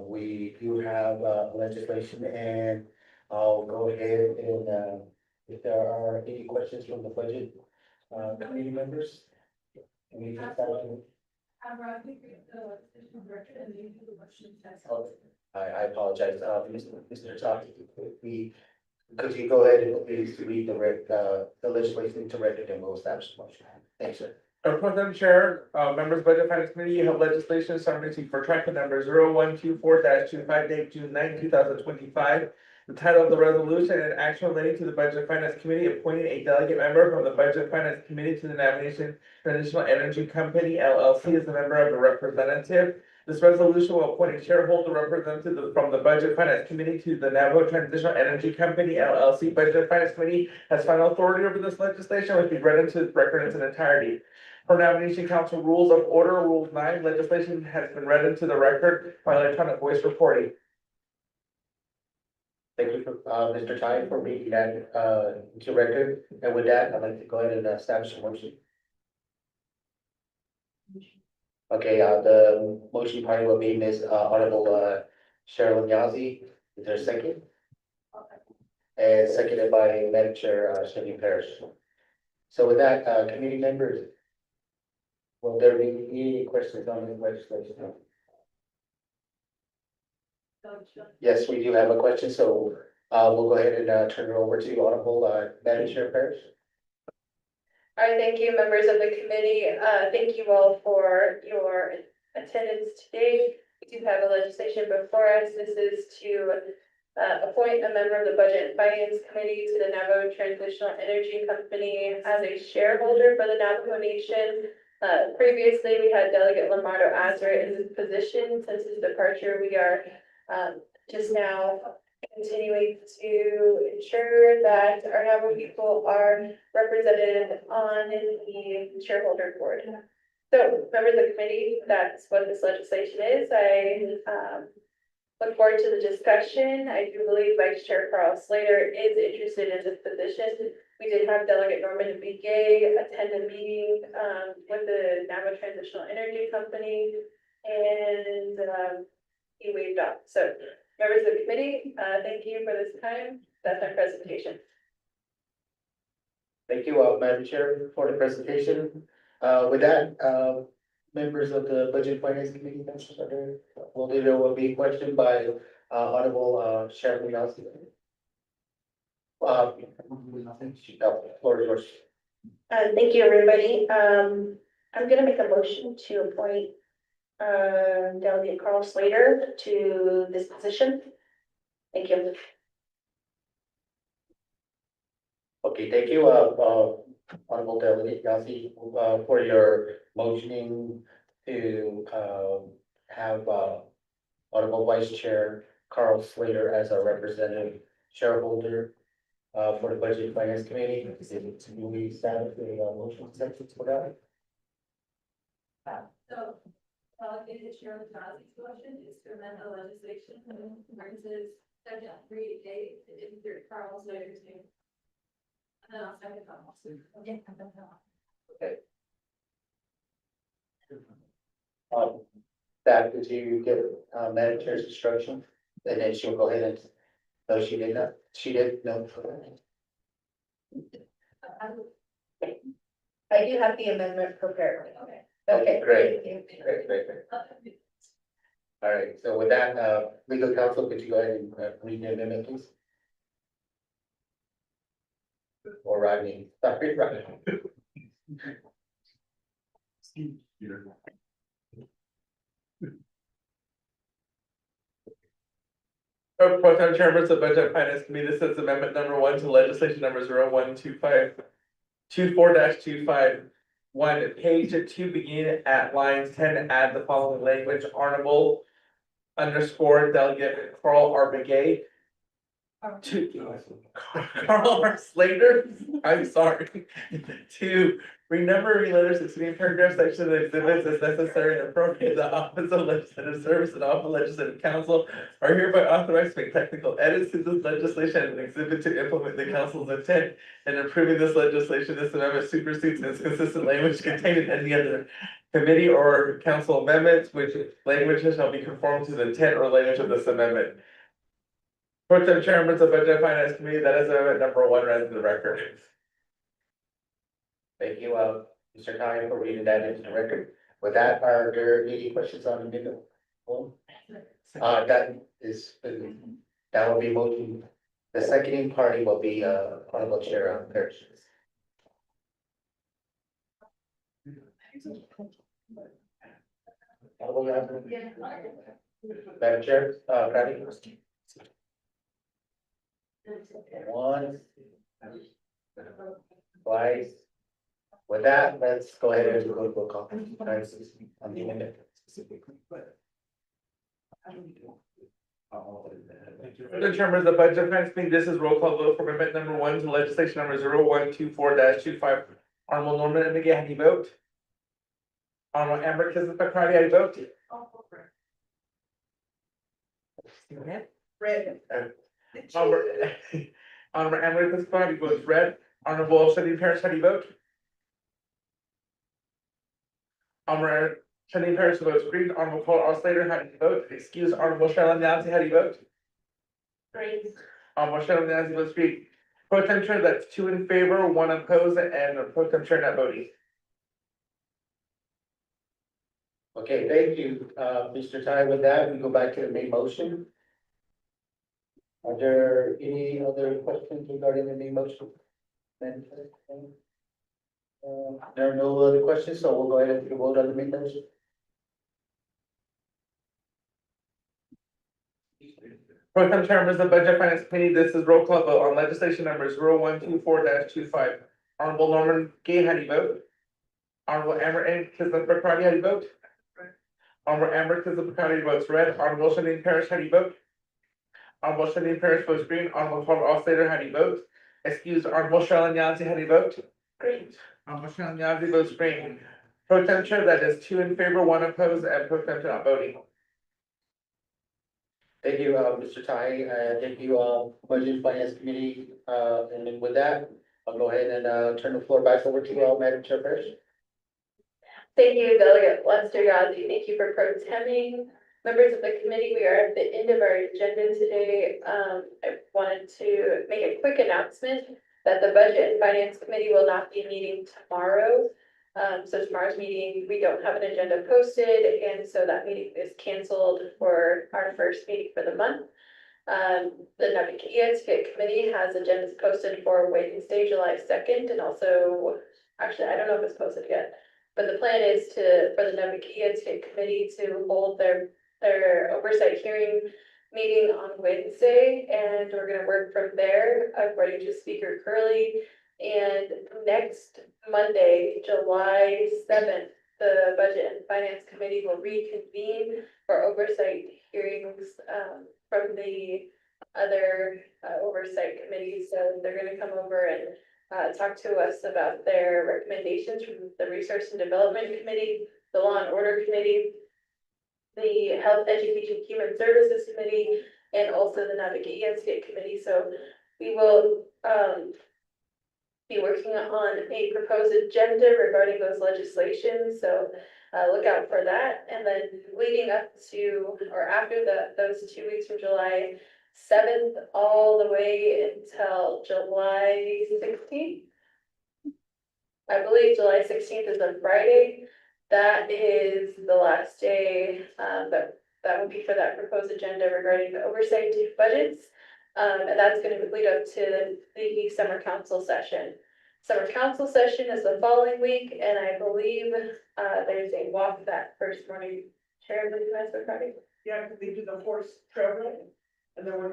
we do have legislation, and I'll go ahead and if there are any questions from the budget committee members. Any I apologize, Mr. Todd, could you go ahead and please read the legislation to record and we'll establish the motion. Thanks, sir. President Chair, members, Budget Finance Committee, you have legislation submitting for tracker number 0124-25 date June 9, 2025. The title of the resolution and action relating to the Budget and Finance Committee appointing a delegate member from the Budget and Finance Committee to the Navigation Transitional Energy Company LLC as a member of the representative. This resolution will appoint a shareholder representative from the Budget and Finance Committee to the Navajo Transitional Energy Company LLC. Budget and Finance Committee has final authority over this legislation, which will be read into the record in its entirety. Per Navigation Council Rules of Order, Rule 9, legislation has been read into the record by electronic voice recording. Thank you, Mr. Tai, for reading that into record. And with that, I'd like to go ahead and establish a motion. Okay, the motion party will be Ms. Honorable Cheryl Yazzie. Is there a second? And seconded by Madam Chair Cindy Parrish. So with that, committee members, will there be any questions on the legislation? Yes, we do have a question, so we'll go ahead and turn it over to Honorable Madam Chair Parrish. All right, thank you, members of the committee. Thank you all for your attendance today. We do have a legislation before us. This is to appoint a member of the Budget and Finance Committee to the Navajo Transitional Energy Company as a shareholder for the Navajo Nation. Previously, we had Delegate Lombardo Azra in this position. Since his departure, we are just now continuing to ensure that our Navajo people are represented on the shareholder board. So, members of the committee, that's what this legislation is. I look forward to the discussion. I do believe Vice Chair Carl Slater is interested in this position. We did have Delegate Norman B. Gay attend a meeting with the Navajo Transitional Energy Company, and he waved off. So, members of the committee, thank you for this time. That's my presentation. Thank you, Madam Chair, for the presentation. With that, members of the Budget and Finance Committee, there will be a question by Honorable Sharon Yazzie. Floor is yours. Thank you, everybody. I'm gonna make a motion to appoint Delegate Carl Slater to this position. Thank you. Okay, thank you, Honorable Delegate Yazzie, for your motioning to have Honorable Vice Chair Carl Slater as a representative shareholder for the Budget and Finance Committee. Do we establish a motion section for that? So, Delegate Cheryl Yazzie's motion is to amend the legislation versus section 3A to insert Carl Slater's name. And then I'll second that. Okay. That, did you get Madam Chair's instruction? And then she'll go ahead and, no, she did not, she did, no. I do have the amendment prepared. Okay, great. Great. All right, so with that, legal counsel, could you go ahead and read the amendment, please? Or Rodney, sorry, Rodney. Pro Tem Chairman of the Budget and Finance Committee, this is amendment number one to legislation number 012524-251. Page two, beginning at lines 10, add the following language: Honorable _Delegate Carl R. Begay. Carl R. Slater, I'm sorry. To renumber, re-letter succeeding paragraph sections of exhibits as necessary and appropriate. The Office of Legislative Service and Office of Legislative Council are hereby authorized to make technical edits to this legislation and exhibit to implement the council's intent. And approving this legislation, this amendment supersedes inconsistent language contained in any other committee or council amendments, which languages shall be conformed to the intent or language of this amendment. Pro Tem Chairman of the Budget and Finance Committee, that is amendment number one, read into the record. Thank you, Mr. Kyle, for reading that into the record. With that, are there any questions on the amendment? That will be motion. The seconding party will be, Honorable Chair, Parrish. Madam Chair, Patty? One. Twice. With that, let's go ahead and go to roll call. On the amendment. The Chairman of the Budget and Finance Committee, this is roll call vote for amendment number one to legislation number 0124-25. Honorable Norman and McGee, how do you vote? Honorable Amber Kissack-McCarty, how do you vote? Red. Honorable Amber Kissack-McCarty votes red. Honorable Shanine Parrish, how do you vote? Honorable Shanine Parrish votes green. Honorable Carl R. Slater, how do you vote? Excuse Honorable Cheryl Nancy, how do you vote? Great. Honorable Cheryl Nancy votes green. Pro Tem Chair, that's 2 in favor, 1 opposed, and a Pro Tem Chair not voting. Okay, thank you, Mr. Ty. With that, we go back to the main motion. Are there any other questions regarding the main motion? There are no other questions, so we'll go ahead and vote on the main motion. Pro Tem Chairman of the Budget and Finance Committee, this is roll call vote on legislation number 0124-25. Honorable Norman Gay, how do you vote? Honorable Amber N. Kissack-McCarty, how do you vote? Honorable Amber Kissack-McCarty votes red. Honorable Shanine Parrish, how do you vote? Honorable Shanine Parrish votes green. Honorable Carl R. Slater, how do you vote? Excuse Honorable Cheryl Nancy, how do you vote? Great. Honorable Cheryl Nancy votes green. Pro Tem Chair, that is 2 in favor, 1 opposed, and Pro Tem Chair not voting. Thank you, Mr. Ty, thank you, Budget and Finance Committee, and then with that, I'll go ahead and, turn the floor back over to, Madam Chair Parrish. Thank you, Delegate Lester Yazzie. Thank you for pro temping. Members of the committee, we are at the end of our agenda today. I wanted to make a quick announcement that the Budget and Finance Committee will not be meeting tomorrow. So tomorrow's meeting, we don't have an agenda posted, and so that meeting is canceled for our first meeting for the month. The Navigated Committee has agendas posted for Wednesday, July 2nd, and also, actually, I don't know if it's posted yet. But the plan is for the Navigated Committee to hold their oversight hearing meeting on Wednesday, and we're gonna work from there according to Speaker Curley. And next Monday, July 7th, the Budget and Finance Committee will reconvene for oversight hearings from the other oversight committees. So they're gonna come over and talk to us about their recommendations from the Resource and Development Committee, the Law and Order Committee, the Health, Education, Human Services Committee, and also the Navigated State Committee. So we will be working on a proposed agenda regarding those legislations. So look out for that. And then leading up to or after those 2 weeks from July 7th all the way until July 16th. I believe July 16th is a Friday. That is the last day that would be for that proposed agenda regarding the oversight budgets. And that's going to lead up to the summer council session. Summer council session is the following week, and I believe there's a walk that first morning. Chair, would you ask for Friday? Yeah, because they do the horse trail ride. And then we're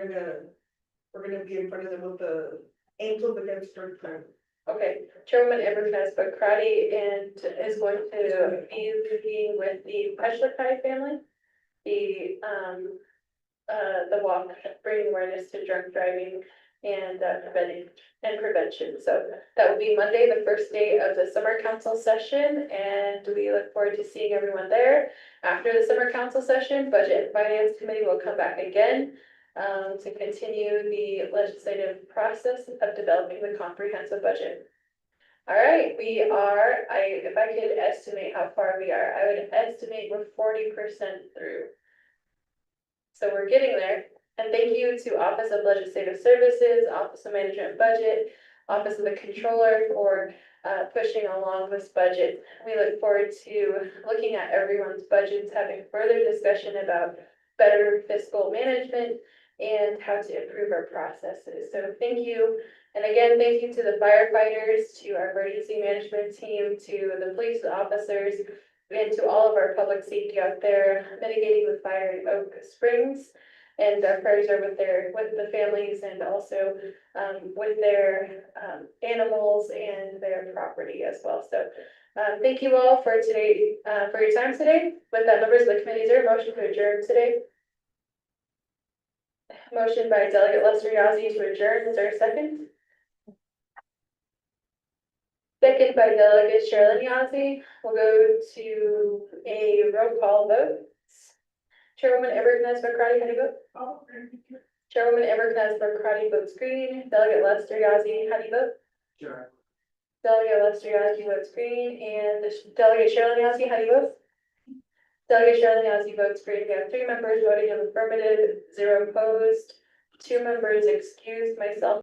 gonna be in front of them with the Angels Against Drug Crime. Okay, Chairwoman Everett Bokrati and is going to be leading with the Peshlikai family. The walk, bringing awareness to drunk driving and prevention. So that will be Monday, the first day of the summer council session, and we look forward to seeing everyone there. After the summer council session, Budget and Finance Committee will come back again to continue the legislative process of developing the comprehensive budget. All right, if I could estimate how far we are, I would estimate we're 40% through. So we're getting there. And thank you to Office of Legislative Services, Office of Management and Budget, Office of the Controller for pushing along this budget. We look forward to looking at everyone's budgets, having further discussion about better fiscal management and how to improve our processes. So thank you. And again, thank you to the firefighters, to our emergency management team, to the police officers, and to all of our public safety out there mitigating the fire in Oak Springs. And our prayers are with the families and also with their animals and their property as well. So thank you all for today, for your time today. With that, members of the committee, is there a motion to adjourn today? Motion by Delegate Lester Yazzie to adjourn. Is there a second? Second by Delegate Sherilyn Yazzie. We'll go to a roll call vote. Chairwoman Everett Bokrati, how do you vote? Chairwoman Everett Bokrati votes green. Delegate Lester Yazzie, how do you vote? Sure. Delegate Lester Yazzie votes green, and Delegate Sherilyn Yazzie, how do you vote? Delegate Sherilyn Yazzie votes green. We have 3 members voting in affirmative, 0 opposed, 2 members excused, myself